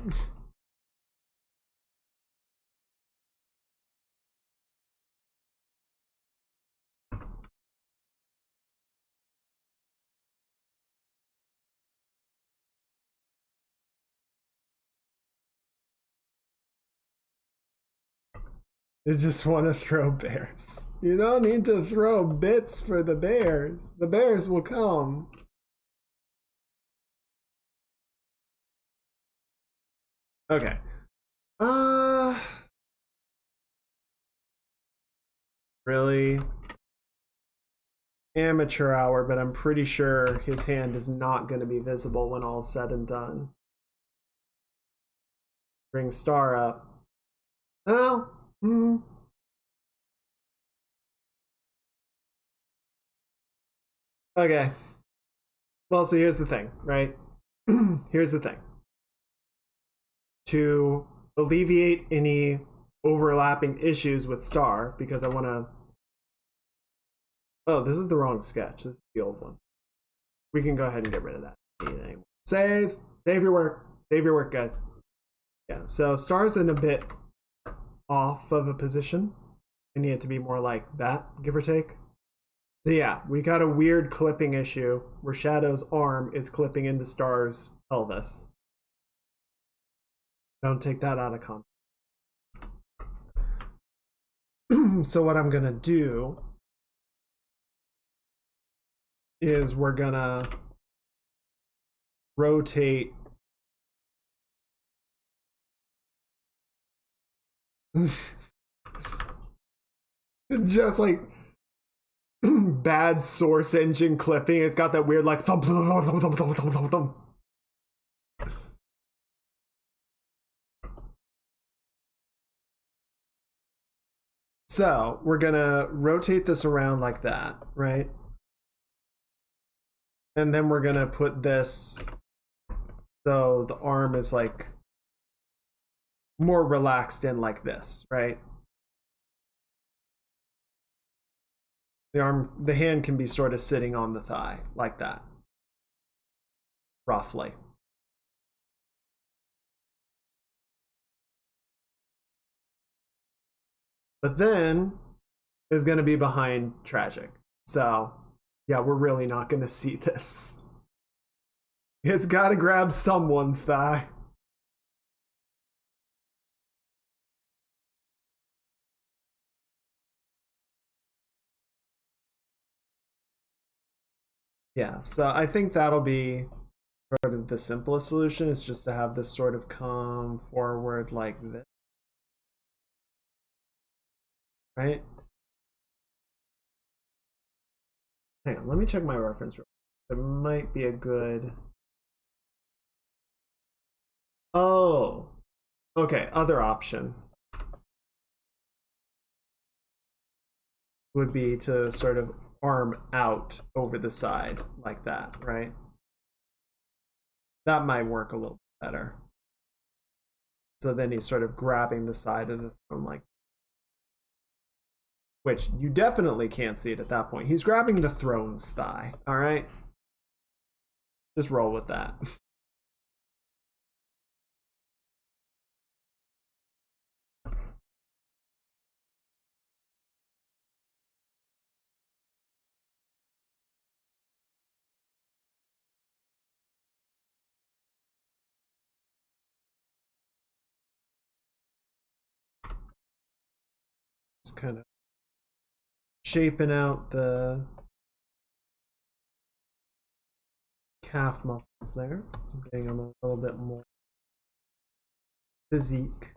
You just want to throw bears. You don't need to throw bits for the bears. The bears will come. Okay. Really? Amateur hour, but I'm pretty sure his hand is not going to be visible when all's said and done. Bring Star up. Oh. Okay. Well, so here's the thing, right? Here's the thing. To alleviate any overlapping issues with Star, because I want to... Oh, this is the wrong sketch. This is the old one. We can go ahead and get rid of that. Save. Save your work. Save your work, guys. Yeah, so Star's in a bit off of a position. I need it to be more like that, give or take. So yeah, we got a weird clipping issue where Shadow's arm is clipping into Star's pelvis. Don't take that out of context. So what I'm gonna do is we're gonna rotate just like bad source engine clipping. It's got that weird like thump thump thump thump thump thump thump. So we're gonna rotate this around like that, right? And then we're gonna put this so the arm is like more relaxed in like this, right? The hand can be sort of sitting on the thigh like that, roughly. But then is going to be behind Tragic. So yeah, we're really not going to see this. It's got to grab someone's thigh. Yeah, so I think that'll be sort of the simplest solution, is just to have this sort of come forward like this. Right? Hang on, let me check my reference. There might be a good... Oh, okay, other option would be to sort of arm out over the side like that, right? That might work a little better. So then he's sort of grabbing the side of the throne like, which you definitely can't see it at that point. He's grabbing the throne's thigh, all right? Just roll with that. It's kind of shaping out the calf muscles there. Getting them a little bit more physique.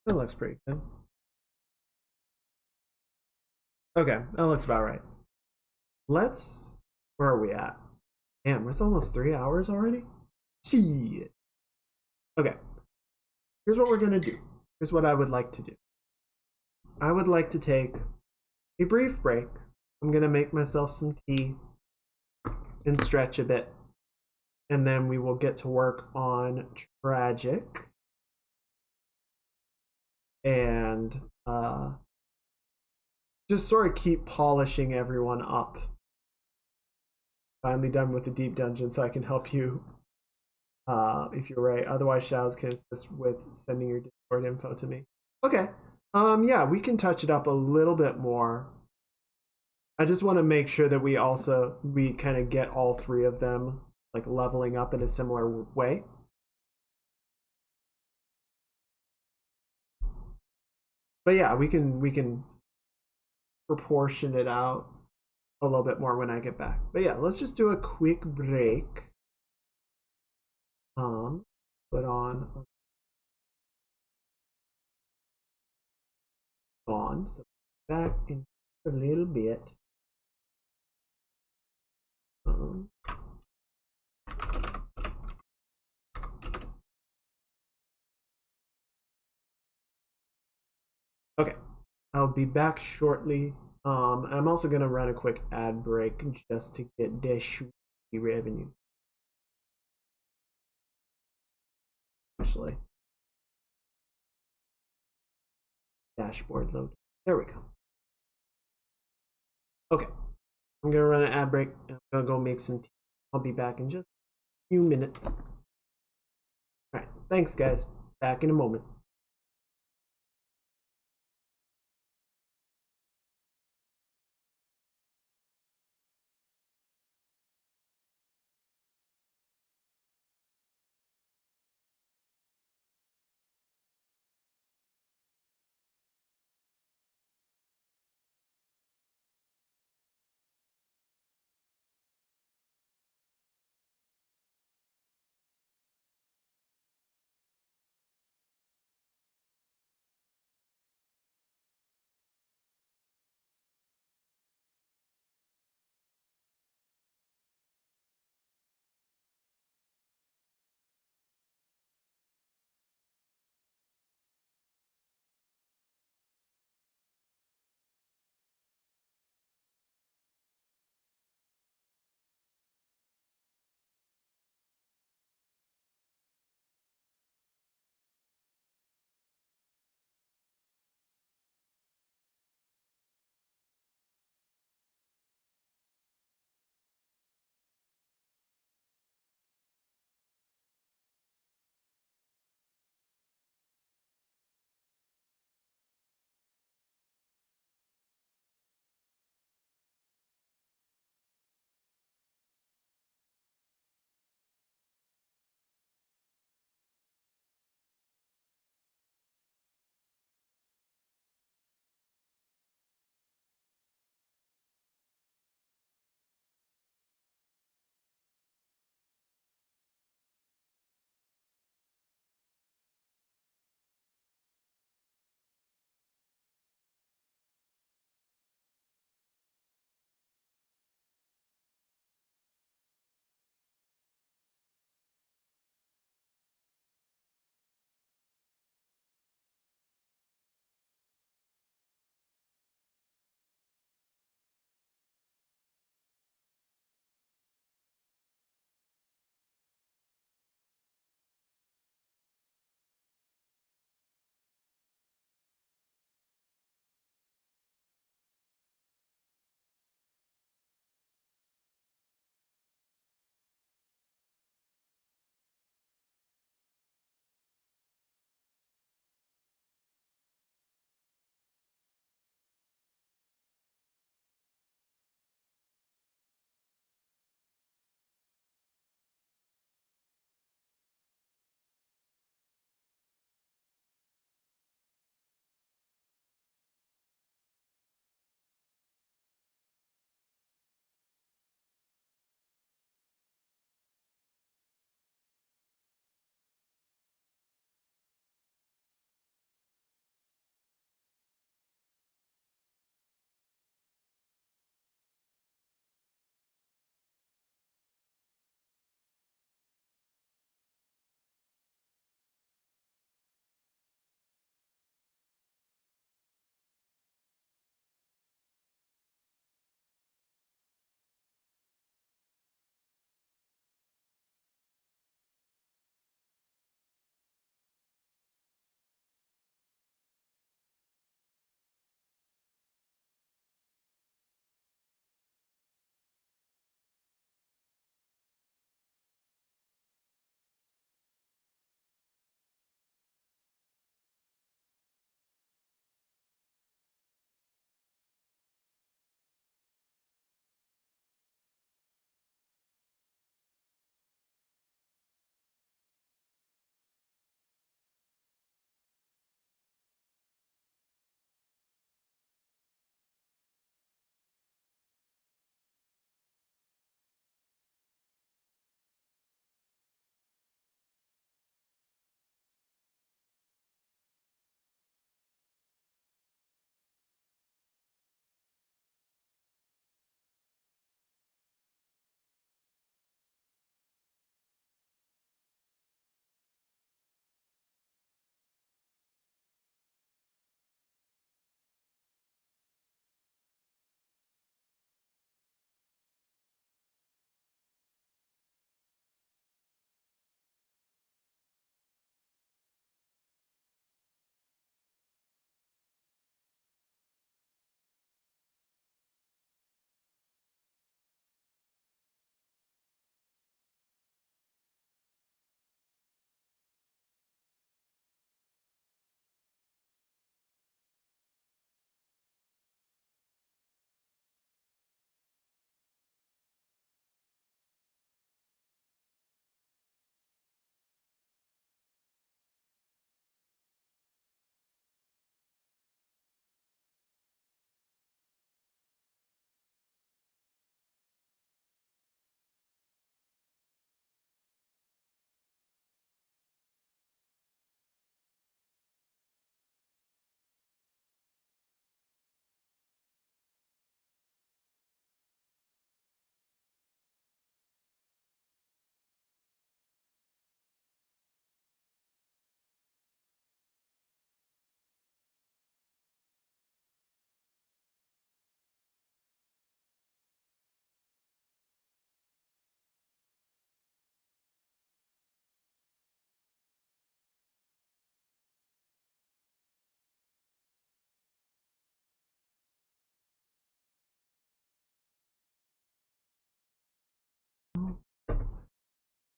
That looks pretty good. Okay, that looks about right. Let's. Where are we at? Damn, it's almost 3 hours already? Shit. Okay. Here's what we're gonna do. Here's what I would like to do. I would like to take a brief break. I'm gonna make myself some tea and stretch a bit. And then we will get to work on tragic. And just sort of keep polishing everyone up. Finally done with the deep dungeon, so I can help you if you're right. Otherwise, Shao's can assist with sending your Discord info to me. Okay. Yeah, we can touch it up a little bit more. I just want to make sure that we kind of get all three of them like leveling up in a similar way. But yeah, we can proportion it out a little bit more when I get back. But yeah, let's just do a quick break. Put on so back in a little bit. Okay, I'll be back shortly. I'm also gonna run a quick ad break just to get this revenue. Actually, dashboard load. There we go. Okay, I'm gonna run an ad break. I'm gonna go make some tea. I'll be back in just a few minutes. All right, thanks guys. Back in a moment.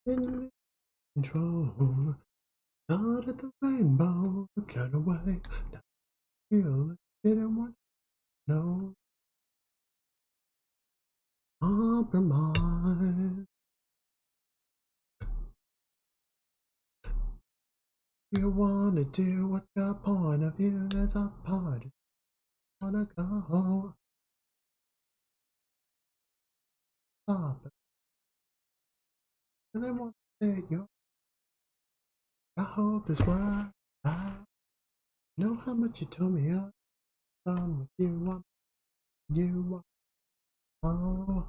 in control. Not at the rainbow kind of way. I feel I didn't want to know. Compromise. You wanna do what's your point of view? There's a part of wanna go. Stop it. And I want to say you. I hope this works out. Know how much you told me up. Done with you. You. Oh.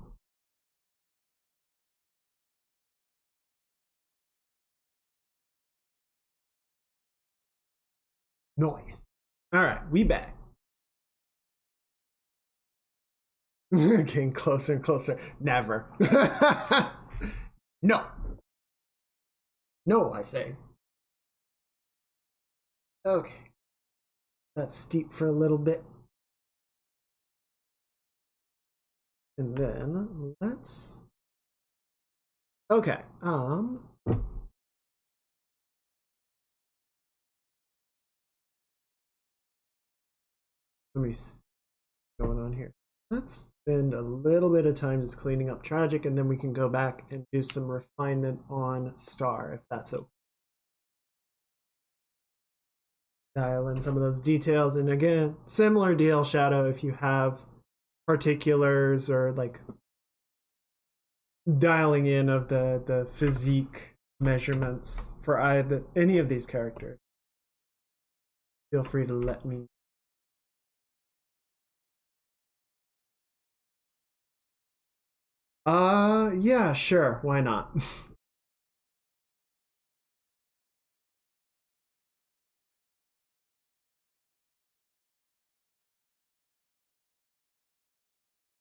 Noise. All right, we back. Getting closer and closer. Never. No. No, I say. Okay. That's steep for a little bit. And then let's. Okay. Let me see what's going on here. Let's spend a little bit of time just cleaning up Tragic, and then we can go back and do some refinement on Star, if that's okay. Dial in some of those details, and again, similar deal, Shadow, if you have particulars or like dialing in of the physique measurements for any of these characters, feel free to let me. Yeah, sure, why not? I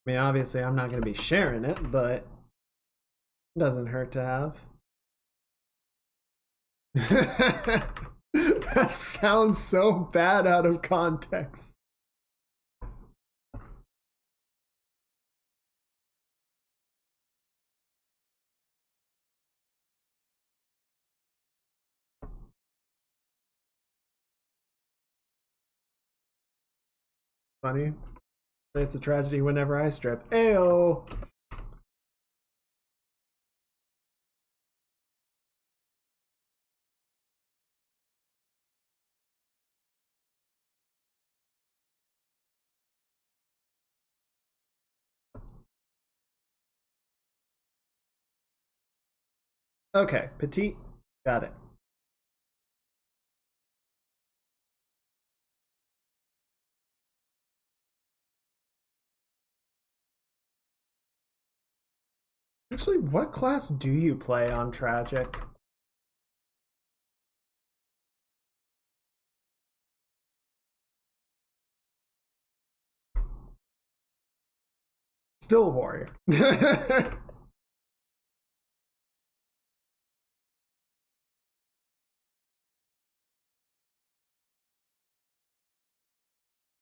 mean, obviously I'm not going to be sharing it, but it doesn't hurt to have. That sounds so bad out of context. Funny. It's a tragedy whenever I strip. Ayo! Okay, petite. Got it. Actually, what class do you play on Tragic? Still a warrior.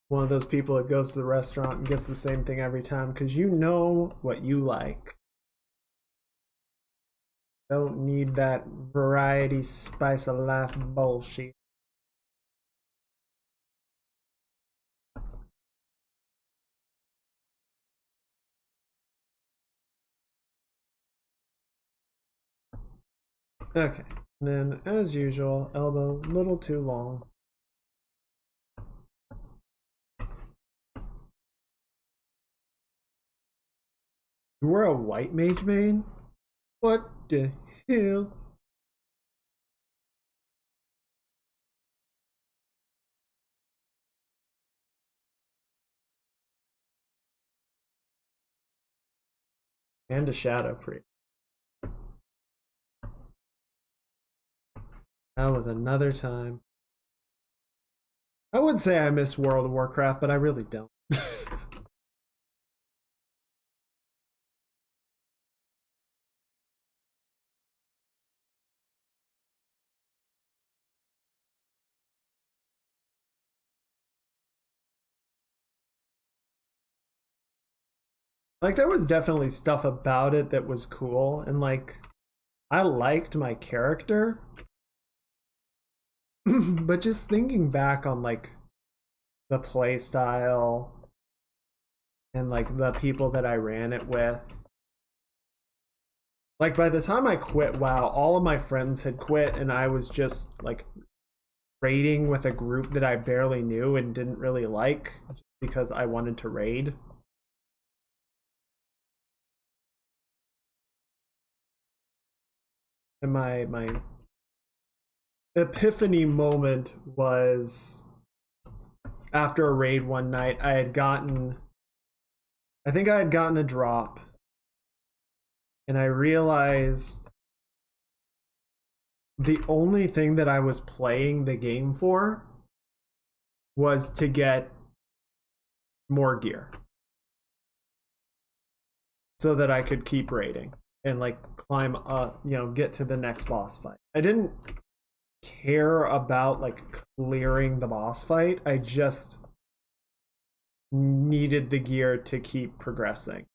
One of those people that goes to the restaurant and gets the same thing every time because you know what you like. Don't need that variety spice of life bullshit. Okay, then as usual, elbow a little too long. You were a white mage main? What the hell? And a shadow priest. That was another time. I would say I miss World of Warcraft, but I really don't. Like, there was definitely stuff about it that was cool, and like I liked my character, but just thinking back on like the play style and like the people that I ran it with, like by the time I quit WoW, all of my friends had quit and I was just like raiding with a group that I barely knew and didn't really like just because I wanted to raid. And my epiphany moment was after a raid one night. I think I had gotten a drop, and I realized the only thing that I was playing the game for was to get more gear so that I could keep raiding and like climb up, get to the next boss fight. I didn't care about like clearing the boss fight. I just needed the gear to keep progressing.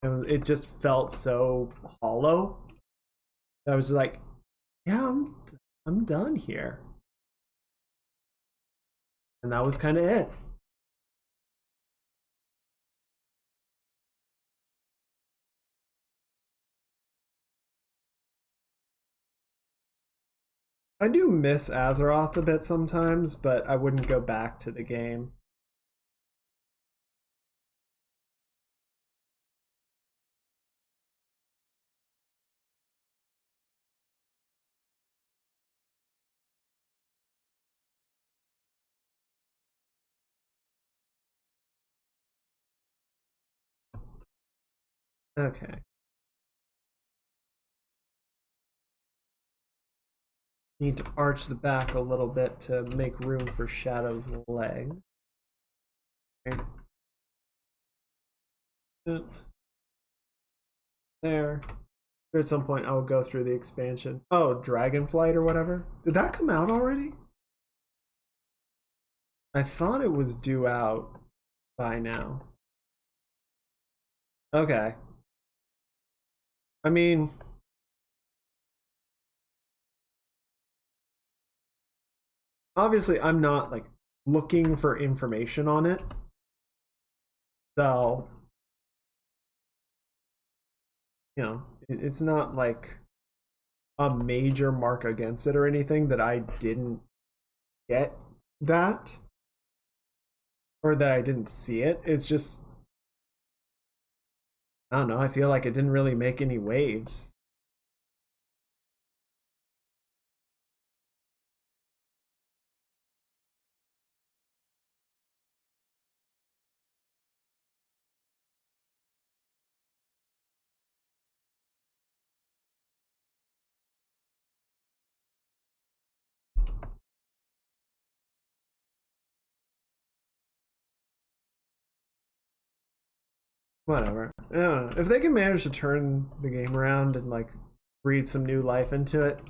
And it just felt so hollow. I was like, yeah, I'm done here. And that was kind of it. I do miss Azeroth a bit sometimes, but I wouldn't go back to the game. Okay. Need to arch the back a little bit to make room for Shadow's leg. Okay. There. At some point I will go through the expansion. Oh, Dragonflight or whatever. Did that come out already? I thought it was due out by now. Okay. I mean, obviously I'm not like looking for information on it. So, it's not like a major mark against it or anything that I didn't get that or that I didn't see it. It's just, I don't know, I feel like it didn't really make any waves. Whatever. I don't know. If they can manage to turn the game around and like breathe some new life into it,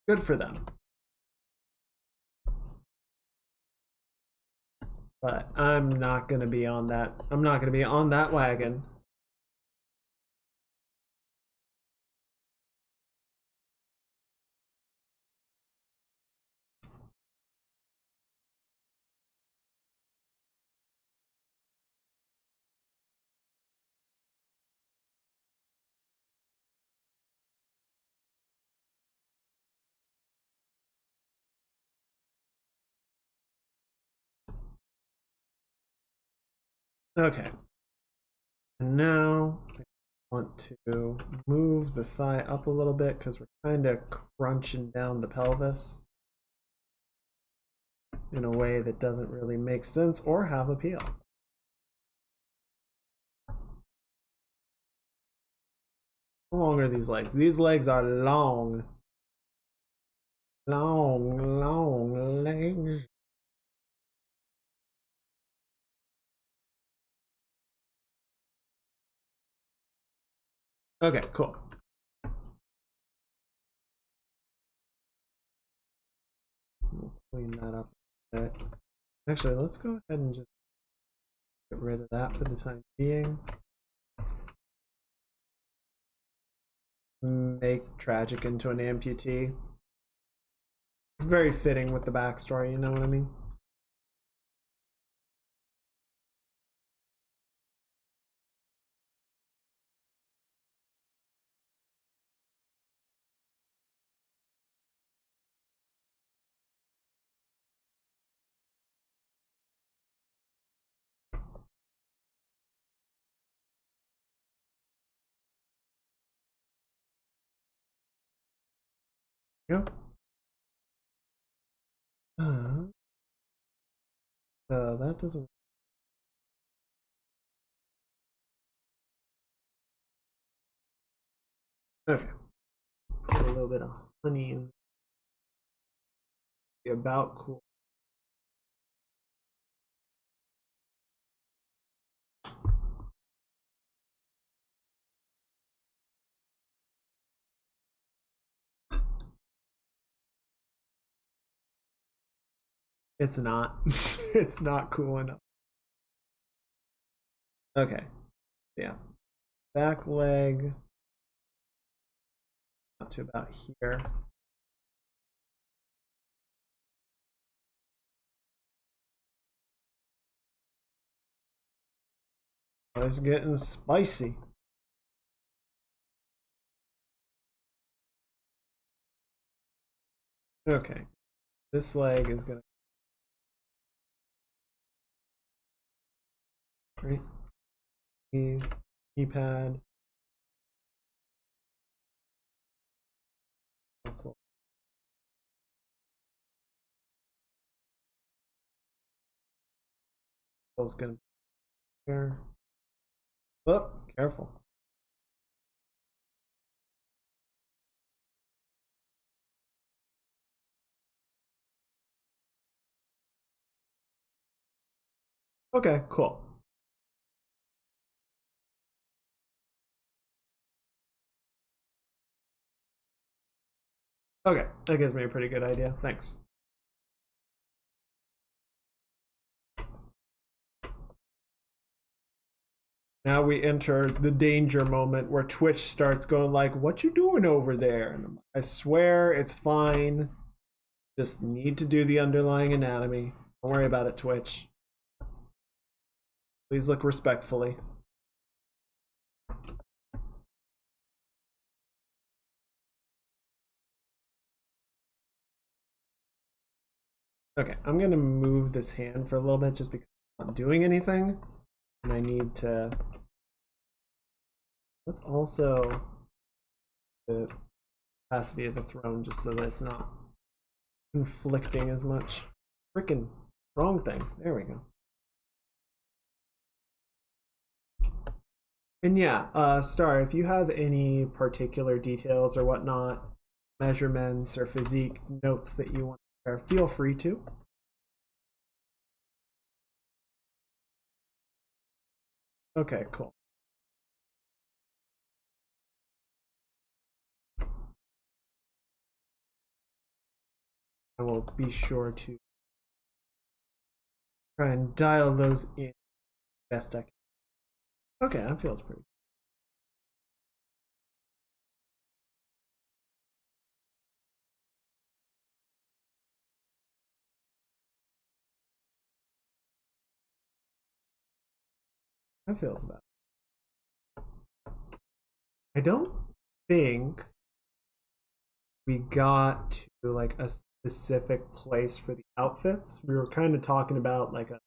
good for them. But I'm not gonna be on that. I'm not gonna be on that wagon. Okay. Now I want to move the thigh up a little bit because we're kind of crunching down the pelvis in a way that doesn't really make sense or have appeal. How long are these legs? These legs are long. Long legs. Okay, cool. We'll clean that up a bit. Actually, let's go ahead and just get rid of that for the time being. make Tragic into an amputee. It's very fitting with the backstory, you know what I mean? Yep. So that doesn't. Okay. Put a little bit of honey in. Be about cool. It's not. It's not cool enough. Okay. Yeah. Back leg. Up to about here. Oh, it's getting spicy. Okay. This leg is gonna. Right. Knee pad. It's gonna be here. Oh, careful. Okay, cool. Okay, that gives me a pretty good idea. Thanks. Now we enter the danger moment where Twitch starts going like, "What you doing over there?" And I'm like, I swear it's fine. Just need to do the underlying anatomy. Don't worry about it, Twitch. Please look respectfully. Okay, I'm gonna move this hand for a little bit just because I'm not doing anything. And I need to. Let's also the capacity of the throne just so that it's not conflicting as much. Freaking wrong thing. There we go. And yeah, Star, if you have any particular details or whatnot, measurements or physique notes that you want to share, feel free to. Okay, cool. I will be sure to try and dial those in best I can. Okay, that feels pretty. That feels better. I don't think we got to like a specific place for the outfits. We were kind of talking about like a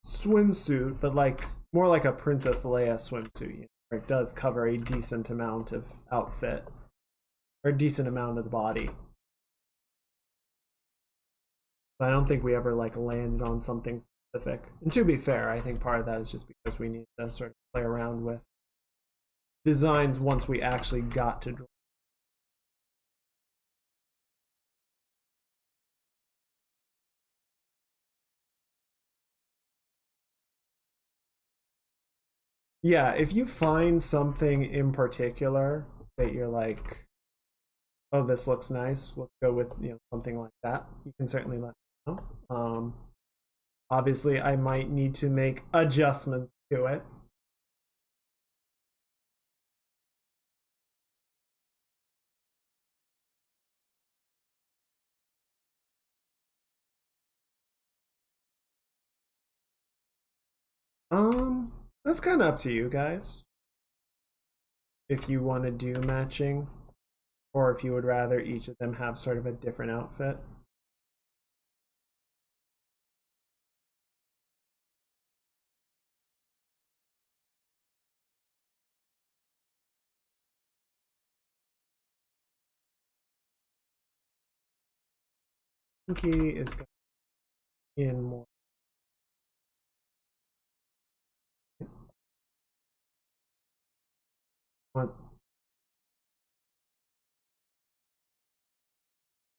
swimsuit, but like more like a Princess Leia swimsuit. You know, where it does cover a decent amount of outfit or a decent amount of the body. But I don't think we ever like landed on something specific. And to be fair, I think part of that is just because we need to sort of play around with designs once we actually got to draw. Yeah, if you find something in particular that you're like, oh, this looks nice, let's go with something like that, you can certainly let me know. Obviously, I might need to make adjustments to it. That's kind of up to you guys. If you want to do matching, or if you would rather each of them have sort of a different outfit. Pinky is going in more.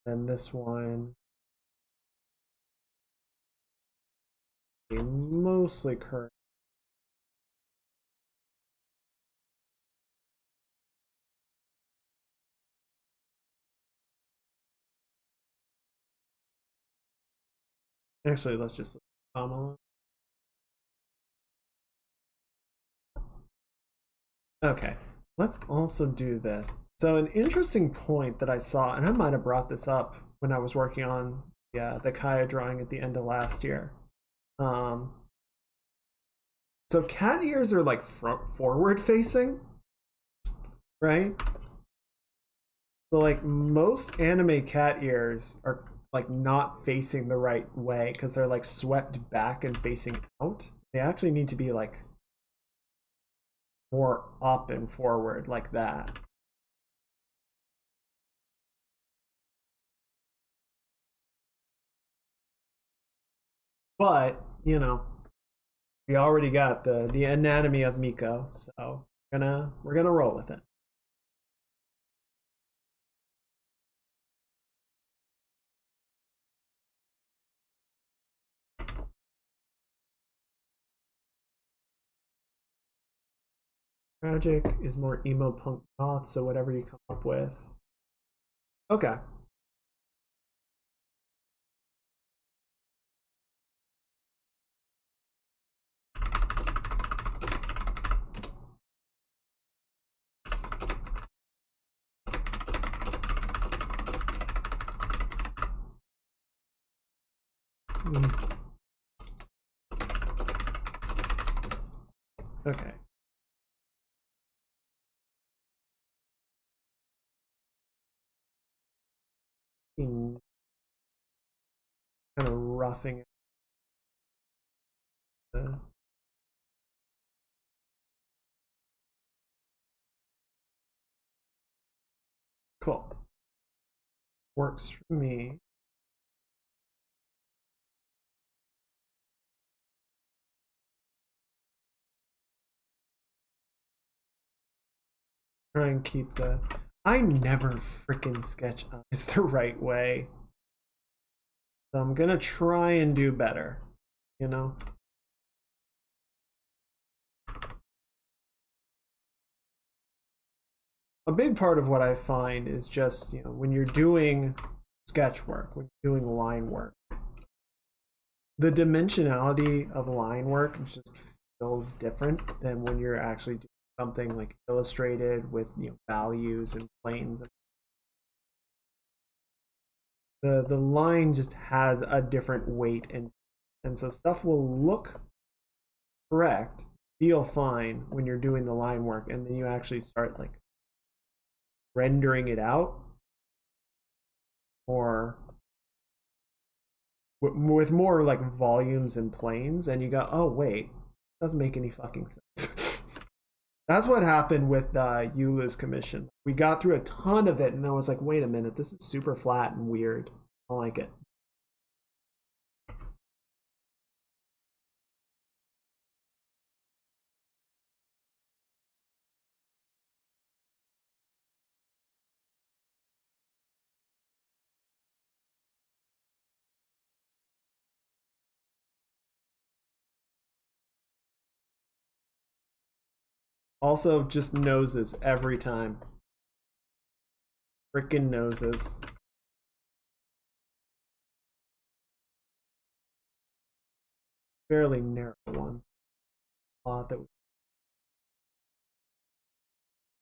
And this one mostly current. Actually, let's just look at Kamala. Okay, let's also do this. So an interesting point that I saw, and I might have brought this up when I was working on the Kaiga drawing at the end of last year. So cat ears are like forward facing, right? So like most anime cat ears are like not facing the right way because they're like swept back and facing out. They actually need to be like more up and forward like that. But, you know, we already got the anatomy of Miko, so we're gonna roll with it. Tragic is more emo punk goth, so whatever you come up with. Okay. Okay. Kind of roughing it. Cool. Works for me. Try and keep the... I never freaking sketch eyes the right way. So I'm gonna try and do better, you know? A big part of what I find is just, you know, when you're doing sketch work, when you're doing line work, the dimensionality of line work just feels different than when you're actually doing something like illustrated with, you know, values and planes. The line just has a different weight, and so stuff will look correct, feel fine when you're doing the line work, and then you actually start like rendering it out or with more like volumes and planes, and you go, oh wait, doesn't make any fucking sense. That's what happened with Eula's commission. We got through a ton of it, and I was like, wait a minute, this is super flat and weird. I like it. Also, just noses every time. Frickin' noses. Fairly narrow ones. A lot that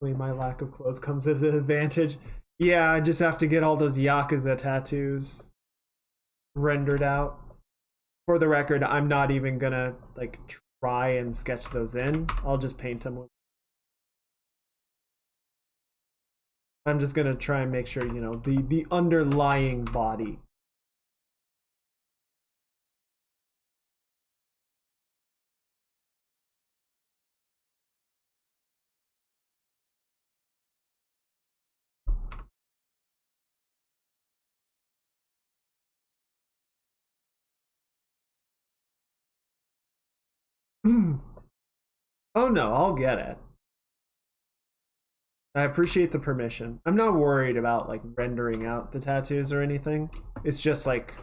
my lack of clothes comes as an advantage. Yeah, I just have to get all those Yakuza tattoos rendered out. For the record, I'm not even gonna like try and sketch those in. I'll just paint them with. I'm just gonna try and make sure, you know, the underlying body. Oh no, I'll get it. I appreciate the permission. I'm not worried about like rendering out the tattoos or anything. It's just like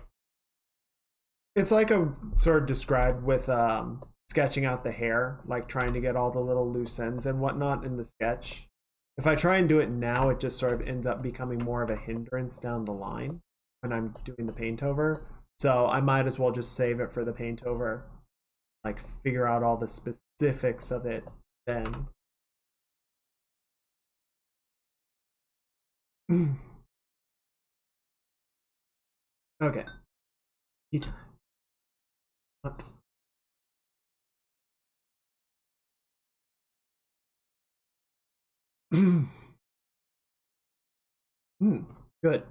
it's like a sort of described with sketching out the hair, like trying to get all the little loose ends and whatnot in the sketch. If I try and do it now, it just sort of ends up becoming more of a hindrance down the line when I'm doing the paint over. So I might as well just save it for the paint over, like figure out all the specifics of it then. Okay. Tea time. Good.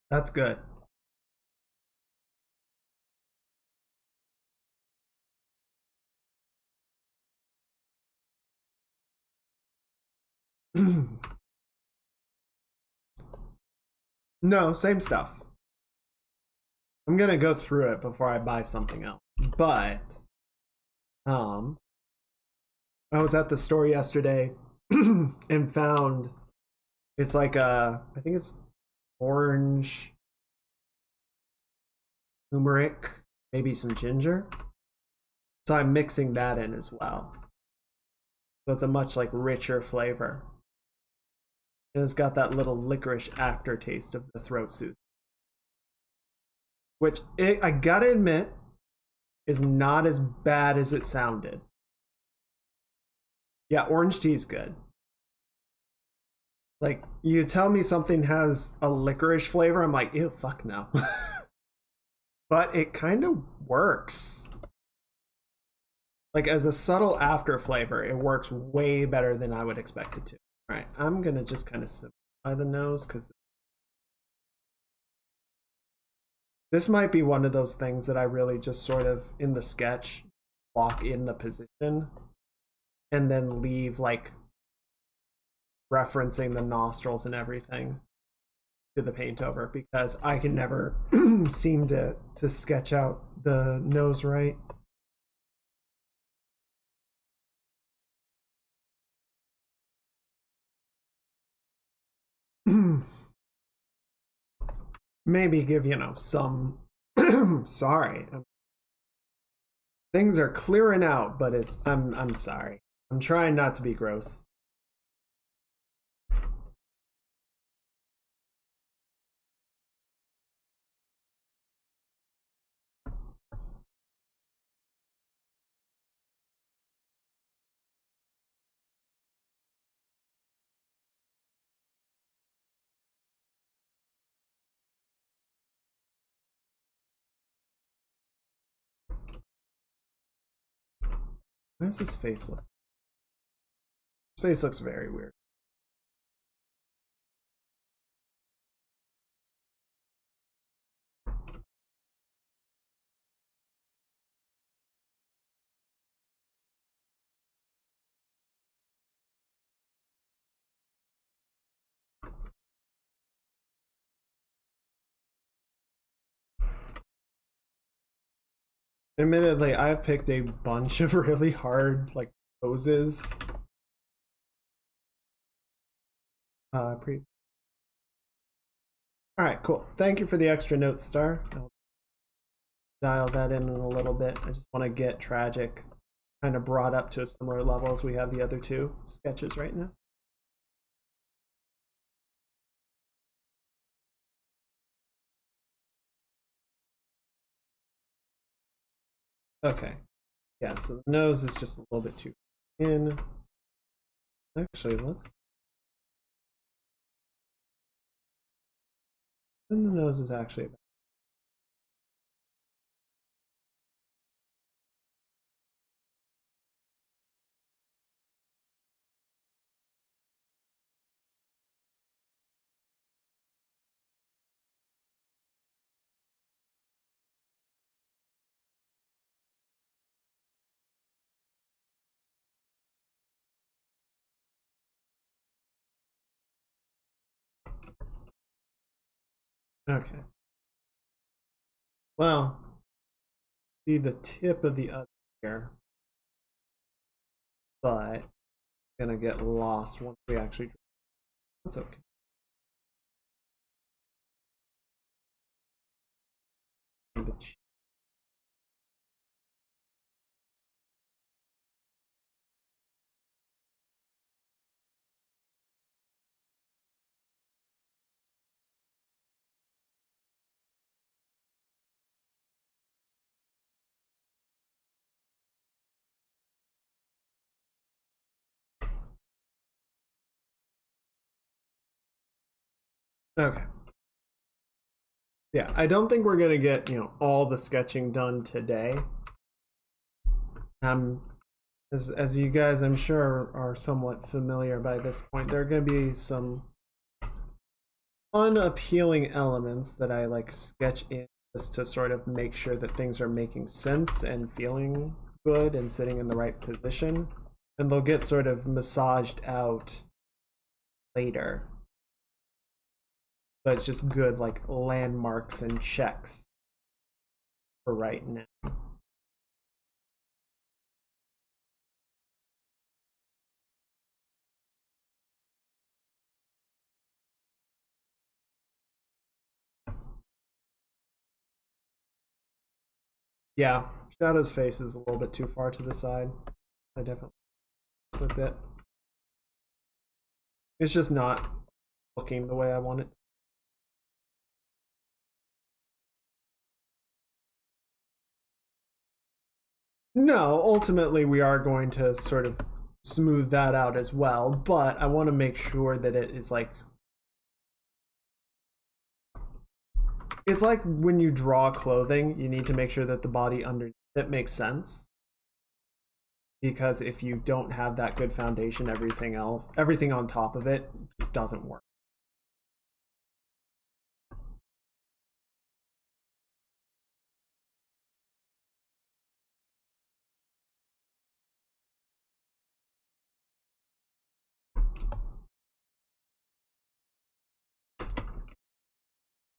That's good. No, same stuff. I'm gonna go through it before I buy something else. But I was at the store yesterday and found it's like I think it's orange turmeric, maybe some ginger. So I'm mixing that in as well. So it's a much like richer flavor. And it's got that little licorice aftertaste of the throat soothe. Which I gotta admit is not as bad as it sounded. Yeah, orange tea is good. Like, you tell me something has a licorice flavor, I'm like, ew, fuck no. But it kind of works. Like, as a subtle after flavor, it works way better than I would expect it to. All right, I'm gonna just kind of simplify the nose because this might be one of those things that I really just sort of, in the sketch, lock in the position and then leave, like, referencing the nostrils and everything to the paint over because I can never seem to sketch out the nose right. Maybe give, you know, some sorry. Things are clearing out, but it's I'm sorry. I'm trying not to be gross. How does his face look? His face looks very weird. Admittedly, I've picked a bunch of really hard, like, poses. Alright, cool. Thank you for the extra note, Star. I'll dial that in a little bit. I just want to get Tragic kind of brought up to a similar level as we have the other two sketches right now. Okay. Yeah, so the nose is just a little bit too in. Actually, let's. And the nose is actually about. Okay. Well, see the tip of the other here, but gonna get lost once we actually. That's okay. Okay. Yeah, I don't think we're gonna get, all the sketching done today. As you guys I'm sure are somewhat familiar by this point, there are gonna be some unappealing elements that I like sketch in just to sort of make sure that things are making sense and feeling good and sitting in the right position. And they'll get sort of massaged out later. But it's just good like landmarks and checks for right now. Yeah, Shadow's face is a little bit too far to the side. I definitely flip it. It's just not looking the way I want it. No, ultimately we are going to sort of smooth that out as well, but I want to make sure that it is like, it's like when you draw clothing, you need to make sure that the body underneath it makes sense. Because if you don't have that good foundation, everything on top of it just doesn't work.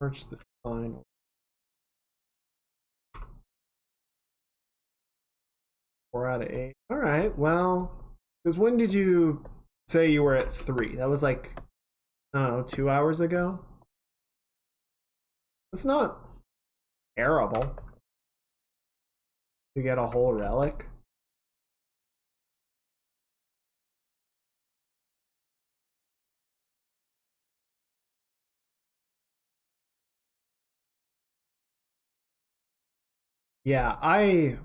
Merge the spine. 4 out of 8. All right. Well, because when did you say you were at 3? That was like, I don't know, 2 hours ago. It's not terrible to get a whole relic. Yeah, I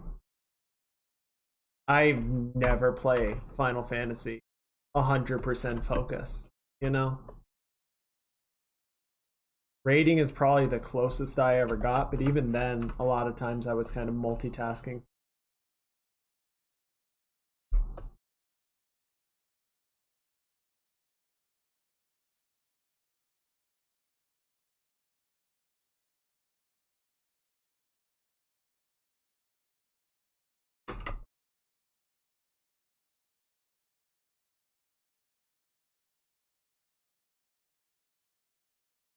never play Final Fantasy 100% focus, you know? Rating is probably the closest I ever got, but even then, a lot of times I was kind of multitasking.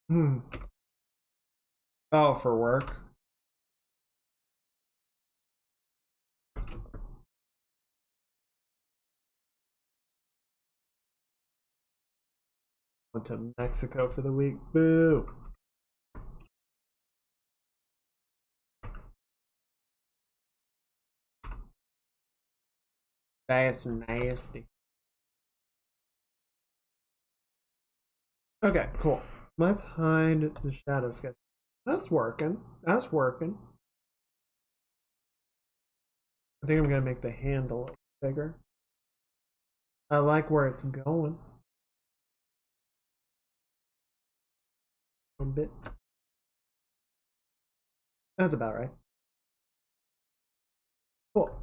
Hmm. Oh, for work? Went to Mexico for the week. Boo. That's nasty. Okay, cool. Let's hide the shadow sketch. That's working. That's working. I think I'm gonna make the handle bigger. I like where it's going. A bit. That's about right. Cool.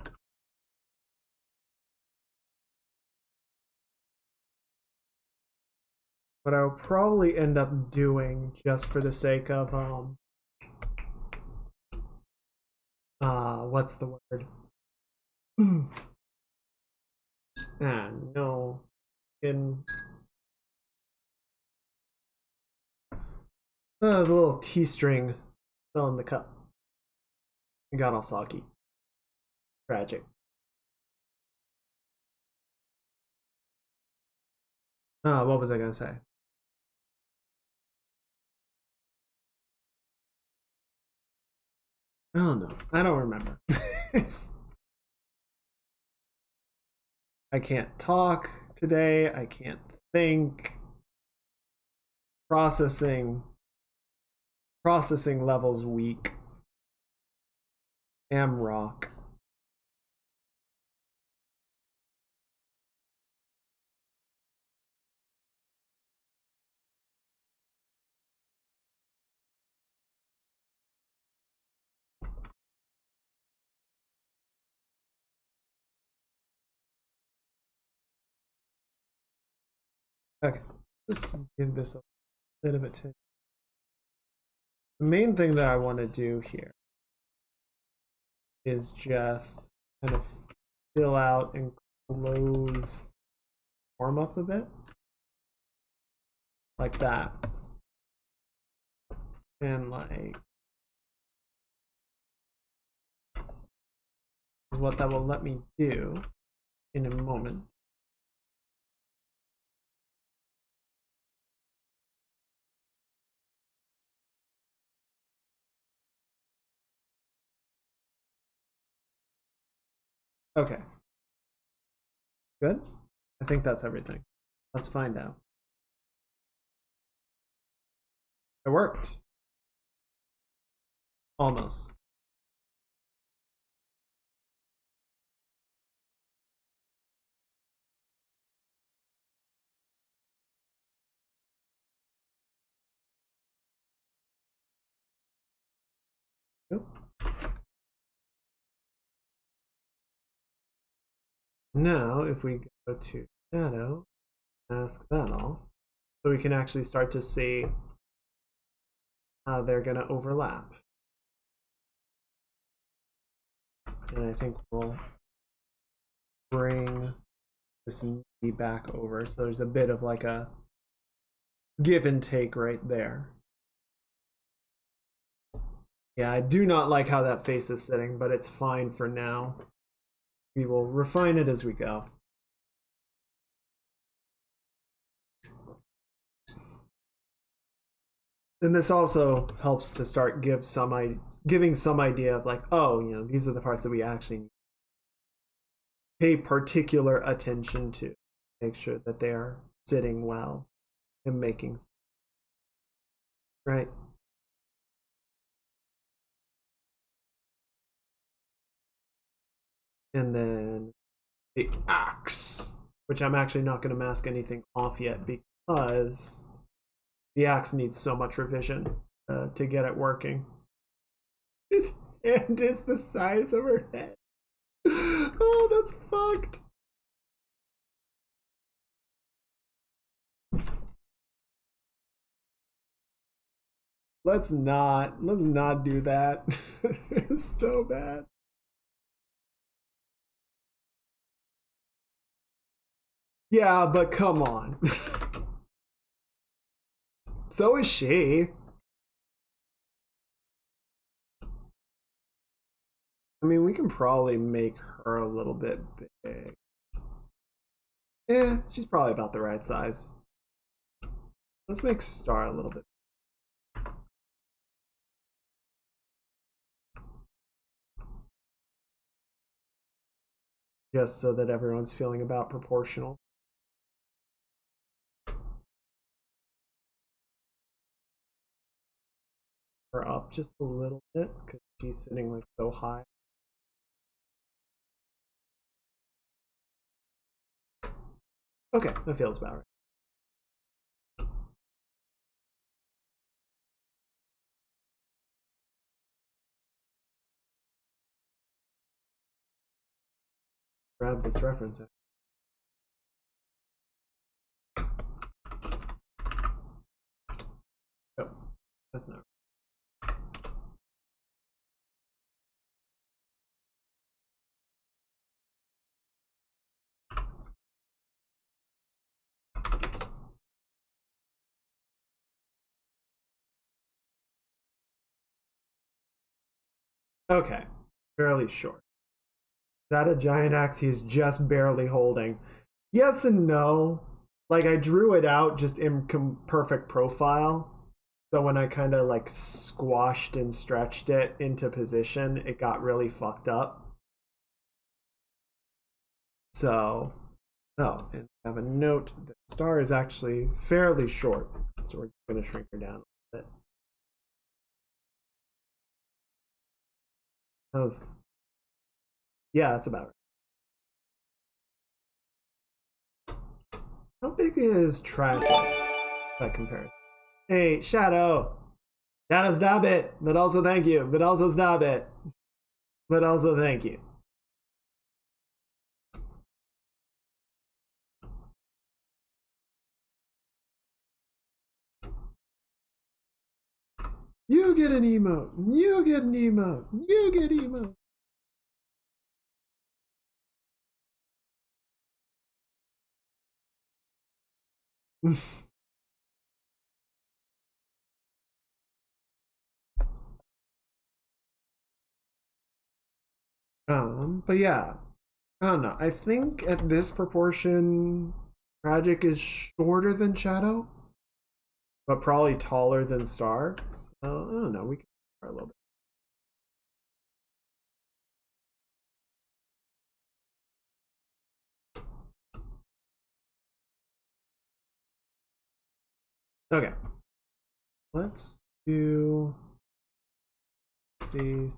What I'll probably end up doing, just for the sake of what's the word? No. In The little tea string fell in the cup. It got all soggy. Tragic. What was I gonna say? I don't know. I don't remember. I can't talk today. I can't think. Processing levels weak. Am rock. Okay, just give this a bit of attention. The main thing that I want to do here is just kind of fill out and close form up a bit. Like that. And like is what that will let me do in a moment. Okay. Good. I think that's everything. Let's find out. It worked. Almost. Nope. Now, if we go to shadow, mask that off, so we can actually start to see how they're going to overlap. And I think we'll bring this knee back over, so there's a bit of like a give and take right there. Yeah, I do not like how that face is sitting, but it's fine for now. We will refine it as we go. And this also helps to start giving some idea of like, oh, you know, these are the parts that we actually need to pay particular attention to. Make sure that they are sitting well and making sense. Right? And then the axe, which I'm actually not going to mask anything off yet because the axe needs so much revision to get it working. His hand is the size of her head. Oh, that's fucked. Let's not do that. It's so bad. Yeah, but come on. So is she. I mean, we can probably make her a little bit big. Yeah, she's probably about the right size. Let's make Star a little bit. Just so that everyone's feeling about proportional. Her up just a little bit because she's sitting like so high. Okay, that feels about right. Grab this reference. Oh, that's not. Okay, fairly short. Is that a giant axe he's just barely holding? Yes and no. Like, I drew it out just in perfect profile. So when I kind of like squashed and stretched it into position, it got really fucked up. So, oh, and I have a note that Star is actually fairly short. So we're going to shrink her down a bit. That was, yeah, that's about right. How big is Tragic by comparison? Hey, Shadow! Shadow, stop it! But also thank you. But also stop it. But also thank you. You get an emote. You get an emote. You get emote. But yeah, I don't know. I think at this proportion, Tragic is shorter than Shadow, but probably taller than Star. So I don't know. We can try a little bit. Okay, let's do the.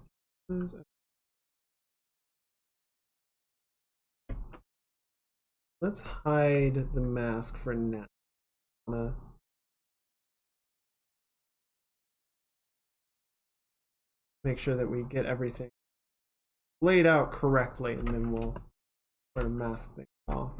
Let's hide the mask for now. Make sure that we get everything laid out correctly, and then we'll sort of mask things off.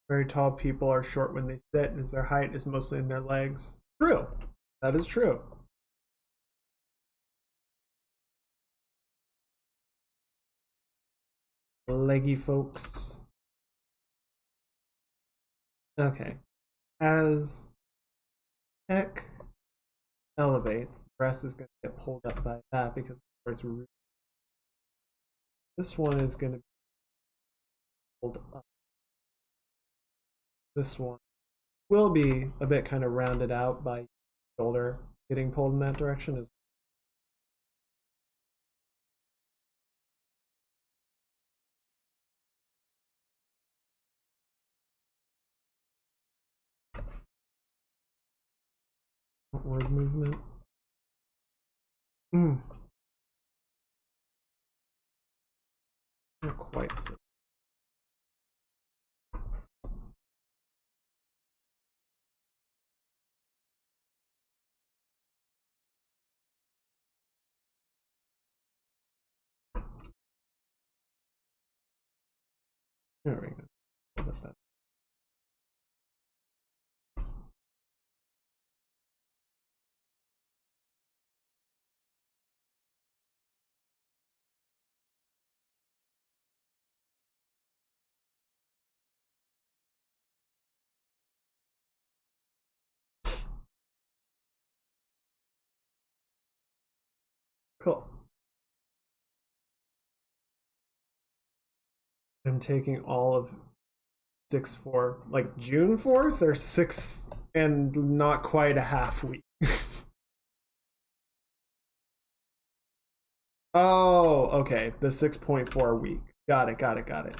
Very tall people are short when they sit, as their height is mostly in their legs. True. That is true. Leggy folks. Okay. As Heck elevates, the rest is going to get pulled up by that because there's this one is going to be pulled up. This one will be a bit kind of rounded out by shoulder getting pulled in that direction as word movement. Not quite so. There we go. Cool. I'm taking all of 6/4, like June 4th or 6 and not quite a half week. Oh, okay. The 6.4 week. Got it.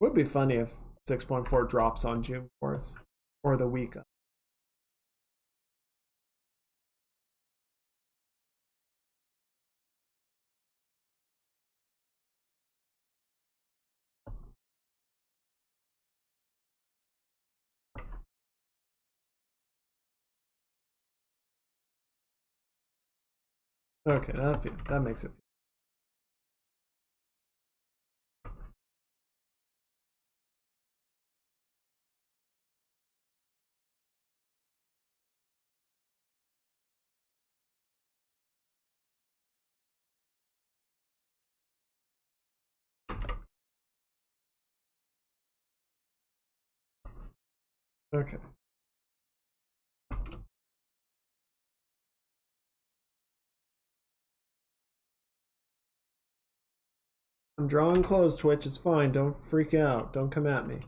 Would be funny if 6.4 drops on June 4th or the week. Okay, that makes it. Okay. I'm drawing close, Twitch. It's fine. Don't freak out. Don't come at me.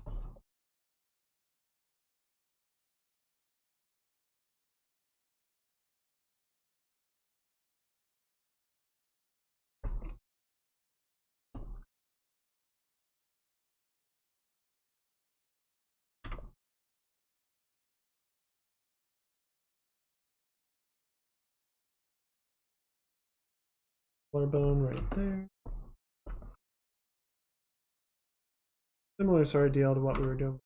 Collarbone right there. Similar sort of deal to what we were doing.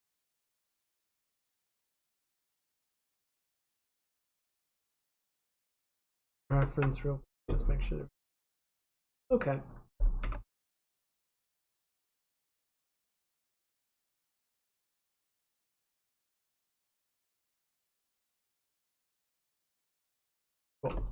Reference real quick, just make sure. Okay. Cool.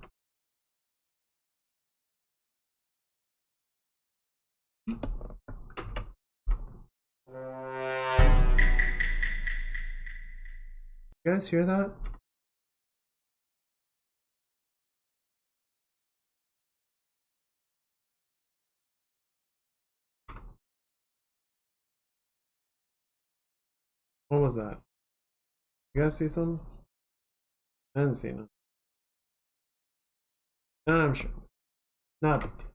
You guys hear that? What was that? You guys see something? I didn't see it. I'm sure. Not a big deal.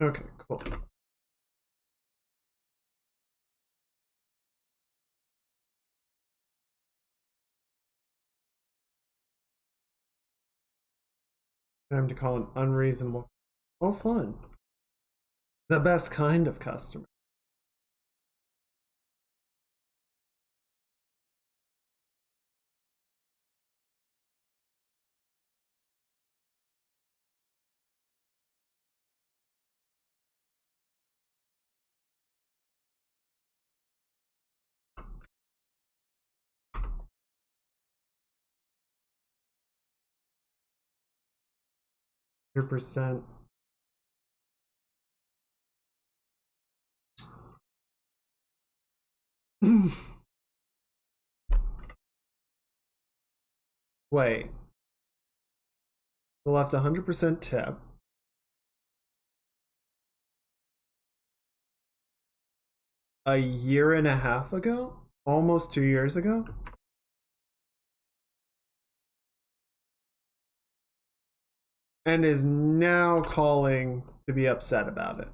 Okay, cool. Time to call an unreasonable. Oh, fun. The best kind of customer. %. Wait. They left 100% tip. A year and a half ago? Almost 2 years ago? And is now calling to be upset about it.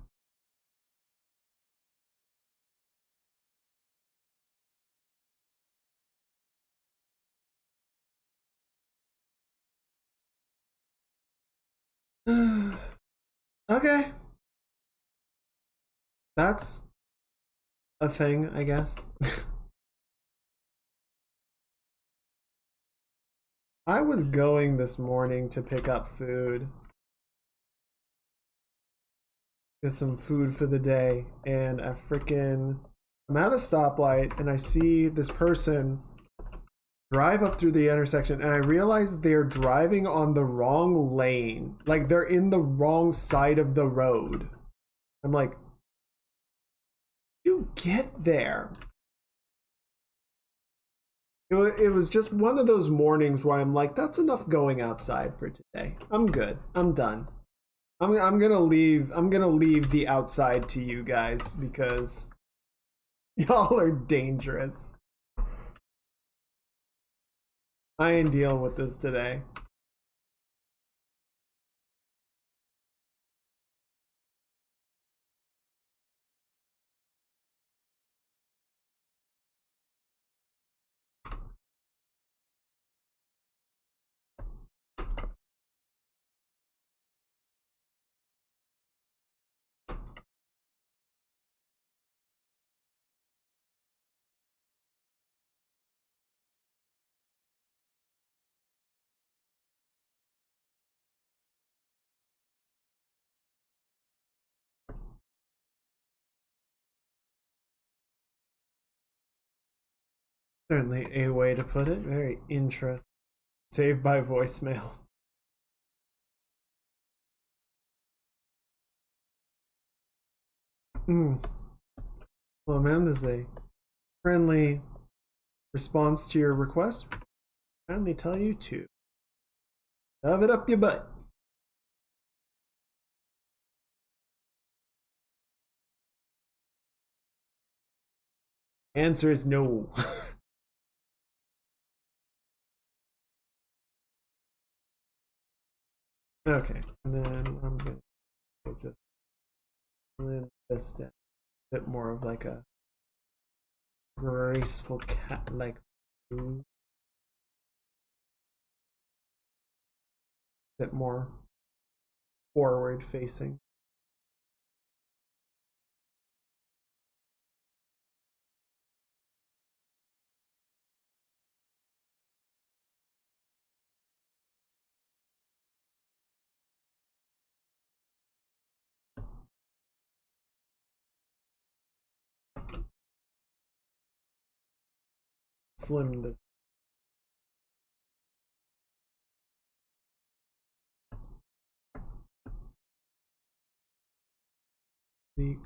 Okay. That's a thing, I guess. I was going this morning to pick up food. Get some food for the day, and I'm at a stoplight, and I see this person drive up through the intersection, and I realize they're driving on the wrong lane. Like, they're in the wrong side of the road. I'm like, you get there. It was just one of those mornings where I'm like, that's enough going outside for today. I'm good. I'm done. I'm gonna leave the outside to you guys because y'all are dangerous. I ain't dealing with this today. Certainly a way to put it. Very interesting. Saved by voicemail. Well, Amanda's a friendly response to your request. Kindly tell you to shove it up your butt. Answer is no. Okay, and then I'm gonna just blend this down. A bit more of like a graceful cat like pose. Bit more forward facing. Slim this. Leak.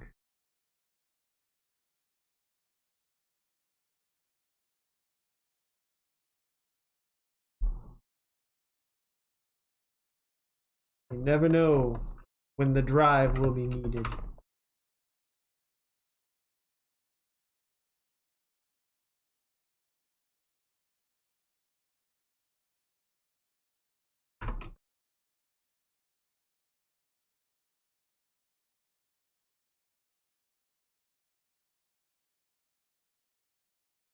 You never know when the drive will be needed.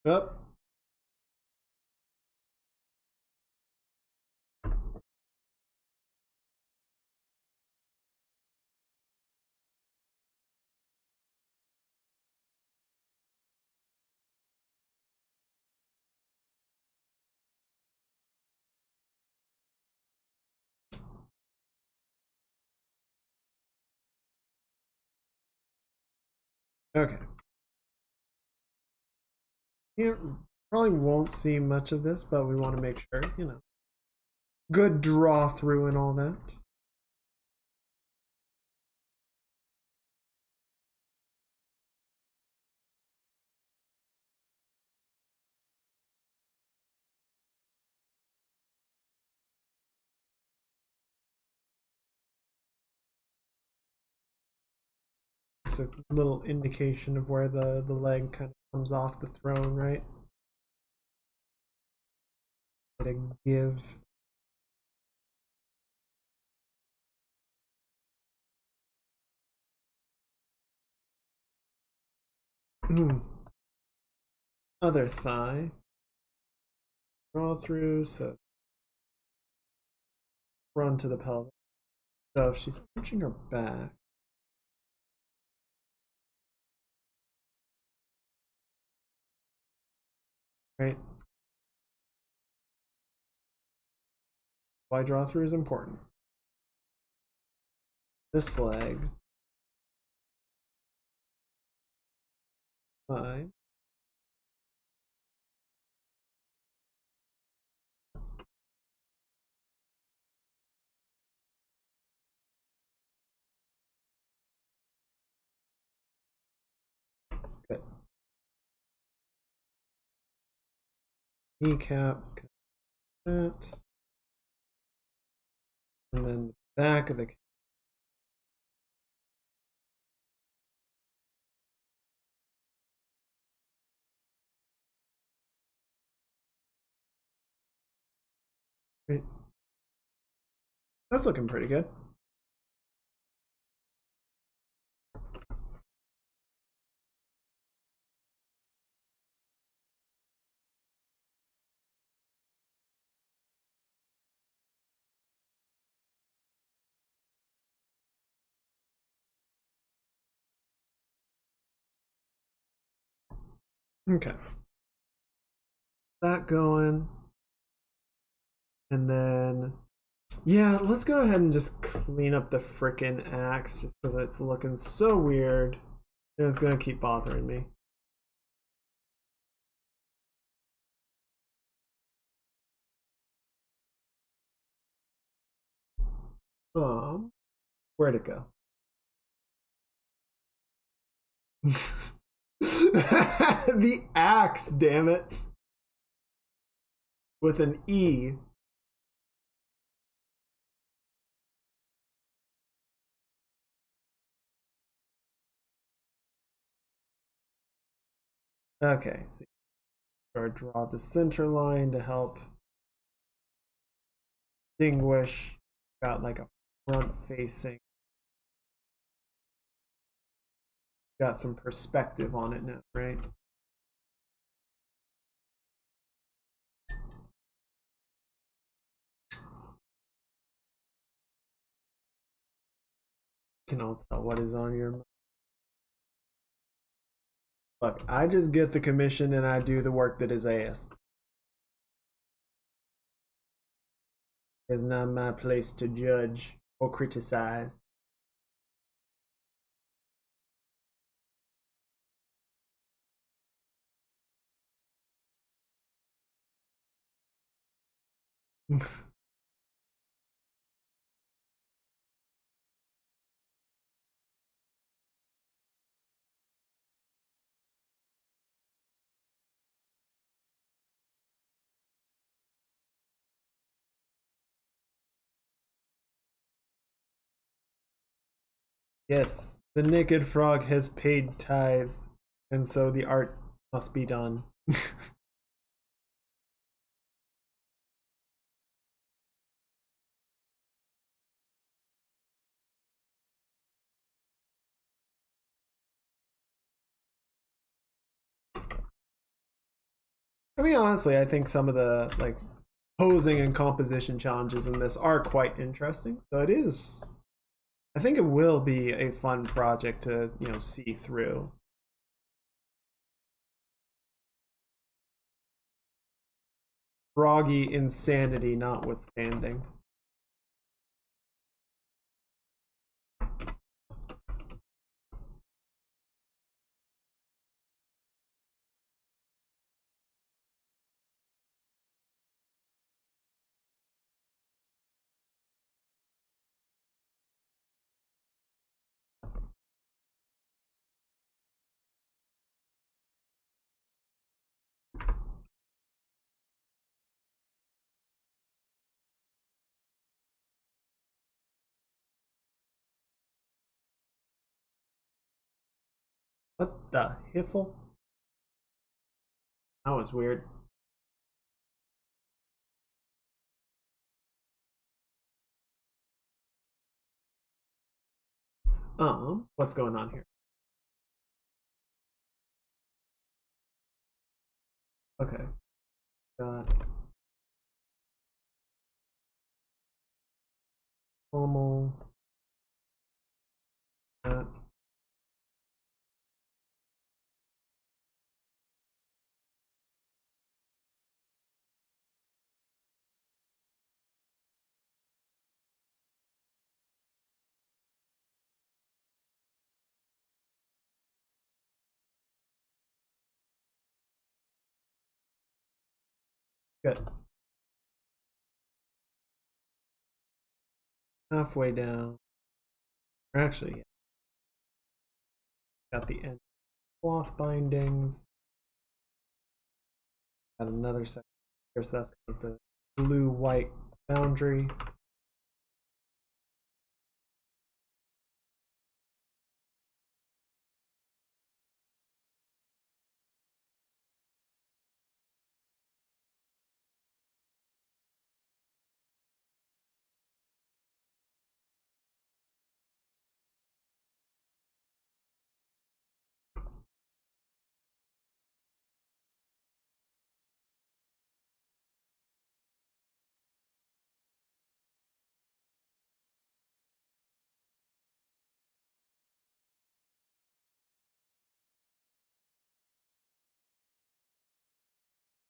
Up. Okay. You probably won't see much of this, but we want to make sure, you know. Good draw through and all that. Just a little indication of where the leg kind of comes off the throne, right? Get a give. Other thigh. Draw through, so run to the pelvis. So if she's pushing her back, right? Why draw through is important. This leg. Thigh. Good. Kneecap. That. And then the back of the That's looking pretty good. Okay. That going. And then, yeah, let's go ahead and just clean up the frickin' axe just because it's looking so weird. And it's gonna keep bothering me. Where'd it go? The axe, damn it. With an E. Okay, so or draw the center line to help distinguish. Got like a front facing. Got some perspective on it now, right? Can all tell what is on your. Look, I just get the commission and I do the work that is asked. It's not my place to judge or criticize. Yes, the naked frog has paid tithe, and so the art must be done. I mean, honestly, I think some of the like posing and composition challenges in this are quite interesting. So it is. I think it will be a fun project to see through. Froggy insanity notwithstanding. What the hiffle? That was weird. What's going on here? Okay. Got normal. Uh, good. Halfway down. Or actually, yeah. Got the end cloth bindings. Got another section here, so that's kind of the blue-white boundary.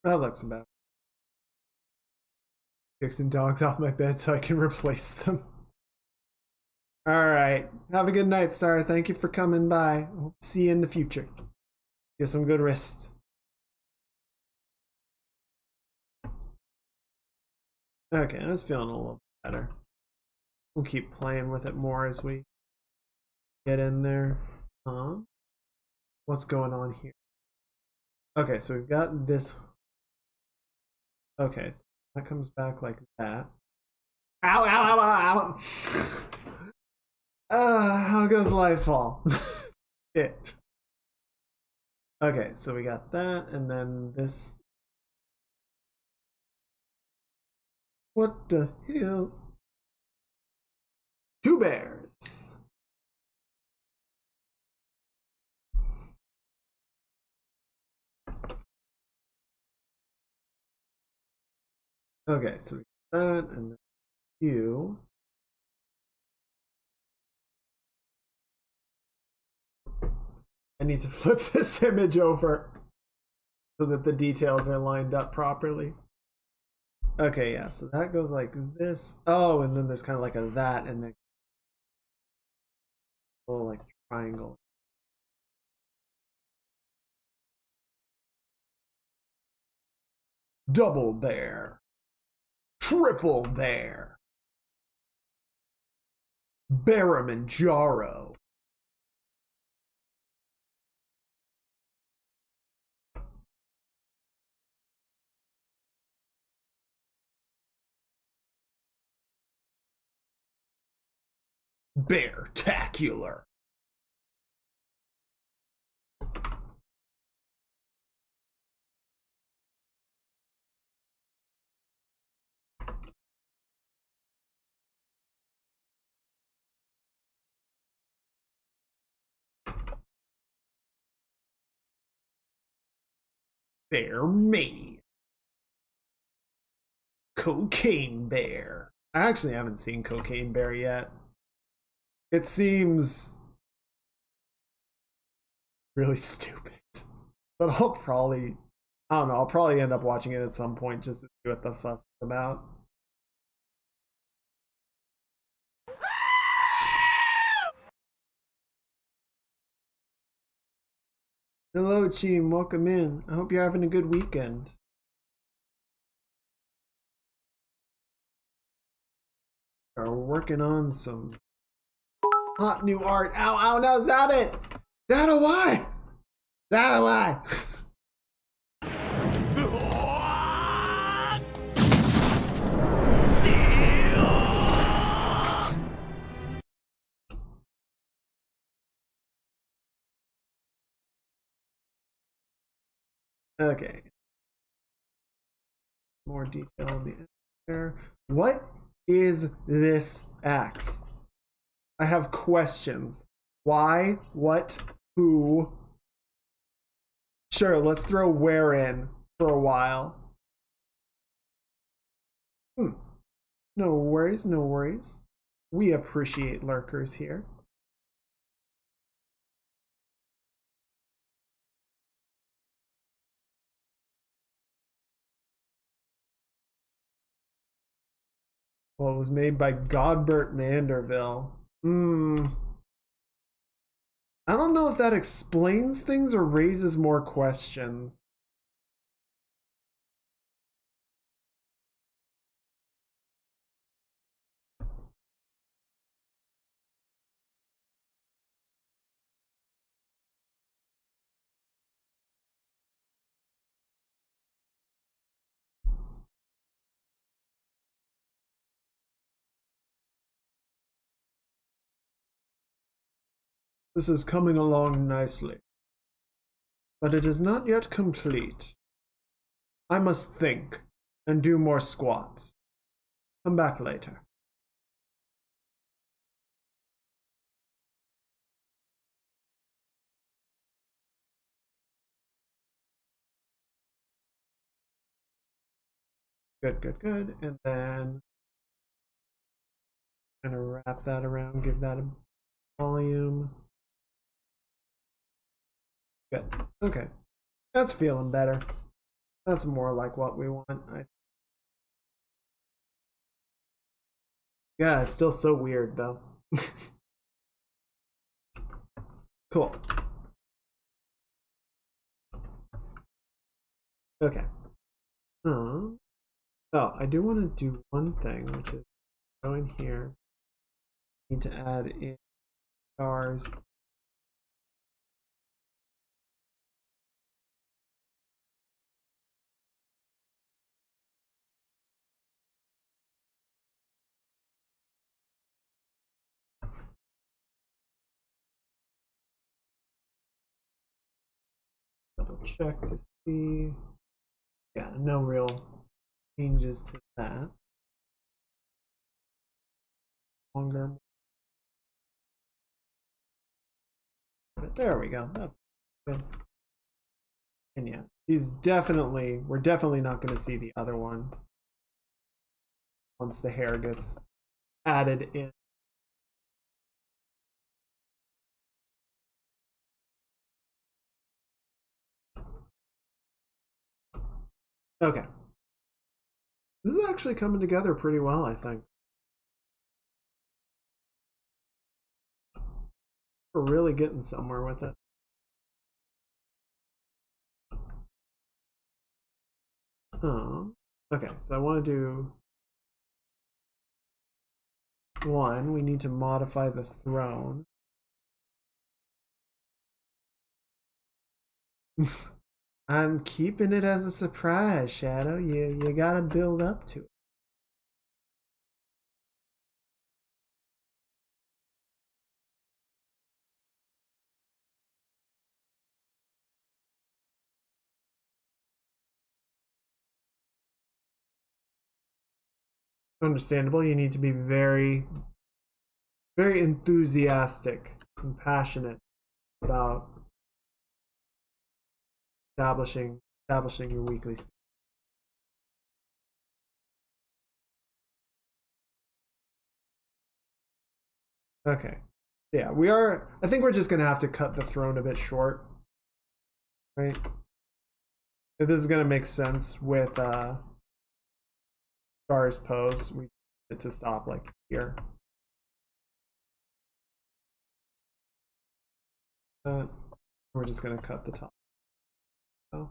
That looks about. Fixing dogs off my bed so I can replace them. Alright. Have a good night, Star. Thank you for coming by. Hope to see you in the future. Get some good rest. Okay, I was feeling a little better. We'll keep playing with it more as we get in there. What's going on here? Okay, so we've got this. Okay, so that comes back like that. Ow, ow, ow, ow! How goes Lightfall? It. Okay, so we got that, and then this. What the hell? Two bears. Okay, so we got that, and then you. I need to flip this image over so that the details are lined up properly. Okay, yeah, so that goes like this. Oh, and then there's kind of like a that, and then a little like triangle. Double bear. Triple bear. Baramanjaro. Bear-tacular. Bear Mania. Cocaine Bear. I actually haven't seen Cocaine Bear yet. It seems really stupid. But I'll probably, I don't know, I'll probably end up watching it at some point just to see what the fuss is about. Hello, team. Welcome in. I hope you're having a good weekend. We're working on some hot new art. Ow, ow, no, stop it! Dada, why? Dada, why? Okay. More detail on the there. What is this axe? I have questions. Why? What? Who? Sure, let's throw where in for a while. No worries, no worries. We appreciate lurkers here. Well, it was made by Godbert Manderville. I don't know if that explains things or raises more questions. This is coming along nicely, but it is not yet complete. I must think and do more squats. Come back later. Good, good, good. And then I'm gonna wrap that around, give that a volume. Good. Okay. That's feeling better. That's more like what we want. Yeah, it's still so weird though. Cool. Okay. Oh, I do want to do one thing, which is go in here. Need to add in stars. Double check to see. Yeah, no real changes to that. Longer. But there we go. That's good. And yeah, we're definitely not going to see the other one once the hair gets added in. Okay. This is actually coming together pretty well, I think. We're really getting somewhere with it. Okay, so I want to do one. We need to modify the throne. I'm keeping it as a surprise, Shadow. You gotta build up to it. Understandable. You need to be very, very enthusiastic and passionate about establishing your weekly. Okay. Yeah, we are. I think we're just gonna have to cut the throne a bit short, right? If this is gonna make sense with Star's pose, we need it to stop like here. We're just gonna cut the top. Oh.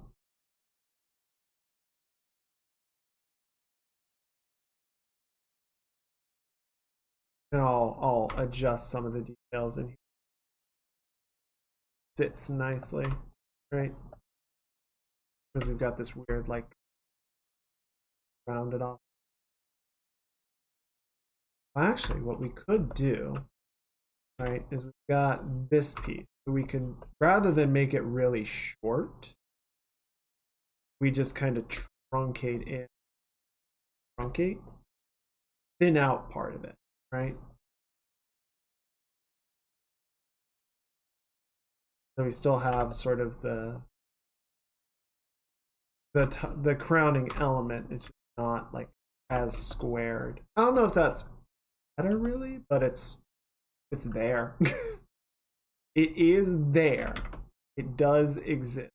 And I'll adjust some of the details in here. Sits nicely, right? Because we've got this weird like rounded off. Actually, what we could do, right, is we've got this piece. So we can, rather than make it really short, we just kind of truncate, thin out part of it, right? So we still have sort of the crowning element is just not like as squared. I don't know if that's better really, but it's there. It is there. It does exist.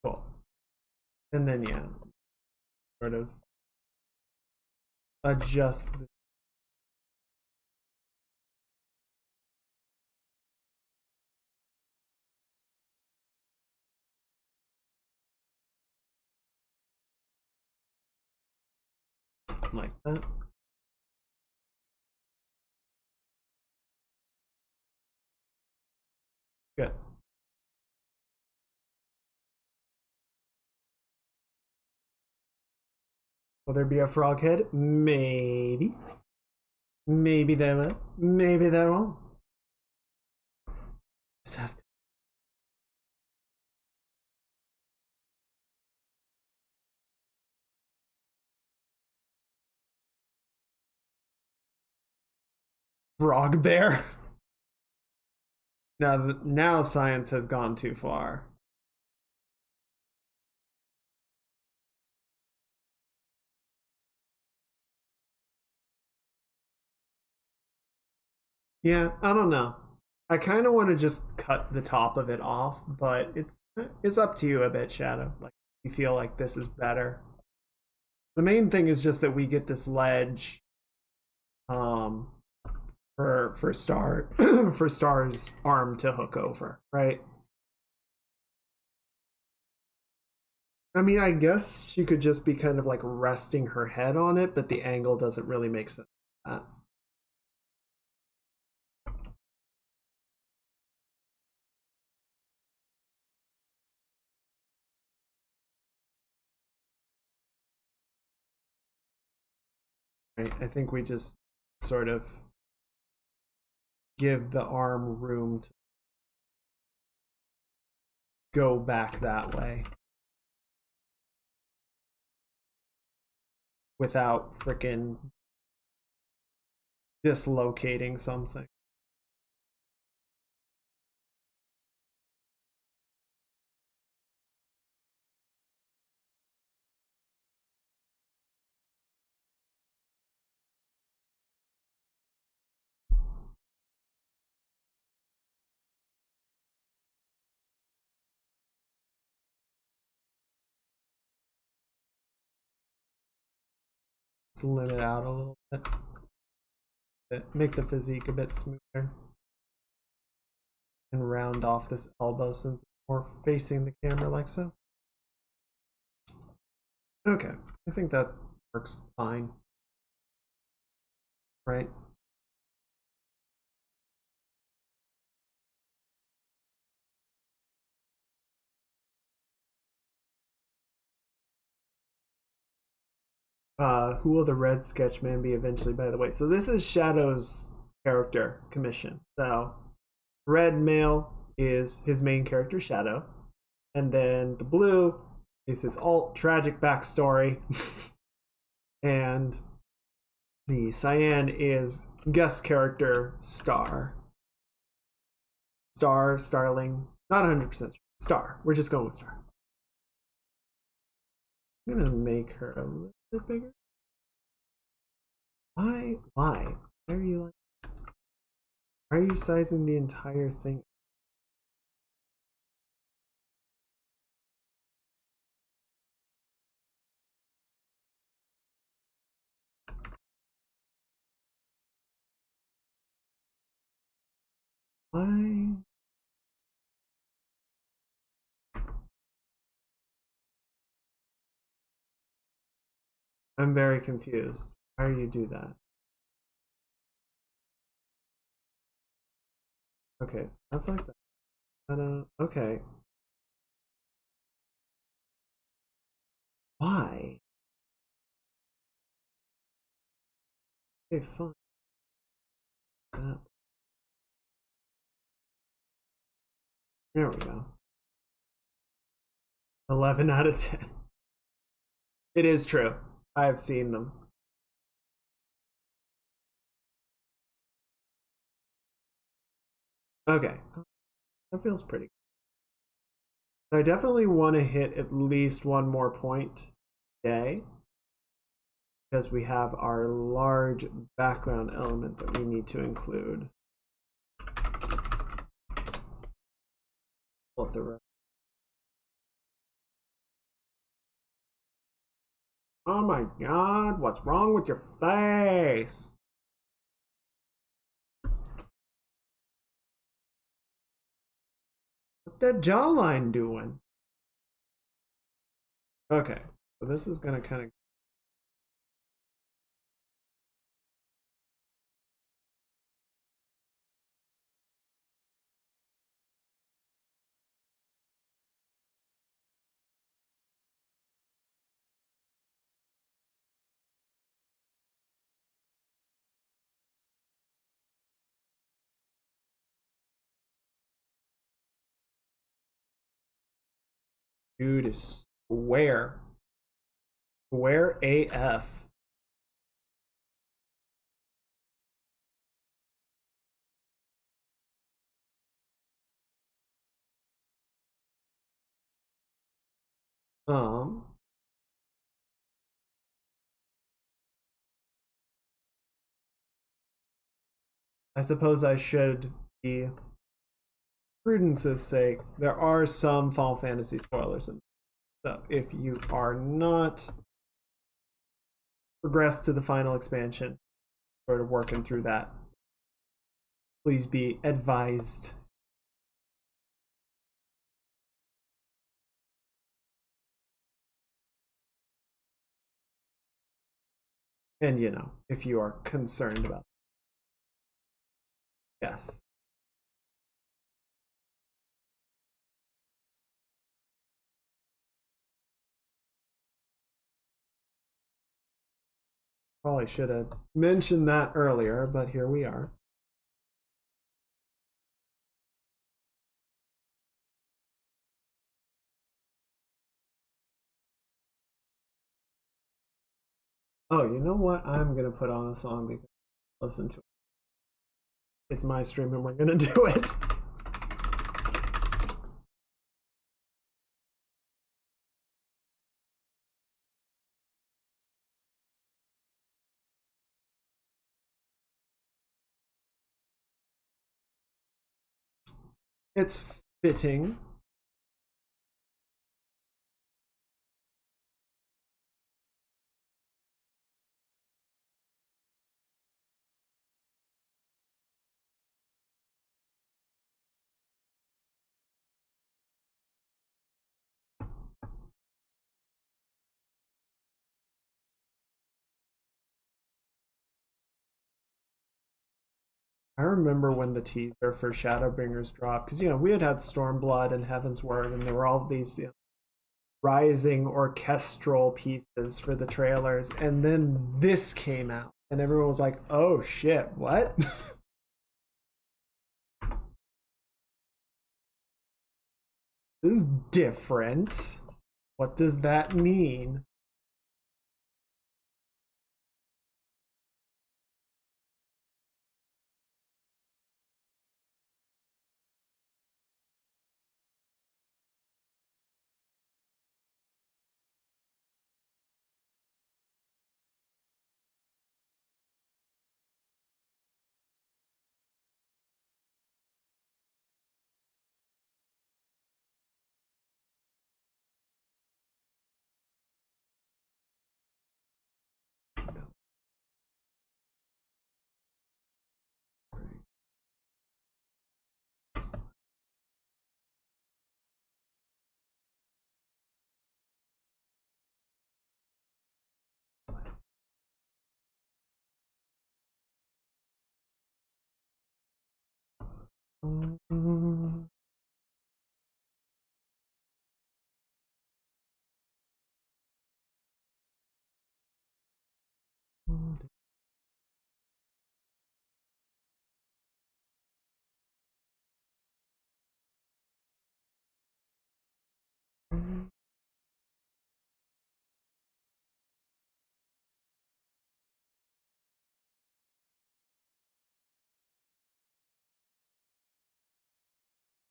Cool. And then yeah, sort of adjust the like that. Good. Will there be a frog head? Maybe. Maybe there will. Maybe there won't. Just have to. Frog bear. Now science has gone too far. Yeah, I don't know. I kind of want to just cut the top of it off, but it's up to you a bit, Shadow. Like, you feel like this is better. The main thing is just that we get this ledge, um, for Star for Star's arm to hook over, right? I mean, I guess she could just be kind of like resting her head on it, but the angle doesn't really make sense. Right? I think we just sort of give the arm room to go back that way without frickin' dislocating something. Slim it out a little bit. Make the physique a bit smoother. And round off this elbow since it's more facing the camera like so. Okay, I think that works fine. Right? Who will the red sketch man be eventually, by the way? So this is Shadow's character commission. So red male is his main character, Shadow. And then the blue is his alt tragic backstory. And the cyan is guest character Star. Starling. Not 100% Star. We're just going with Star. I'm gonna make her a little bit bigger. Why? Why are you like this? Why are you sizing the entire thing? Why? I'm very confused. Why do you do that? Okay, so that's like that. Okay. Why? Okay, fine. There we go. 11 out of 10. It is true. I've seen them. Okay. That feels pretty good. I definitely want to hit at least one more point today because we have our large background element that we need to include. Pull up the rest. Oh my god, what's wrong with your face? What's that jawline doing? Okay, so this is gonna kind of dude is square. Square AF. Um, I suppose I should be prudence's sake. There are some Final Fantasy spoilers, so if you are not progressed to the final expansion, sort of working through that, please be advised. And you know, if you are concerned about it. Yes. Probably should have mentioned that earlier, but here we are. Oh, you know what? I'm gonna put on a song because listen to it. It's my stream and we're gonna do it. It's fitting. I remember when the teaser for Shadowbringers dropped, because you know we had Stormblood and Heaven's Word, and there were all these rising orchestral pieces for the trailers, and then this came out, and everyone was like, "Oh shit, what?" This is different. What does that mean?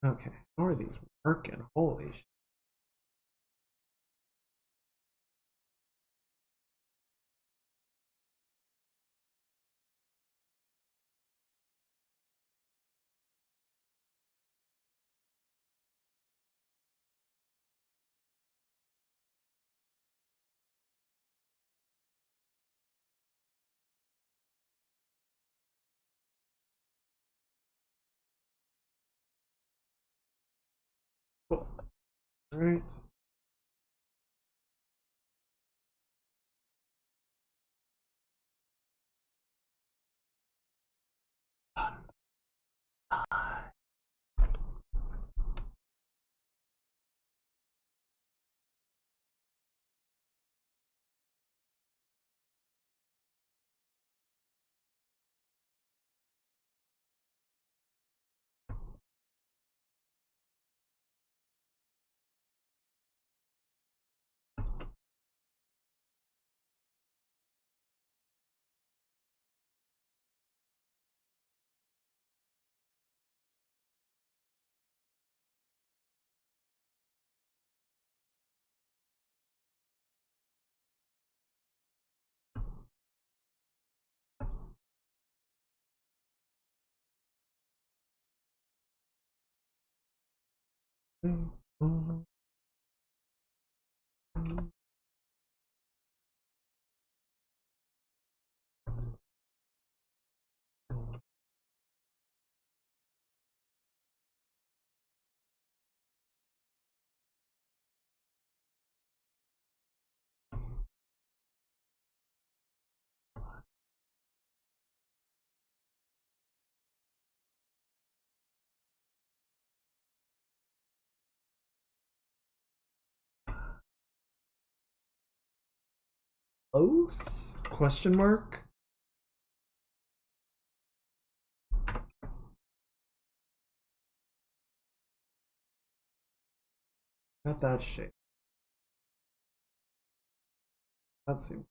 Okay, how are these working? Holy shit. Cool. All right. Close? Question mark? Got that shape. That seems.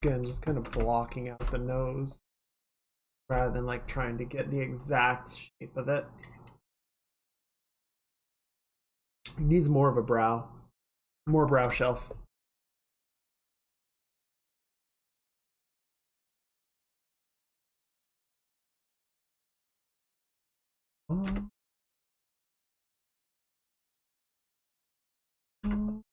Again, just kind of blocking out the nose rather than like trying to get the exact shape of it. He needs more of a brow, more brow shelf. Oh. Oh.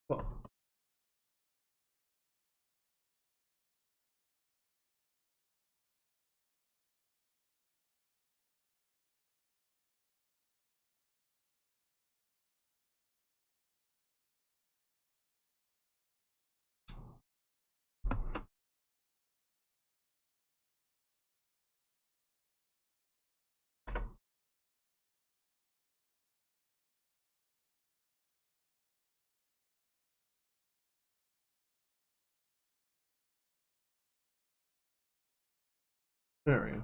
Well, there we go.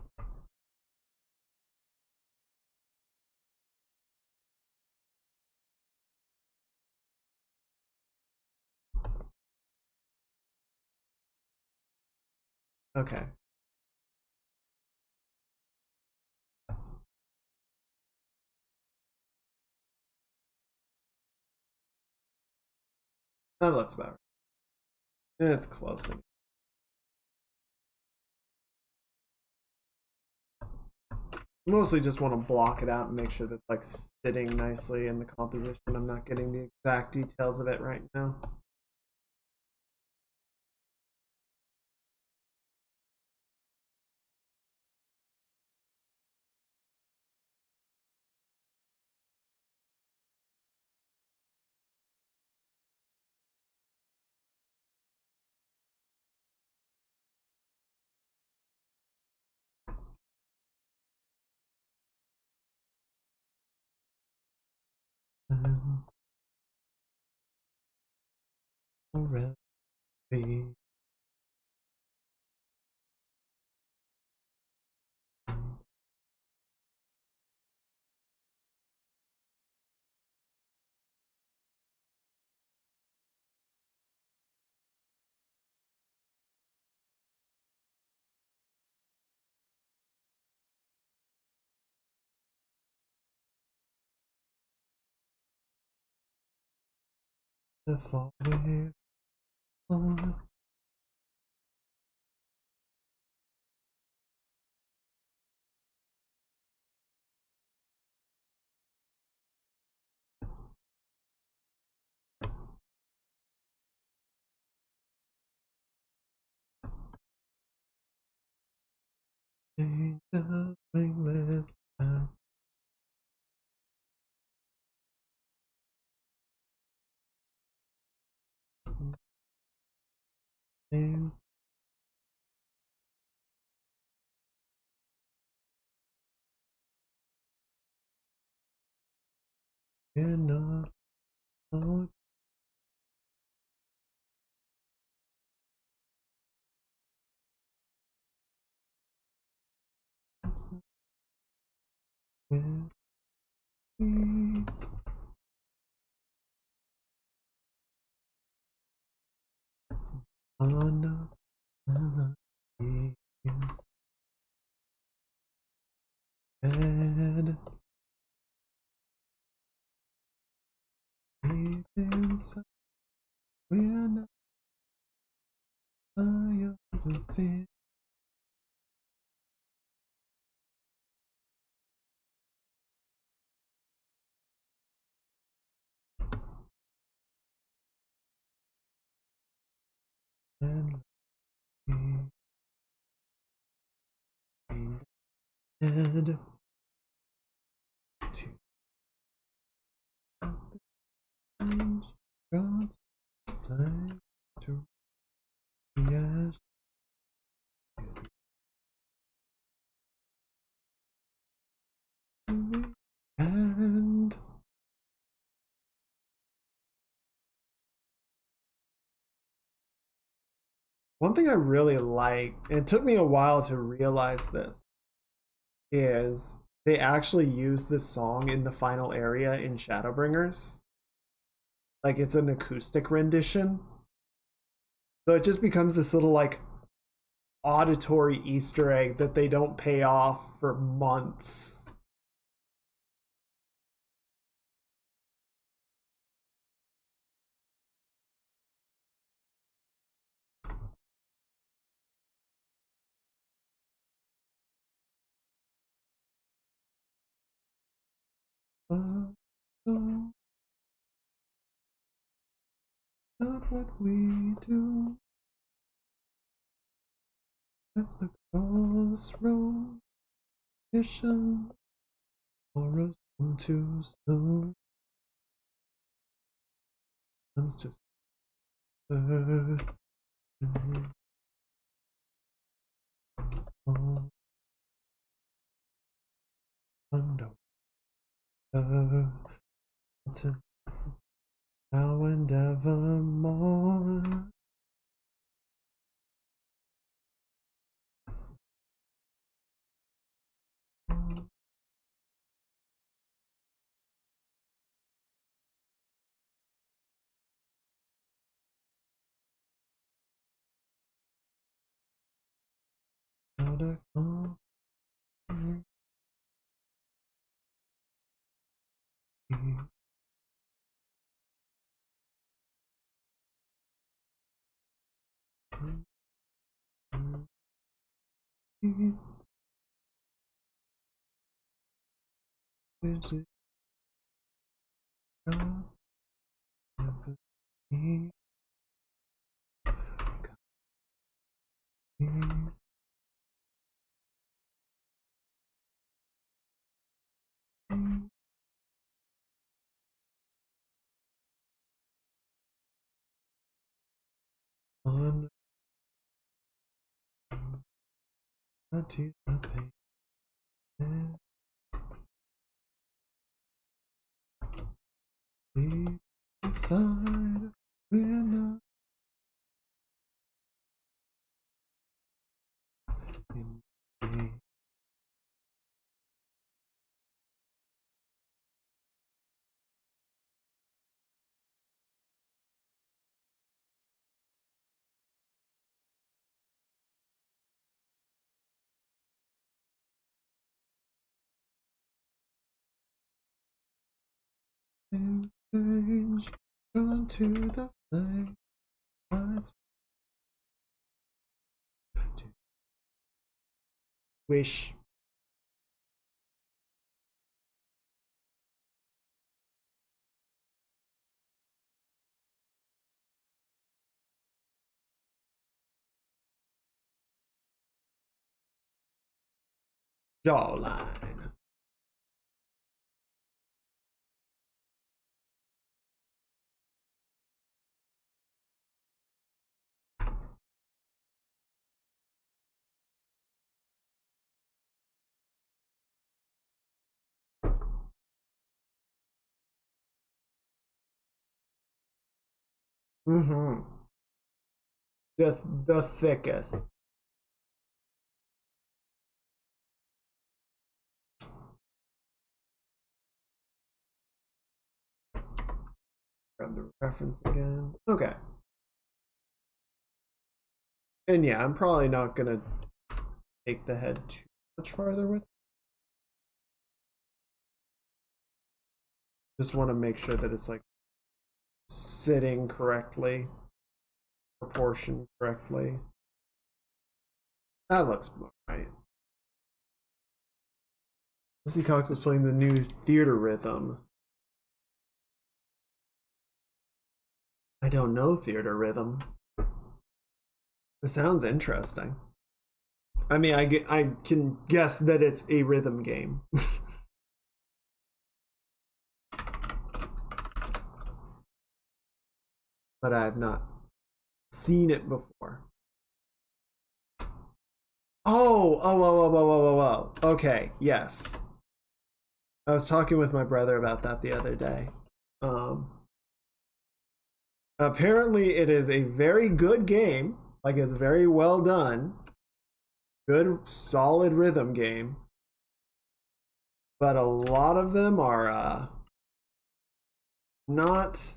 Okay. That looks about right. It's close. Mostly just want to block it out and make sure that it's like sitting nicely in the composition. I'm not getting the exact details of it right now. Already. If I were Angels wingless as you. You're not alone. With me. On the is dead. Deep inside, we're not lions and sin. And we dead to change God's plan to yes. And one thing I really like, and it took me a while to realize this, is they actually use this song in the final area in Shadowbringers. Like it's an acoustic rendition. So it just becomes this little like auditory Easter egg that they don't pay off for months. Oh, not what we do at the crossroad mission or us too soon. Comes just bird song under now and evermore. Gotta come visit God's never be on our teeth are painted. We decide we're not in pain. And change gone to the flame. Eyes to wish. Jawline. Mm-hmm. Just the thickest. Grab the reference again. Okay. And yeah, I'm probably not gonna take the head too much farther with. Just want to make sure that it's like sitting correctly, proportioned correctly. That looks right. Lucy Cox is playing the new theater rhythm. I don't know theater rhythm. It sounds interesting. I mean, I can guess that it's a rhythm game. But I have not seen it before. Oh. Okay, yes. I was talking with my brother about that the other day. Apparently, it is a very good game. Like, it's very well done. Good, solid rhythm game. But a lot of them are not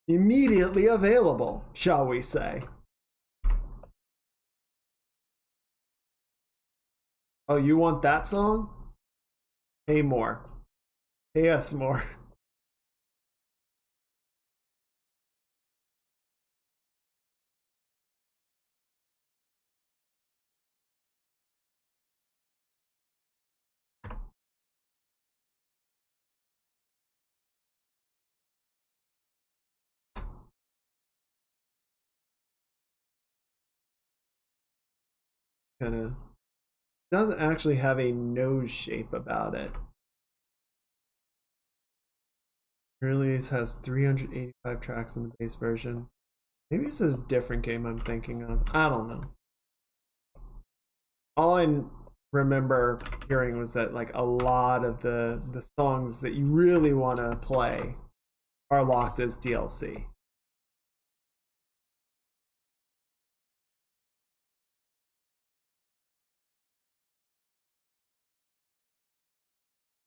immediately available, shall we say. Oh, you want that song? Pay more. Pay us more. Kind of doesn't actually have a nose shape about it. Release has 385 tracks in the base version. Maybe it's a different game I'm thinking of. I don't know. All I remember hearing was that like a lot of the songs that you really want to play are locked as DLC.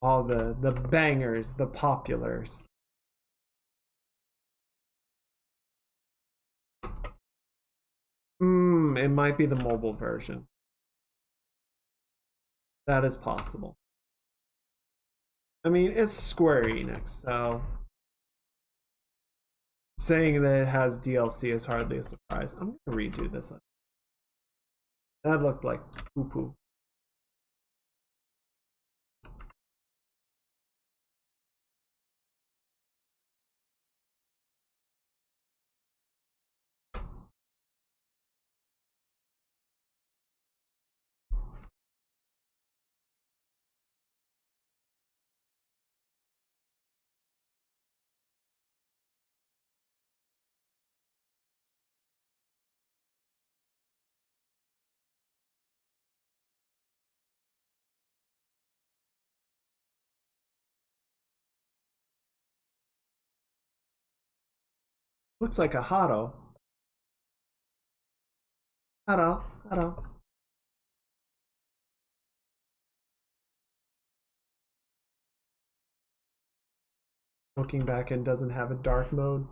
All the bangers, the populars. It might be the mobile version. That is possible. I mean, it's Square Enix, so saying that it has DLC is hardly a surprise. I'm gonna redo this. That looked like poo poo. Looks like a Hado. Hado. Looking back and doesn't have a dark mode.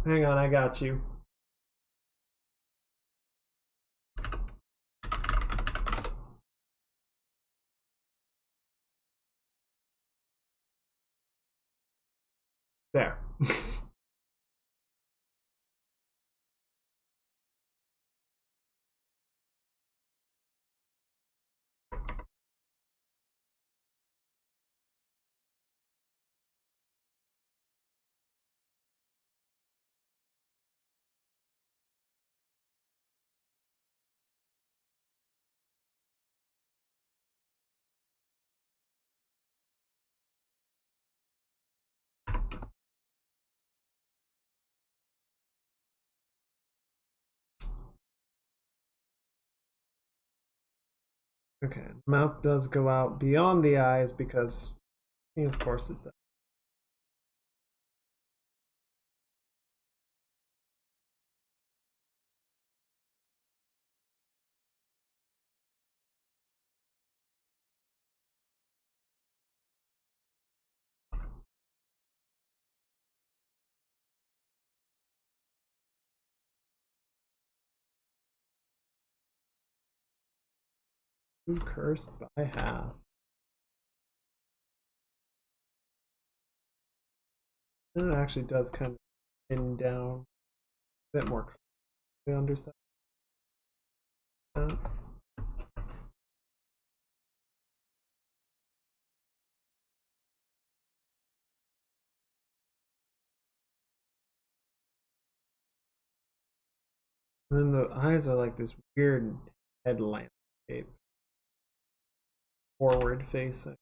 Hang on, I got you. There. Okay, mouth does go out beyond the eyes because, of course, it does. Cursed by half. It actually does kind of pin down a bit more the underside. And then the eyes are like this weird headlamp shape. Forward facing.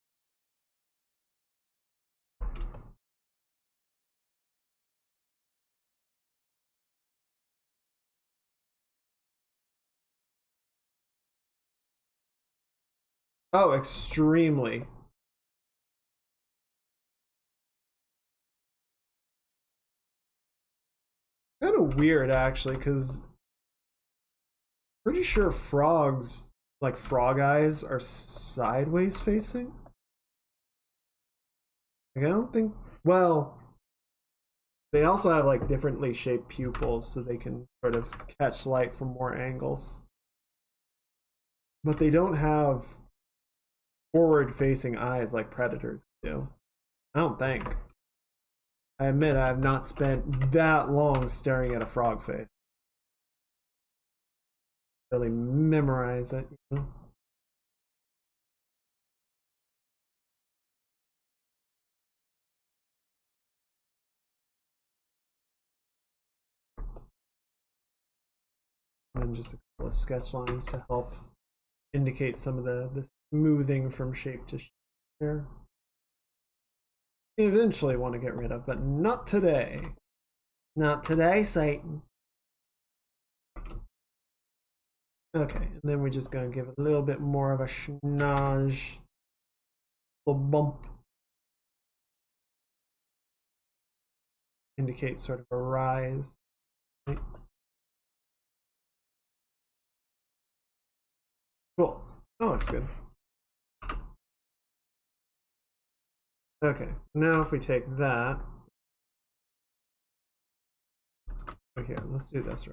Oh, extremely. Kind of weird, actually, because pretty sure frogs, like frog eyes, are sideways facing. Like, I don't think. Well, they also have like differently shaped pupils, so they can sort of catch light from more angles. But they don't have forward-facing eyes like predators do. I don't think. I admit I have not spent that long staring at a frog face. Really memorize it, you know? And just a couple of sketch lines to help indicate some of the smoothing from shape to shape here. Eventually want to get rid of, but not today. Not today, Satan. Okay, and then we're just gonna give it a little bit more of a schnoz, a bump. Indicate sort of a rise. Right? Cool. That looks good. Okay, so now if we take that. Okay, let's do this.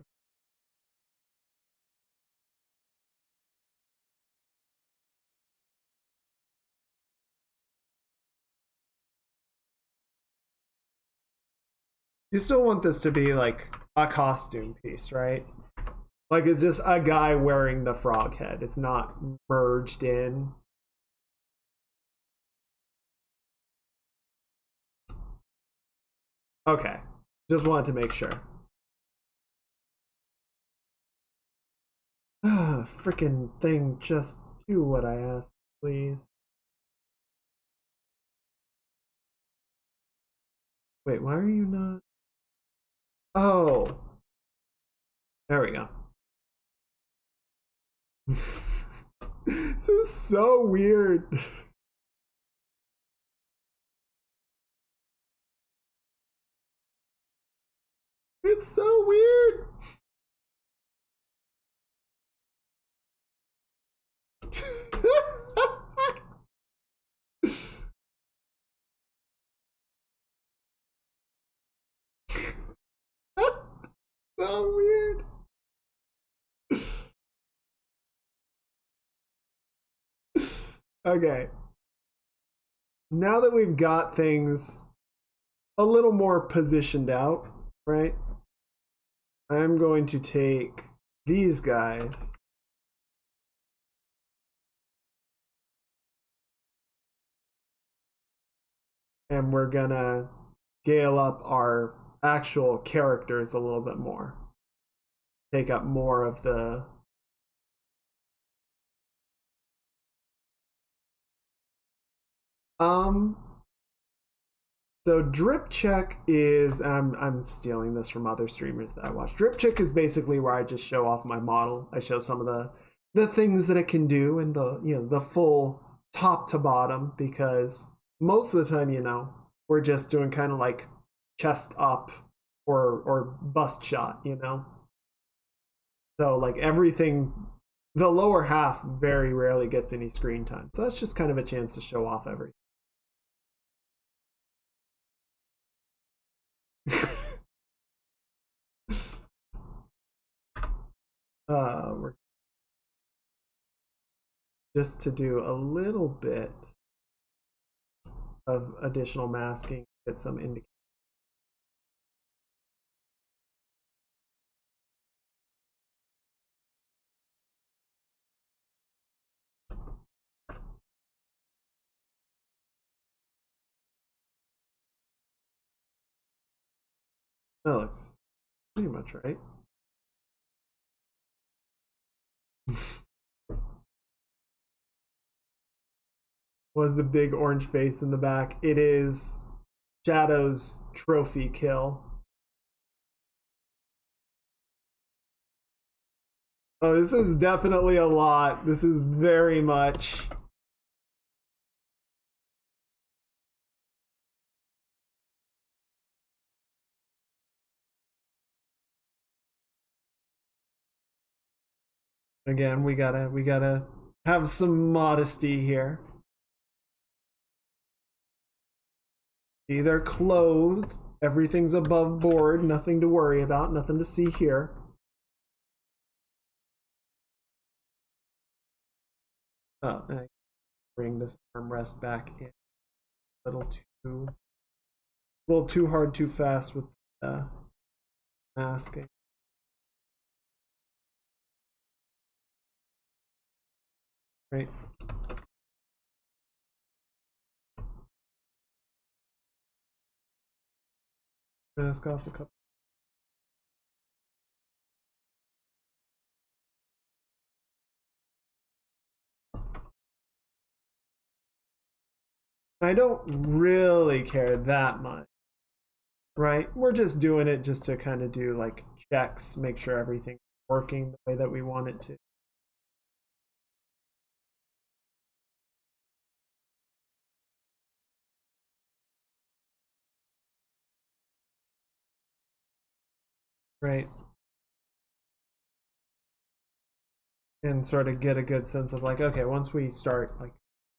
You still want this to be like a costume piece, right? Like it's just a guy wearing the frog head. It's not merged in. Okay. Just wanted to make sure. Freaking thing, just do what I asked, please. Wait, why are you not? Oh. There we go. This is so weird. It's so weird. So weird. Okay. Now that we've got things a little more positioned out, right? I'm going to take these guys and we're gonna scale up our actual characters a little bit more. Take up more of the so drip check is I'm stealing this from other streamers that I watch. Drip check is basically where I just show off my model. I show some of the things that it can do and the the full top to bottom, because most of the time we're just doing kind of like chest up or bust shot, so like everything, the lower half very rarely gets any screen time, so that's just kind of a chance to show off everything. We're just to do a little bit of additional masking, get some indication. That looks pretty much right. Was the big orange face in the back? It is Shadow's trophy kill. Oh, this is definitely a lot. This is very much. Again, we gotta have some modesty here. They're clothed. Everything's above board. Nothing to worry about. Nothing to see here. Oh, I bring this armrest back in a little too hard, too fast with masking. Right. Mask off a couple. I don't really care that much, right? We're just doing it just to kind of do like checks, make sure everything's working the way that we want it to. Right. And sort of get a good sense of like, okay, once we start like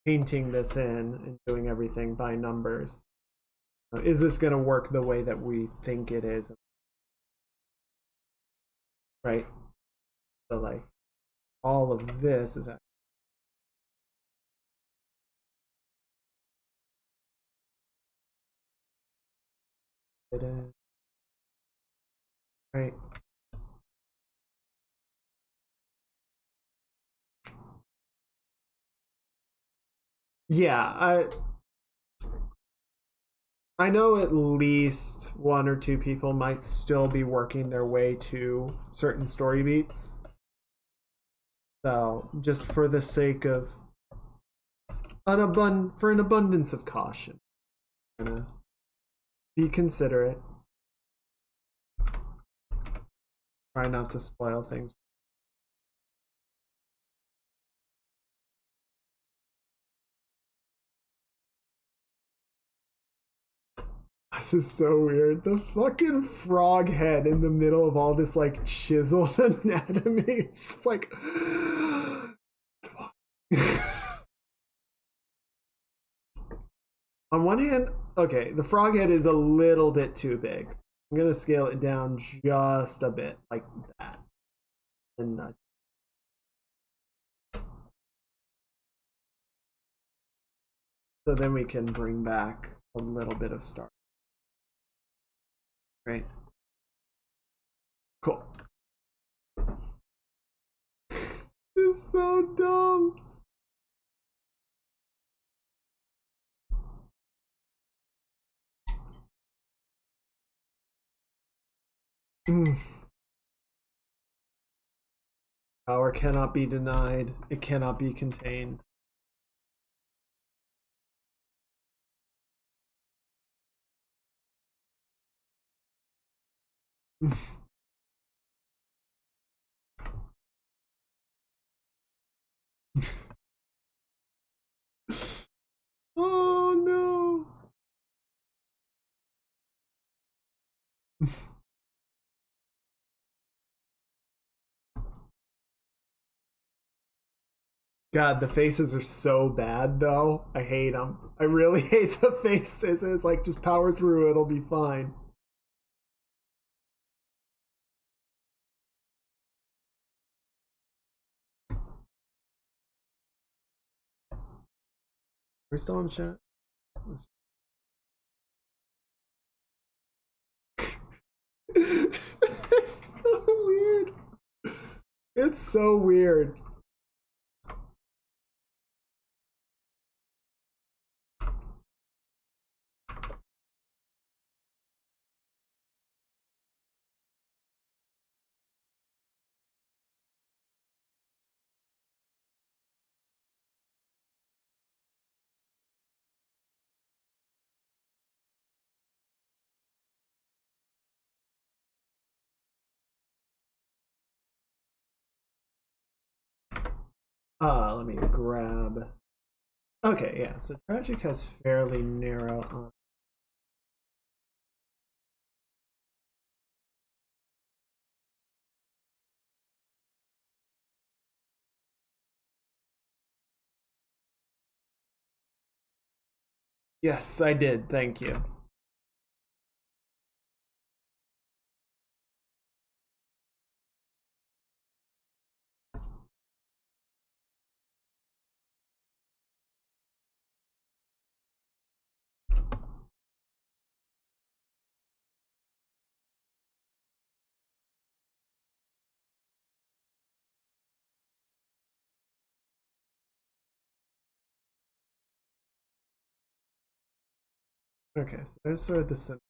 painting this in and doing everything by numbers, is this going to work the way that we think it is? Right. So like all of this is actually right. Yeah, I know at least one or two people might still be working their way to certain story beats. So, just for the sake of for an abundance of caution, I'm gonna be considerate. Try not to spoil things. This is so weird. The fucking frog head in the middle of all this like chiseled anatomy. It's just like on one hand, okay, the frog head is a little bit too big. I'm gonna scale it down just a bit, like that. And so then we can bring back a little bit of star. Right. Cool. This is so dumb. Power cannot be denied. It cannot be contained. God, the faces are so bad though. I hate them. I really hate the faces. It's like just power through, it'll be fine. We're still on chat. It's so weird. It's so weird. Let me grab. Okay, yeah, so Tragic has fairly narrow on. Yes, I did, thank you. Okay, so there's sort of the center.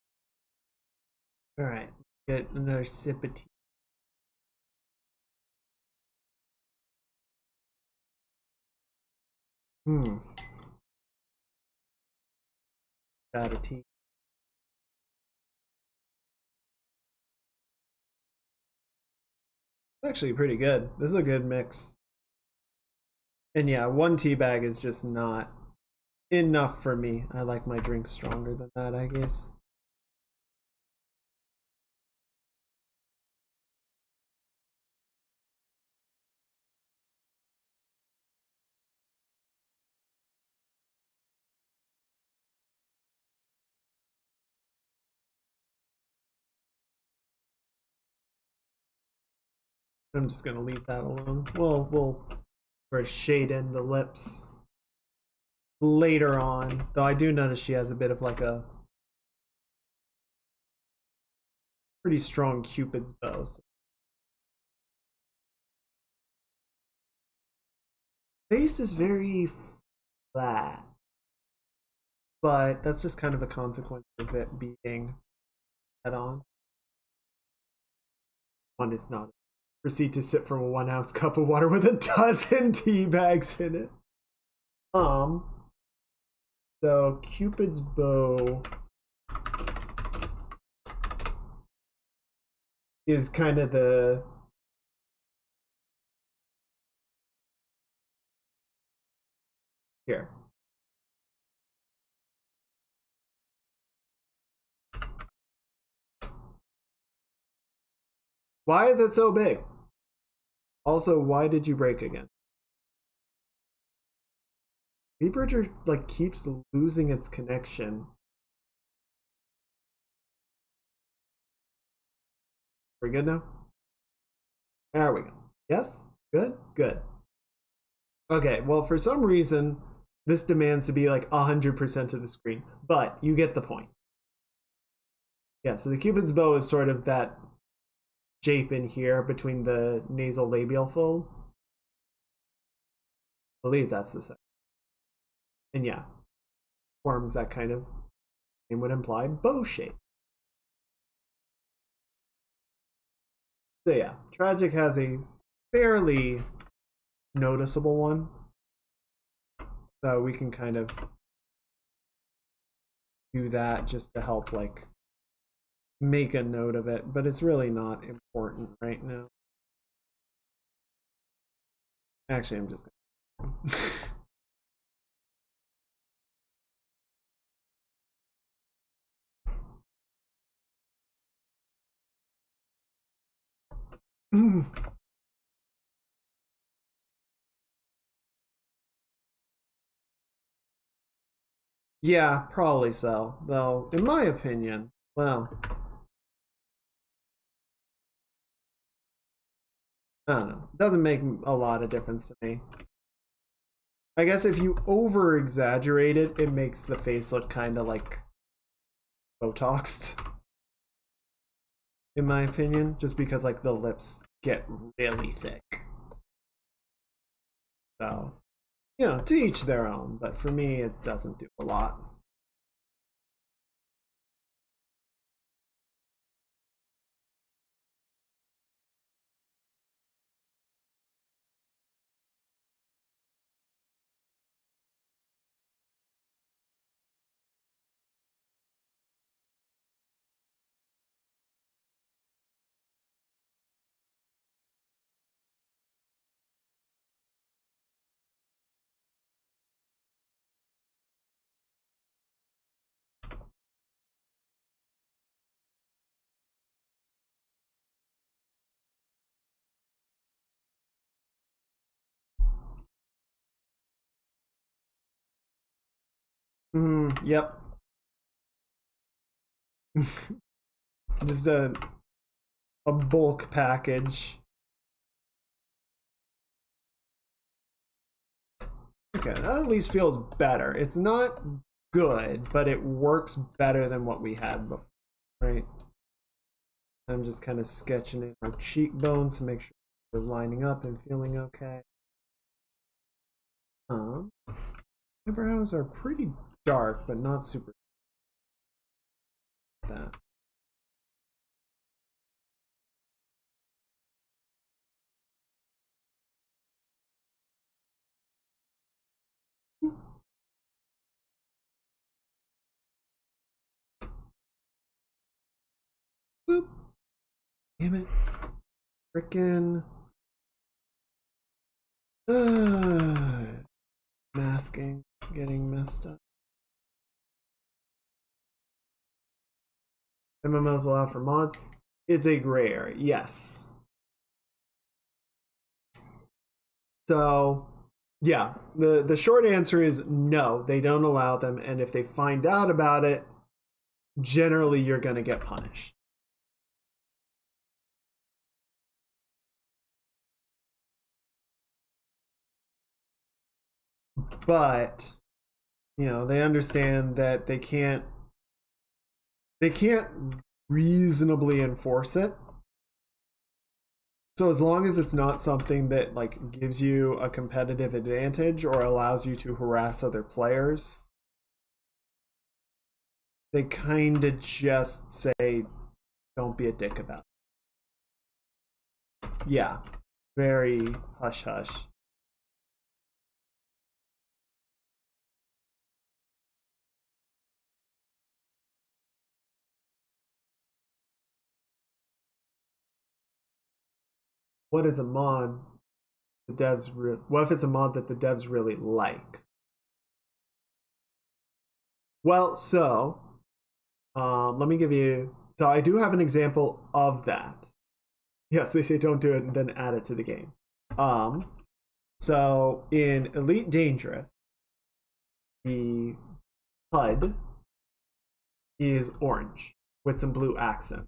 Alright, get another sip of tea. Got a tea. Actually pretty good. This is a good mix. And yeah, one tea bag is just not enough for me. I like my drinks stronger than that, I guess. I'm just gonna leave that alone. We'll shade in the lips later on. Though I do notice she has a bit of like a pretty strong Cupid's bow. So. Face is very flat, but that's just kind of a consequence of it being head on. One is not. Proceed to sip from a 1 ounce cup of water with a dozen tea bags in it. So Cupid's bow is kind of the here. Why is it so big? Also, why did you break again? Bridger like keeps losing its connection. We good now? There we go. Yes? Good? Good. Okay, well, for some reason, this demands to be like 100% of the screen, but you get the point. Yeah, so the Cupid's bow is sort of that shape in here between the nasal labial fold. I believe that's the second. And yeah, forms that kind of name would imply bow shape. So yeah, Tragic has a fairly noticeable one. So we can kind of do that just to help like make a note of it, but it's really not important right now. Actually, I'm just gonna Yeah, probably so. Though, in my opinion, well, I don't know. It doesn't make a lot of difference to me. I guess if you over exaggerate it, it makes the face look kind of like Botoxed, in my opinion, just because like the lips get really thick. So, to each their own, but for me, it doesn't do a lot. Yep. Just a bulk package. Okay, that at least feels better. It's not good, but it works better than what we had before, right? I'm just kind of sketching in our cheekbones to make sure we're lining up and feeling okay. Eyebrows are pretty dark, but not super that. Boop. Damn it. Frickin' masking getting messed up. MMOs allowed for mods is a gray area. Yes. So, yeah, the short answer is no, they don't allow them, and if they find out about it, generally you're going to get punished. But, they understand that they can't reasonably enforce it. So as long as it's not something that like gives you a competitive advantage or allows you to harass other players, they kind of just say, don't be a dick about it. Yeah, very hush hush. What is a mod the devs what if it's a mod that the devs really like? Well, so let me give you, so I do have an example of that. Yes, they say don't do it and then add it to the game. So in Elite Dangerous, the HUD is orange with some blue accent.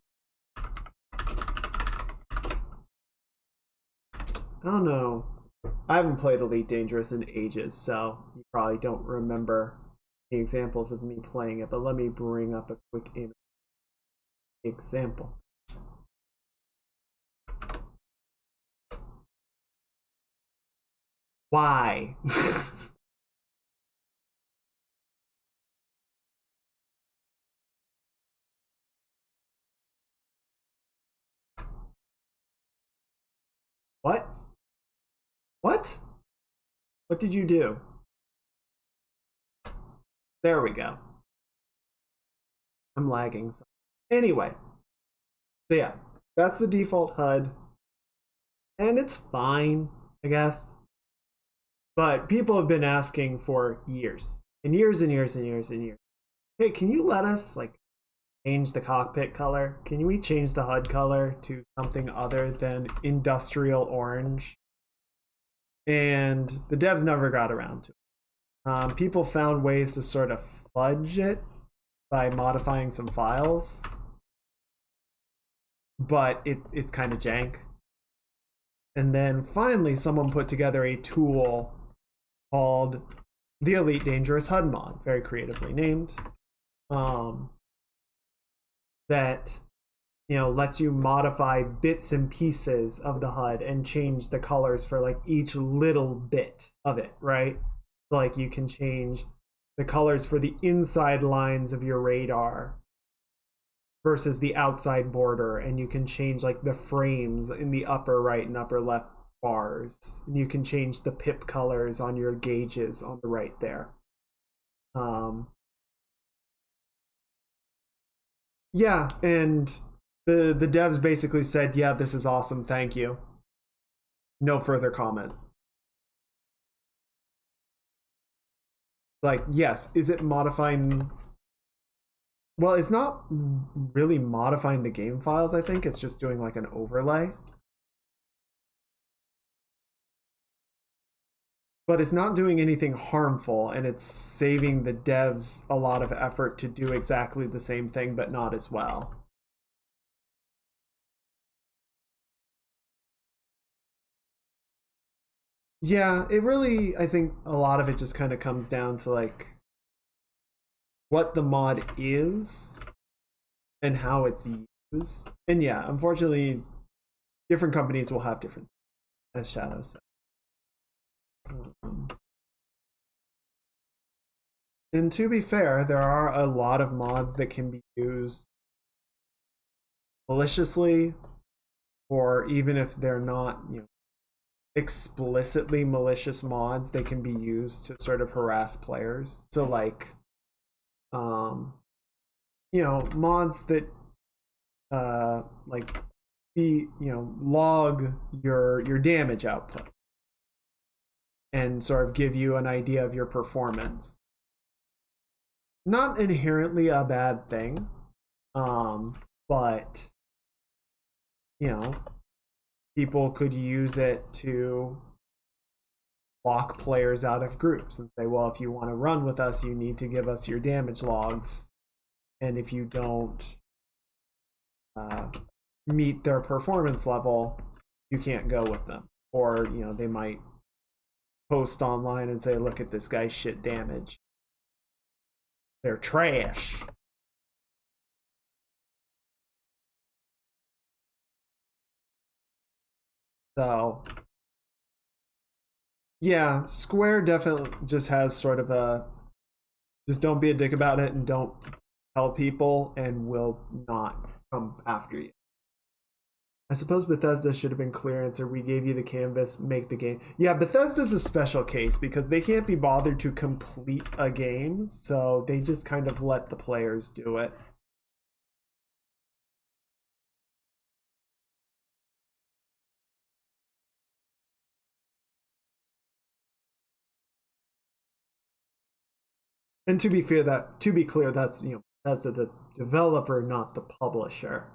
I don't know. I haven't played Elite Dangerous in ages, so you probably don't remember the examples of me playing it, but let me bring up a quick example. Why? What? What? What did you do? There we go. I'm lagging. Anyway, so yeah, that's the default HUD. And it's fine, I guess. But people have been asking for years and years and years and years and years. Hey, can you let us like change the cockpit color. Can we change the HUD color to something other than industrial orange? And the devs never got around to it. People found ways to sort of fudge it by modifying some files, but it's kind of jank. And then finally someone put together a tool called the Elite Dangerous HUD mod, very creatively named, that, you know, lets you modify bits and pieces of the HUD and change the colors for like each little bit of it, right? So like you can change the colors for the inside lines of your radar versus the outside border, and you can change like the frames in the upper right and upper left bars, and you can change the pip colors on your gauges on the right there. Yeah, and the devs basically said, yeah, this is awesome, thank you. No further comment. Like, yes, is it modifying? Well, it's not really modifying the game files, I think. It's just doing like an overlay. But it's not doing anything harmful, and it's saving the devs a lot of effort to do exactly the same thing, but not as well. Yeah, it really, I think a lot of it just kind of comes down to like what the mod is and how it's used. And yeah, unfortunately, different companies will have different, as Shadow said. And to be fair, there are a lot of mods that can be used maliciously, or even if they're not, you know, explicitly malicious mods, they can be used to sort of harass players. So like, you know, mods that like be, you know, log your damage output and sort of give you an idea of your performance. Not inherently a bad thing, but you know, people could use it to lock players out of groups and say, well, if you want to run with us, you need to give us your damage logs, and if you don't meet their performance level, you can't go with them. Or, you know, they might post online and say, look at this guy's shit damage, they're trash. So yeah, Square definitely just has sort of a just don't be a dick about it and don't tell people, and will not come after you. I suppose Bethesda should have been clear and said, we gave you the canvas, make the game. Yeah, Bethesda's a special case because they can't be bothered to complete a game, so they just kind of let the players do it. And to be clear, that's, you know, that's the developer, not the publisher.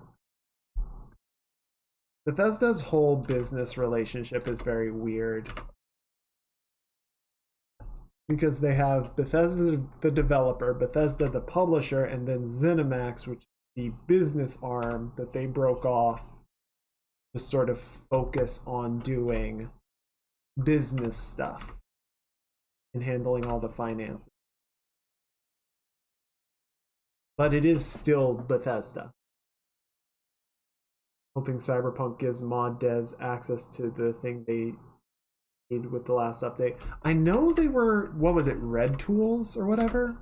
Bethesda's whole business relationship is very weird because they have Bethesda the developer, Bethesda the publisher, and then ZeniMax, which is the business arm that they broke off to sort of focus on doing business stuff and handling all the finances. But it is still Bethesda. Hoping Cyberpunk gives mod devs access to the thing they need with the last update. I know they were, what was it, Red Tools or whatever?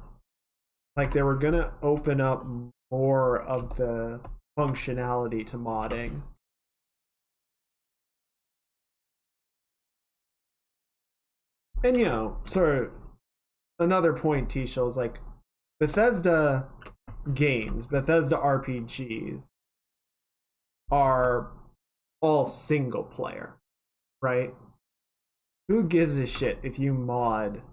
Like they were gonna open up more of the functionality to modding. And you know, sort of another point, Tisha, is like Bethesda games, Bethesda RPGs are all single player, right? Who gives a shit if you mod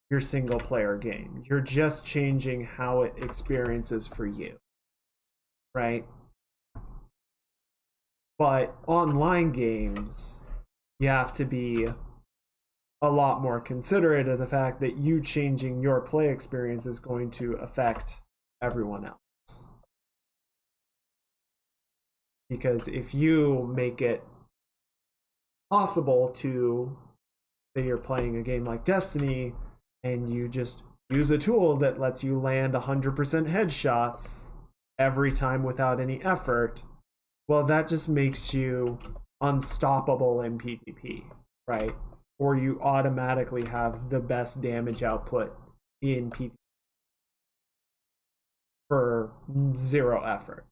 your single player game? You're just changing how it experiences for you. right? But online games, you have to be a lot more considerate of the fact that you changing your play experience is going to affect everyone else. Because if you make it possible to say you're playing a game like Destiny and you just use a tool that lets you land 100% headshots every time without any effort, well, that just makes you unstoppable in PvP, right? Or you automatically have the best damage output in PvP for 0 effort.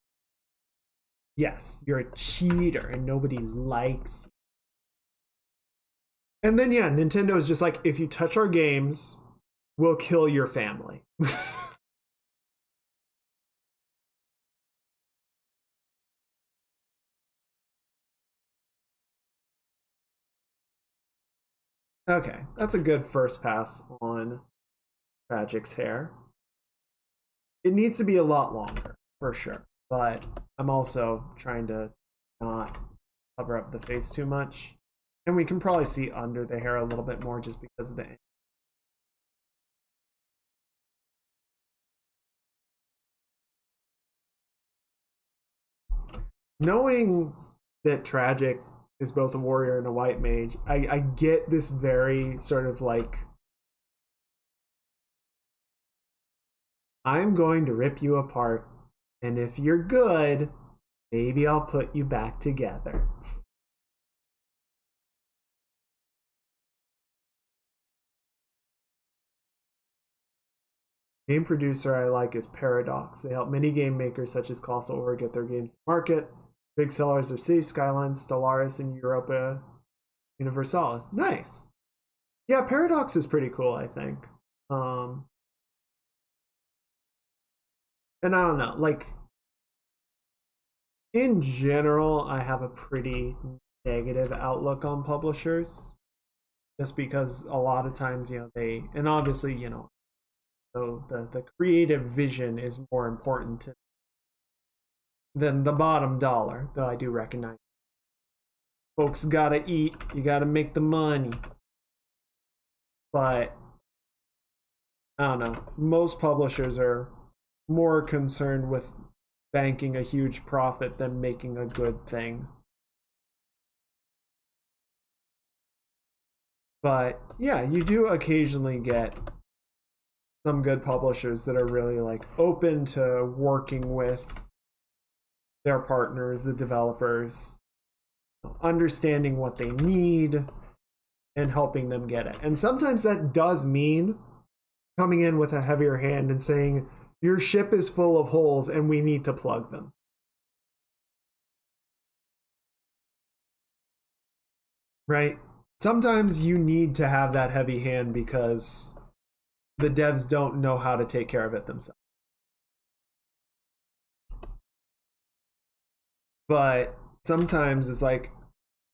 Yes, you're a cheater and nobody likes you. And then, yeah, Nintendo is just like, if you touch our games, we'll kill your family. Okay, that's a good first pass on Tragic's hair. It needs to be a lot longer, for sure. But I'm also trying to not cover up the face too much. And we can probably see under the hair a little bit more just because of the... Knowing that Tragic is both a warrior and a white mage, I get this very sort of like, I'm going to rip you apart, and if you're good, maybe I'll put you back together. Game producer I like is Paradox. They help many game makers such as Colossal Order get their games to market. Big sellers are City Skylines, Stellaris, and Europa Universalis. Nice. Yeah, Paradox is pretty cool, I think. And I don't know, like, in general, I have a pretty negative outlook on publishers. Just because a lot of times, they, and obviously, so the creative vision is more important than the bottom dollar, though I do recognize folks gotta eat, you gotta make the money. But I don't know, most publishers are more concerned with banking a huge profit than making a good thing. But yeah, you do occasionally get some good publishers that are really like open to working with their partners, the developers, understanding what they need and helping them get it. And sometimes that does mean coming in with a heavier hand and saying, your ship is full of holes and we need to plug them. Right? Sometimes you need to have that heavy hand because the devs don't know how to take care of it themselves. But sometimes it's like,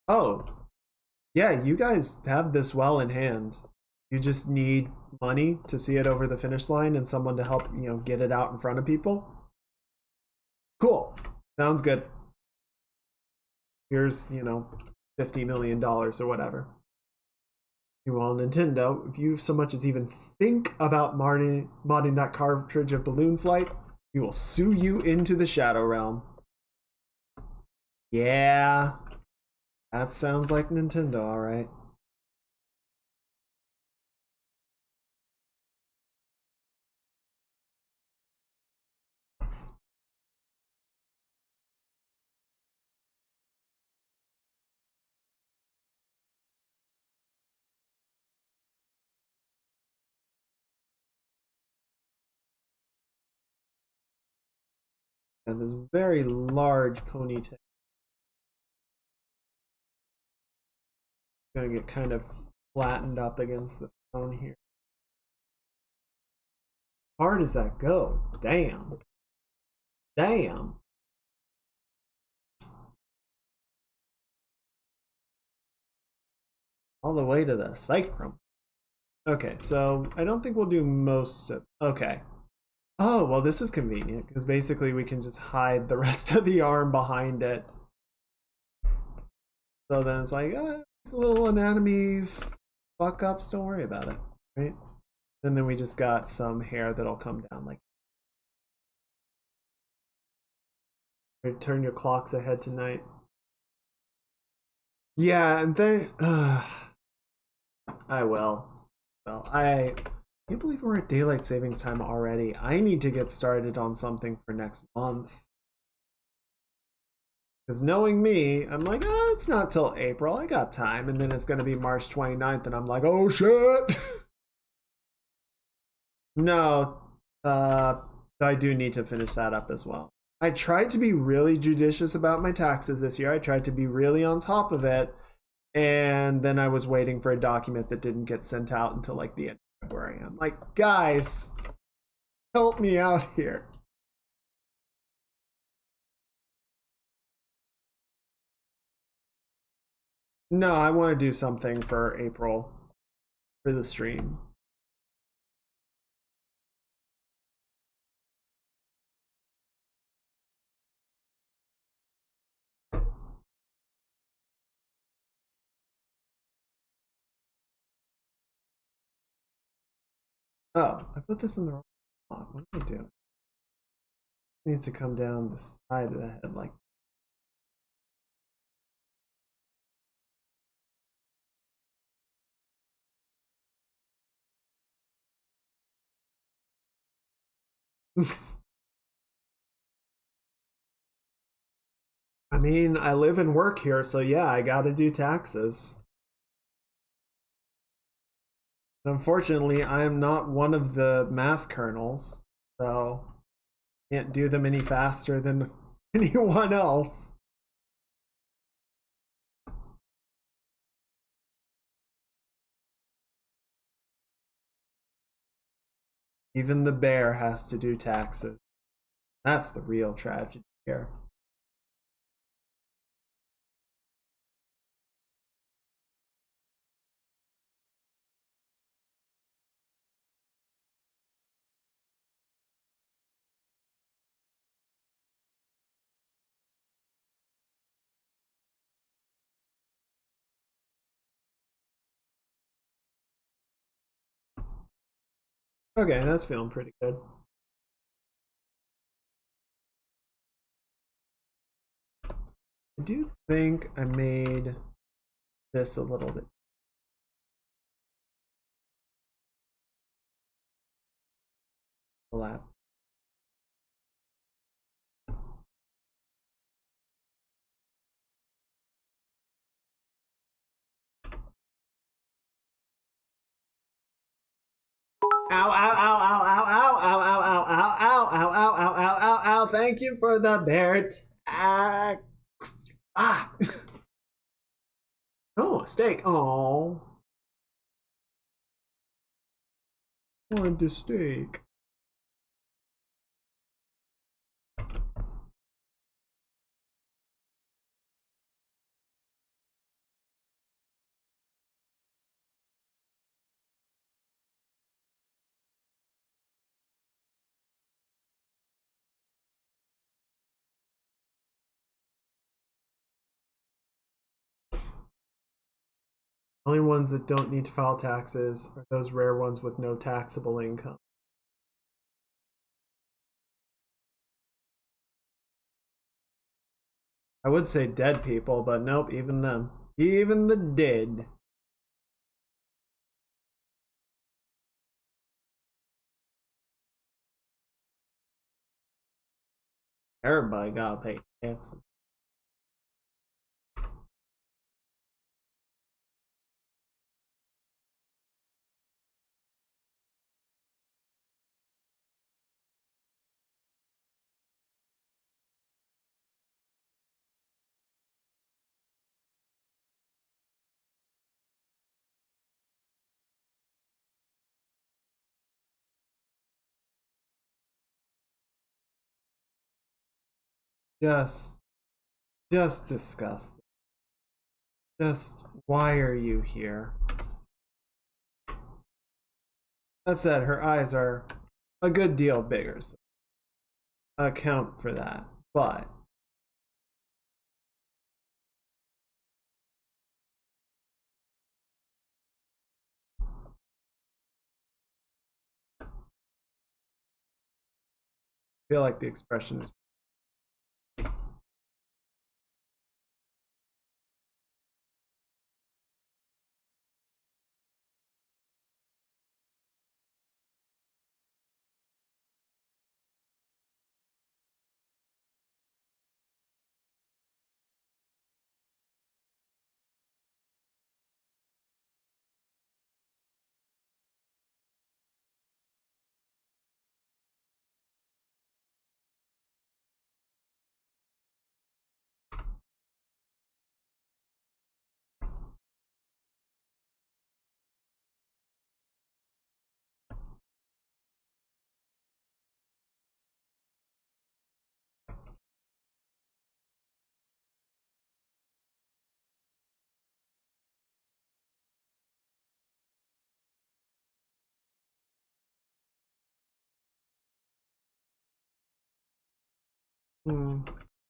oh, yeah, you guys have this well in hand. You just need money to see it over the finish line and someone to help, get it out in front of people. Cool. Sounds good. Here's, $50 million or whatever. Well, Nintendo, if you so much as even think about modding that cartridge of Balloon Flight, we will sue you into the Shadow Realm. Yeah, that sounds like Nintendo, alright. And this very large ponytail. Gonna get kind of flattened up against the phone here. How hard does that go? Damn. Damn. All the way to the sacrum. Okay, so I don't think we'll do most of... Okay. Oh, well, this is convenient because basically we can just hide the rest of the arm behind it. So then it's like, it's a little anatomy fuck ups, don't worry about it, right? And then we just got some hair that'll come down like. Turn your clocks ahead tonight. Yeah, and then I will. Well, I can't believe we're at daylight savings time already. I need to get started on something for next month. Because knowing me, I'm like, oh, it's not till April. I got time. And then it's going to be March 29th, and I'm like, oh shit. No, I do need to finish that up as well. I tried to be really judicious about my taxes this year. I tried to be really on top of it. And then I was waiting for a document that didn't get sent out until like the end of February. I'm like, guys, help me out here. No, I want to do something for April for the stream. Oh, I put this in the wrong spot. What am I doing? It needs to come down the side of the head like. I mean, I live and work here, so yeah, I gotta do taxes. Unfortunately, I am not one of the math kernels, so can't do them any faster than anyone else. Even the bear has to do taxes. That's the real tragedy here. Okay, that's feeling pretty good. I do think I made this a little bit. Well, that's. Ow, ow, ow, ow, ow, ow, ow, ow, ow, ow, ow, ow, ow, ow, ow, ow, ow. Thank you for the bear tax. Ah. Oh, a steak. Oh. I want the steak. Only ones that don't need to file taxes are those rare ones with no taxable income. I would say dead people, but nope, even them. Even the dead. Everybody gotta pay taxes. Just disgusting. Just, why are you here? That said, her eyes are a good deal bigger. So account for that. But I feel like the expression is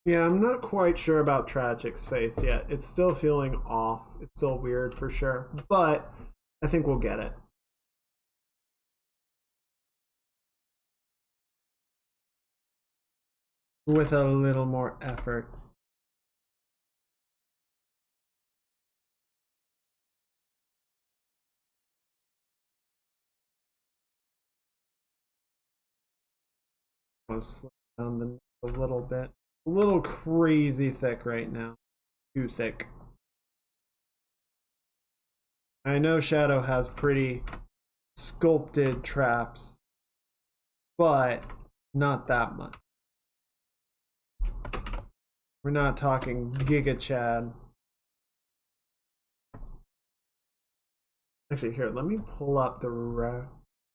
yeah, I'm not quite sure about Tragic's face yet. It's still feeling off. It's still weird for sure. But I think we'll get it. With a little more effort. I'm gonna slow down the neck a little bit. A little crazy thick right now. Too thick. I know Shadow has pretty sculpted traps, but not that much. We're not talking Giga Chad. Actually, here, let me pull up the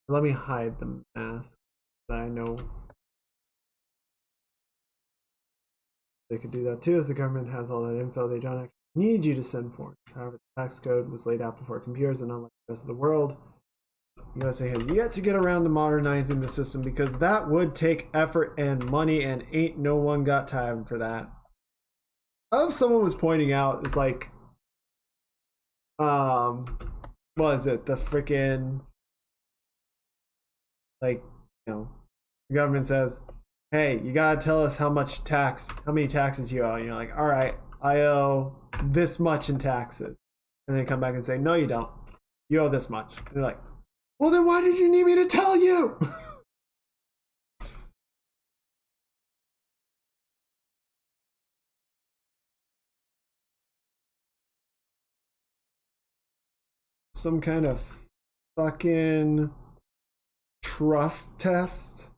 let me hide the mask that I know they could do that too, as the government has all that info they don't actually need you to send for. However, the tax code was laid out before computers, and unlike the rest of the world, the USA has yet to get around to modernizing the system because that would take effort and money, and ain't no one got time for that. Someone was pointing out, it's like, what is it? The freaking, like, the government says, hey, you gotta tell us how many taxes you owe. And you're like, all right, I owe this much in taxes. And they come back and say, no, you don't. You owe this much. And they're like, well, then why did you need me to tell you? Some kind of fucking trust test.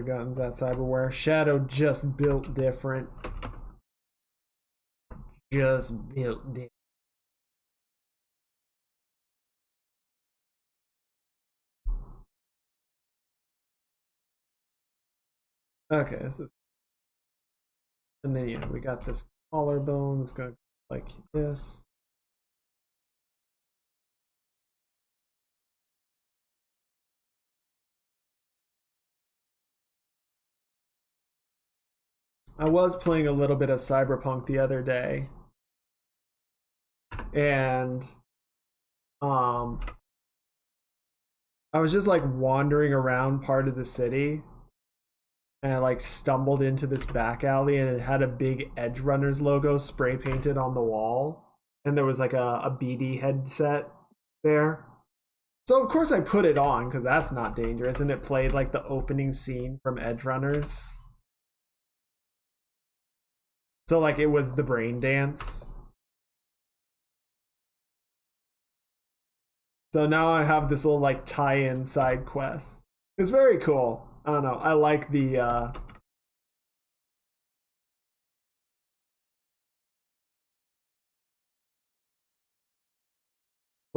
Guns that cyberware. Shadow just built different. Just built different. Okay, this is, and then yeah, we got this collarbone. It's gonna like this. I was playing a little bit of Cyberpunk the other day, and I was just like wandering around part of the city, and I like stumbled into this back alley, and it had a big Edge Runners logo spray painted on the wall, and there was like a BD headset there. So of course I put it on because that's not dangerous, and it played like the opening scene from Edge Runners. So like it was the brain dance. So now I have this little like tie-in side quest. It's very cool. I don't know. I like the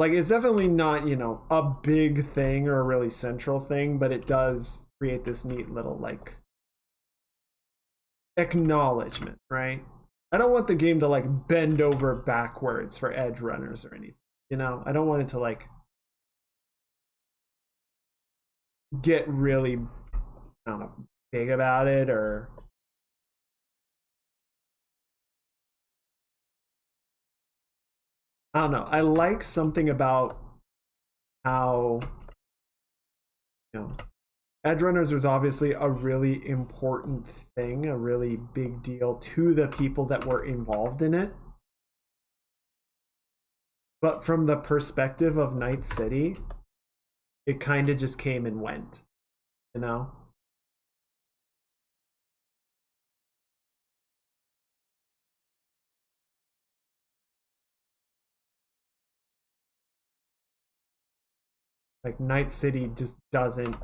Like, it's definitely not, you know, a big thing or a really central thing, but it does create this neat little, like, acknowledgement, right? I don't want the game to, like, bend over backwards for edge runners or anything, you know? I don't want it to, like, get really, I don't know, big about it or... I don't know. I like something about how, you know, edge runners was obviously a really important thing, a really big deal to the people that were involved in it. But from the perspective of Night City, it kind of just came and went, you know? Like, Night City just doesn't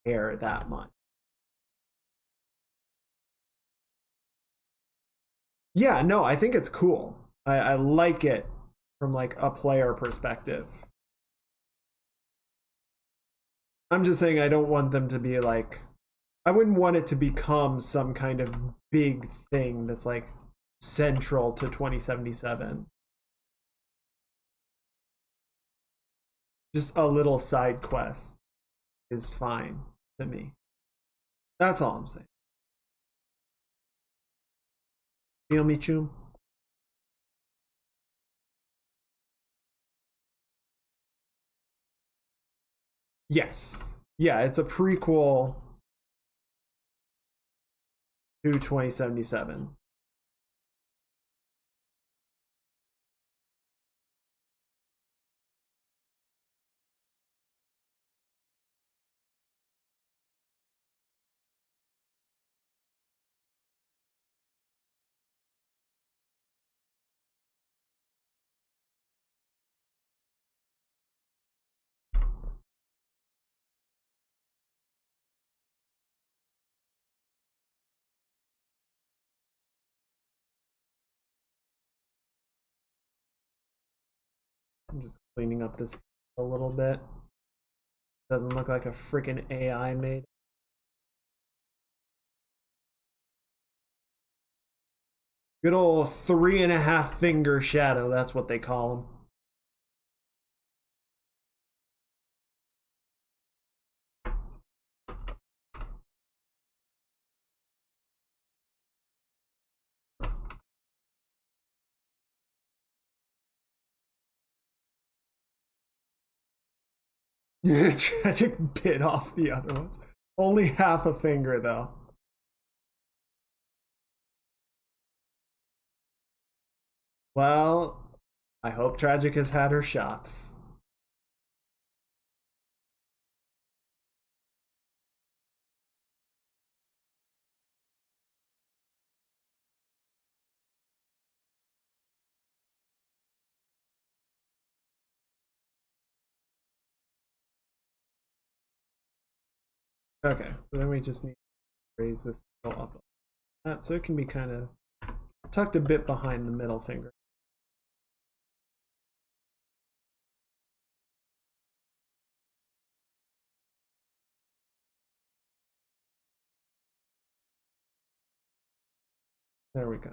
care that much. Yeah, no, I think it's cool. I like it from, like, a player perspective. I'm just saying I don't want them to be like, I wouldn't want it to become some kind of big thing that's like central to 2077. Just a little side quest is fine to me. That's all I'm saying. Feel me, Chum? Yes. Yeah, it's a prequel to 2077. I'm just cleaning up this a little bit. Doesn't look like a freaking AI made. Good old 3.5 finger shadow, that's what they call them. Tragic bit off the other ones. Only half a finger, though. Well, I hope Tragic has had her shots. Okay, so then we just need to raise this up so it can be kind of tucked a bit behind the middle finger. There we go.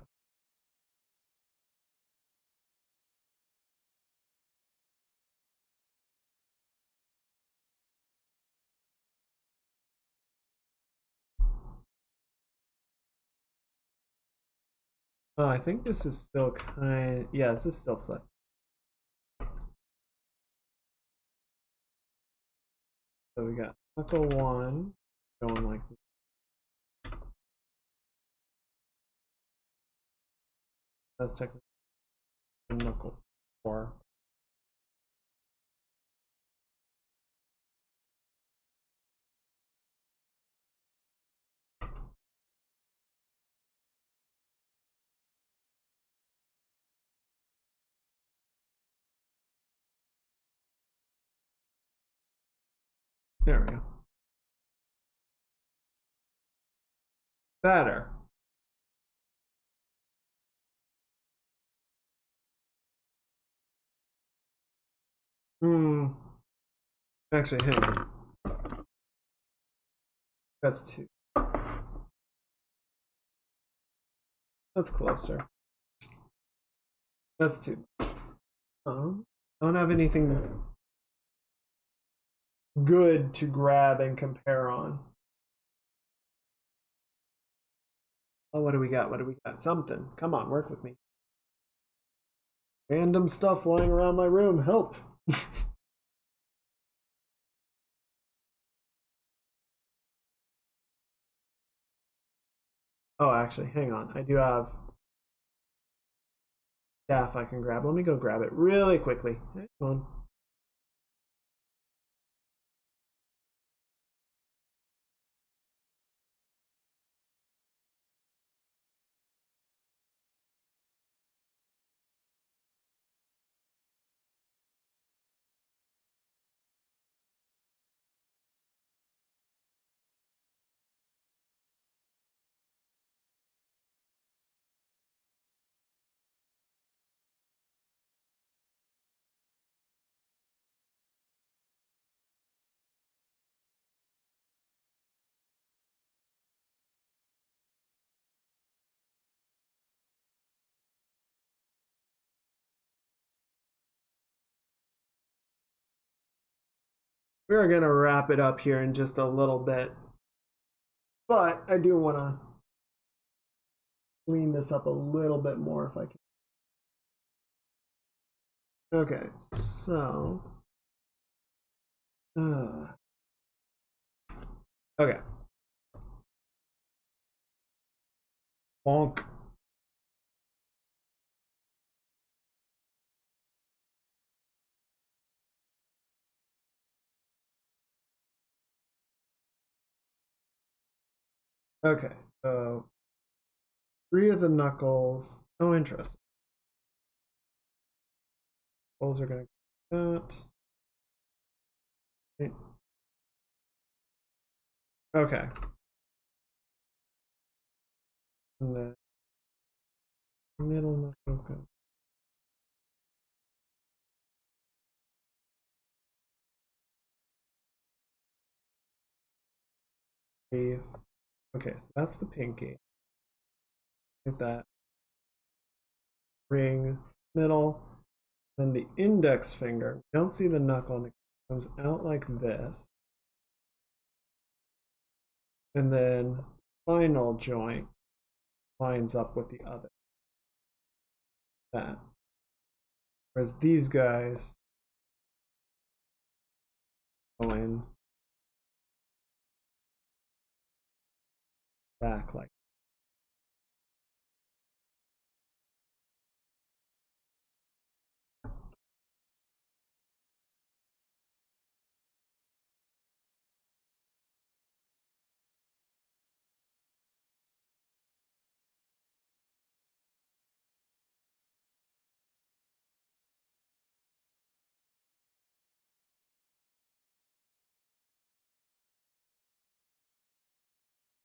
Oh, I think this is still kind. Yeah, this is still flipped. So we got knuckle 1 going like this. Let's check knuckle 4. There we go. Better. Hmm. Actually, hang on. That's 2. That's closer. That's 2. Don't have anything good to grab and compare on. Oh, what do we got? What do we got? Something. Come on, work with me. Random stuff lying around my room. Help. Oh, actually, hang on. I do have staff I can grab. Let me go grab it really quickly. Hang on. We're going to wrap it up here in just a little bit. But I do want to clean this up a little bit more if I can. Okay, so. Okay. Bonk. Okay, so 3 of the knuckles. Oh, interesting. Knuckles are going to that. Okay. And the middle knuckles go. Okay, so that's the pinky. Like that. Ring, middle. Then the index finger. You don't see the knuckle, and it comes out like this. And then final joint lines up with the other. That. Whereas these guys go in back like.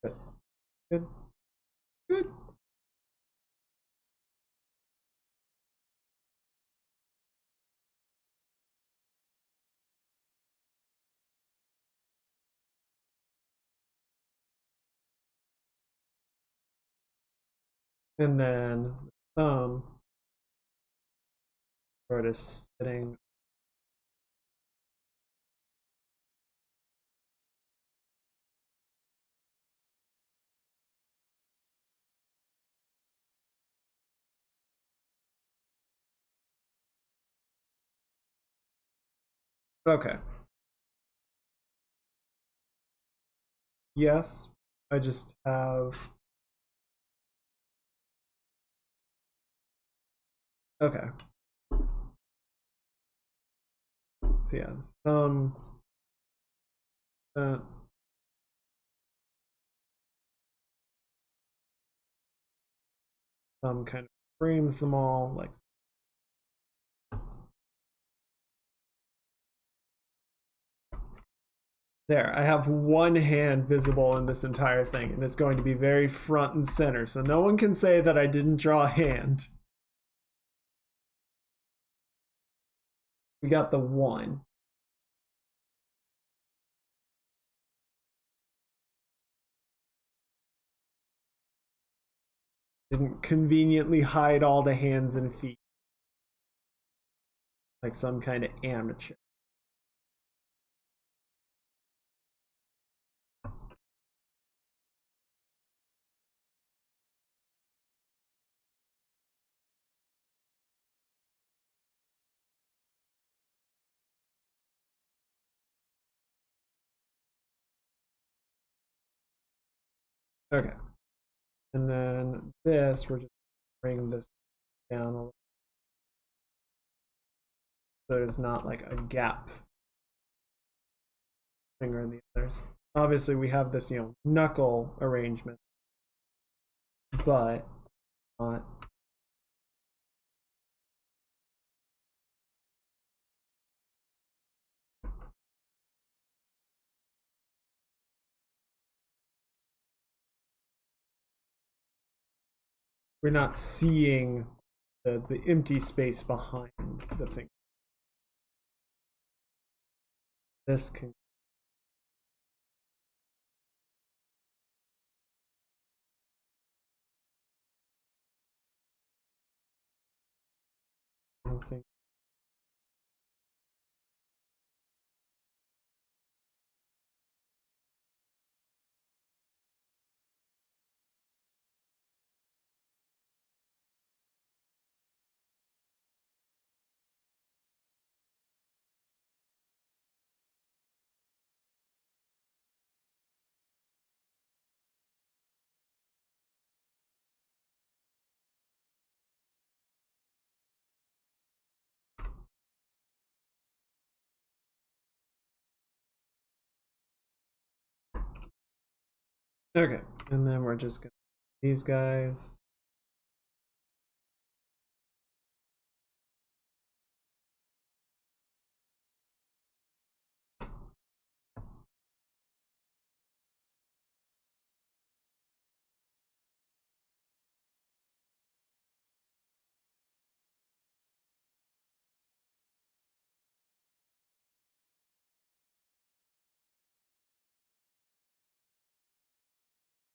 Good. Good. Good. And then thumb sort of sitting. Okay. Yes, I just have. Okay. So yeah, thumb. Thumb kind of frames them all like. There, I have one hand visible in this entire thing, and it's going to be very front and center, so no one can say that I didn't draw a hand. We got the 1. Didn't conveniently hide all the hands and feet like some kind of amateur. Okay. And then this, we're just bring this down a little. So there's not like a gap finger in the others. Obviously we have this, knuckle arrangement, but not. We're not seeing the empty space behind the finger. This can. I don't think. Okay, and then we're just gonna these guys.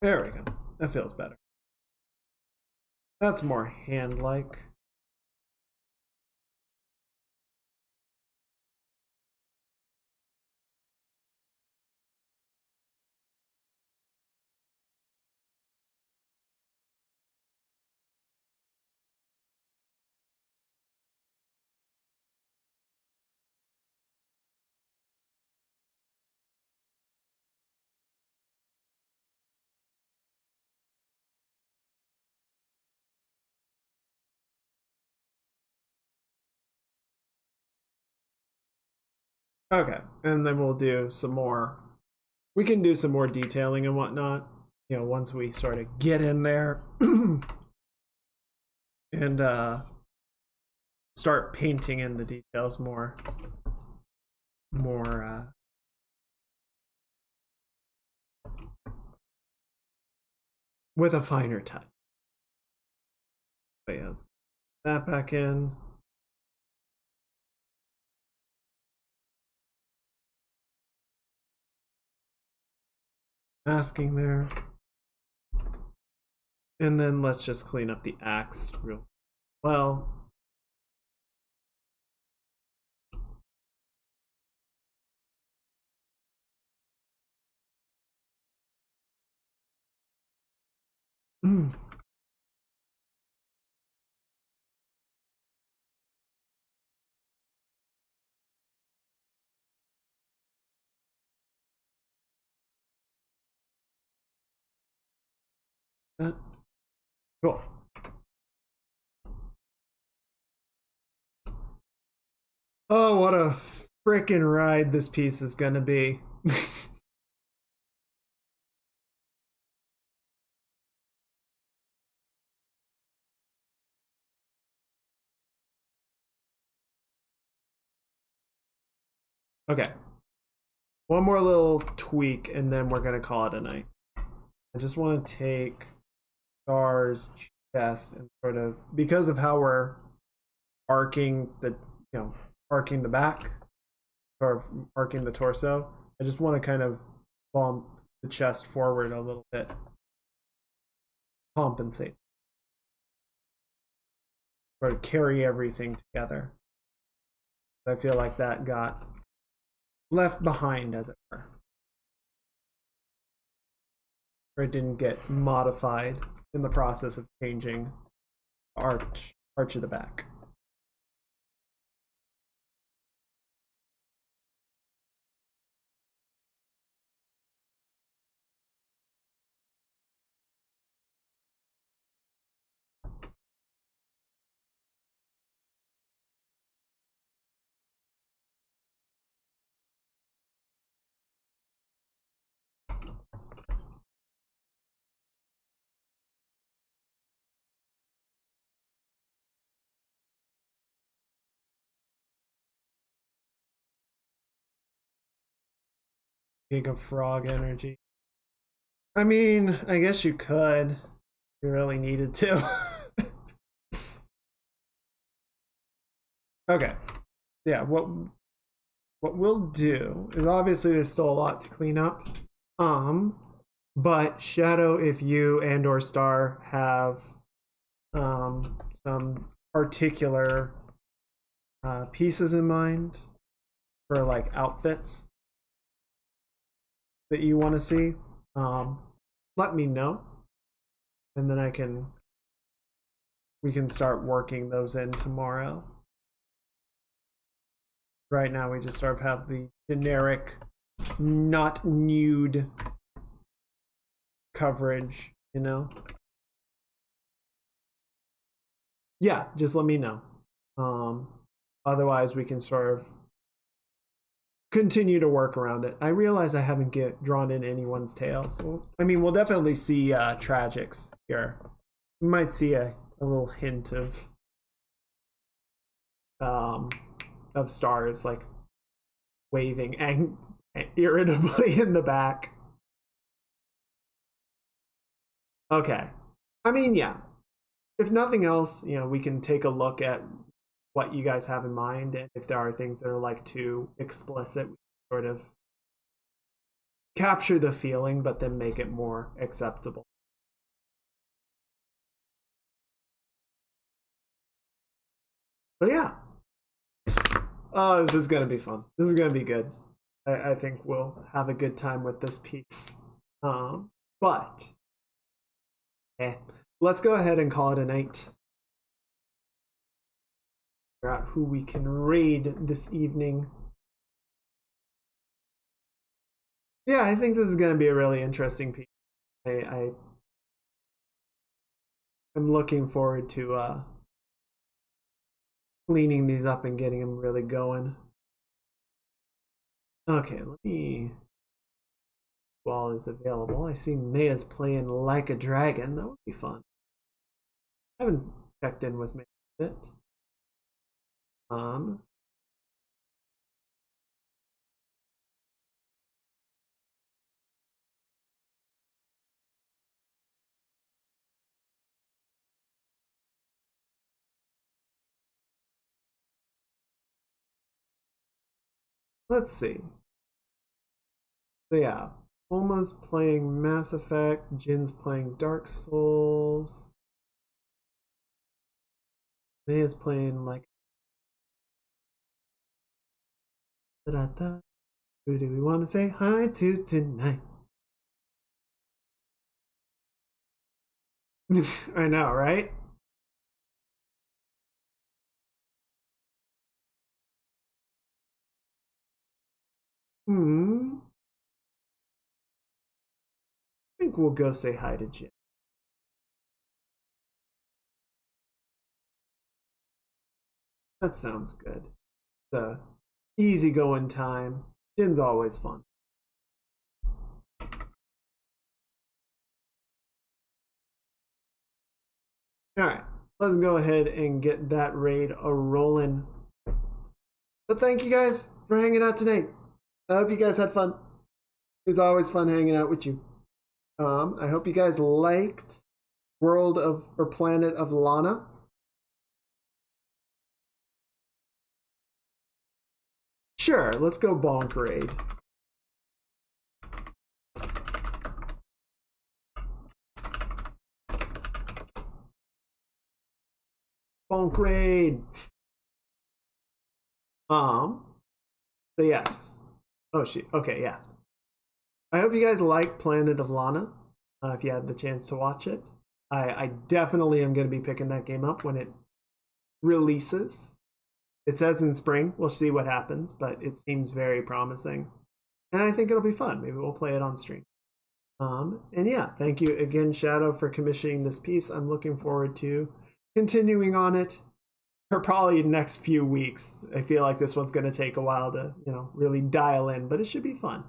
There we go. That feels better. That's more hand-like. Okay, and then we'll do some more. We can do some more detailing and whatnot, once we sort of get in there and start painting in the details more with a finer touch. But yeah, let's get that back in. Masking there. And then let's just clean up the axe real well. Cool. Oh, what a frickin' ride this piece is gonna be. Okay. One more little tweak and then we're gonna call it a night. I just want to take Star's chest and sort of, because of how we're arcing the, arcing the back or arcing the torso. I just want to kind of bump the chest forward a little bit. Compensate. Or to carry everything together. I feel like that got left behind, as it were. Or it didn't get modified in the process of changing arch of the back. Giga frog energy. I mean, I guess you could if you really needed to. Okay. Yeah, what we'll do is, obviously there's still a lot to clean up. But Shadow, if you and or Star have some particular pieces in mind for like outfits that you want to see, let me know, and then we can start working those in tomorrow. Right now we just sort of have the generic not nude coverage, you know. Yeah, just let me know. Otherwise we can sort of continue to work around it. I realize I haven't drawn in anyone's tails. Well, I mean, we'll definitely see tragics here. We might see a little hint of Stars like waving irritably in the back. Okay. I mean, yeah. If nothing else, you know, we can take a look at what you guys have in mind, and if there are things that are like too explicit, we sort of capture the feeling but then make it more acceptable. But yeah. Oh, this is gonna be fun. This is gonna be good. I think we'll have a good time with this piece. But let's go ahead and call it a night. Figure out who we can raid this evening. Yeah, I think this is gonna be a really interesting piece. I'm looking forward to cleaning these up and getting them really going. Okay, let me. Wall is available. I see Maya's playing Like a Dragon. That would be fun. I haven't checked in with Maya yet. Let's see. So yeah, Ulma's playing Mass Effect. Jin's playing Dark Souls. Maya's playing like. Da-da-da. Who do we want to say hi to tonight? I know, right? I think we'll go say hi to Jin. That sounds good. The easygoing time. Jin's always fun. Alright, let's go ahead and get that raid a-rolling. But thank you guys for hanging out tonight. I hope you guys had fun. It's always fun hanging out with you. I hope you guys liked World of, or Planet of Lana. Sure, let's go bonk raid. Bonk raid. So yes. Oh shit. Okay, yeah. I hope you guys like Planet of Lana. If you had the chance to watch it, I definitely am going to be picking that game up when it releases. It says in spring. We'll see what happens, but it seems very promising, and I think it'll be fun. Maybe we'll play it on stream. And yeah, thank you again, Shadow, for commissioning this piece. I'm looking forward to continuing on it for probably the next few weeks. I feel like this one's going to take a while to, really dial in, but it should be fun.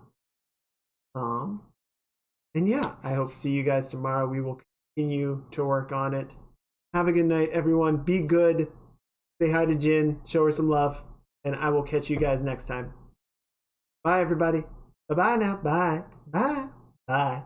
And yeah, I hope to see you guys tomorrow. We will continue to work on it. Have a good night, everyone. Be good. Say hi to Jin. Show her some love. And I will catch you guys next time. Bye, everybody. Bye-bye now. Bye. Bye. Bye.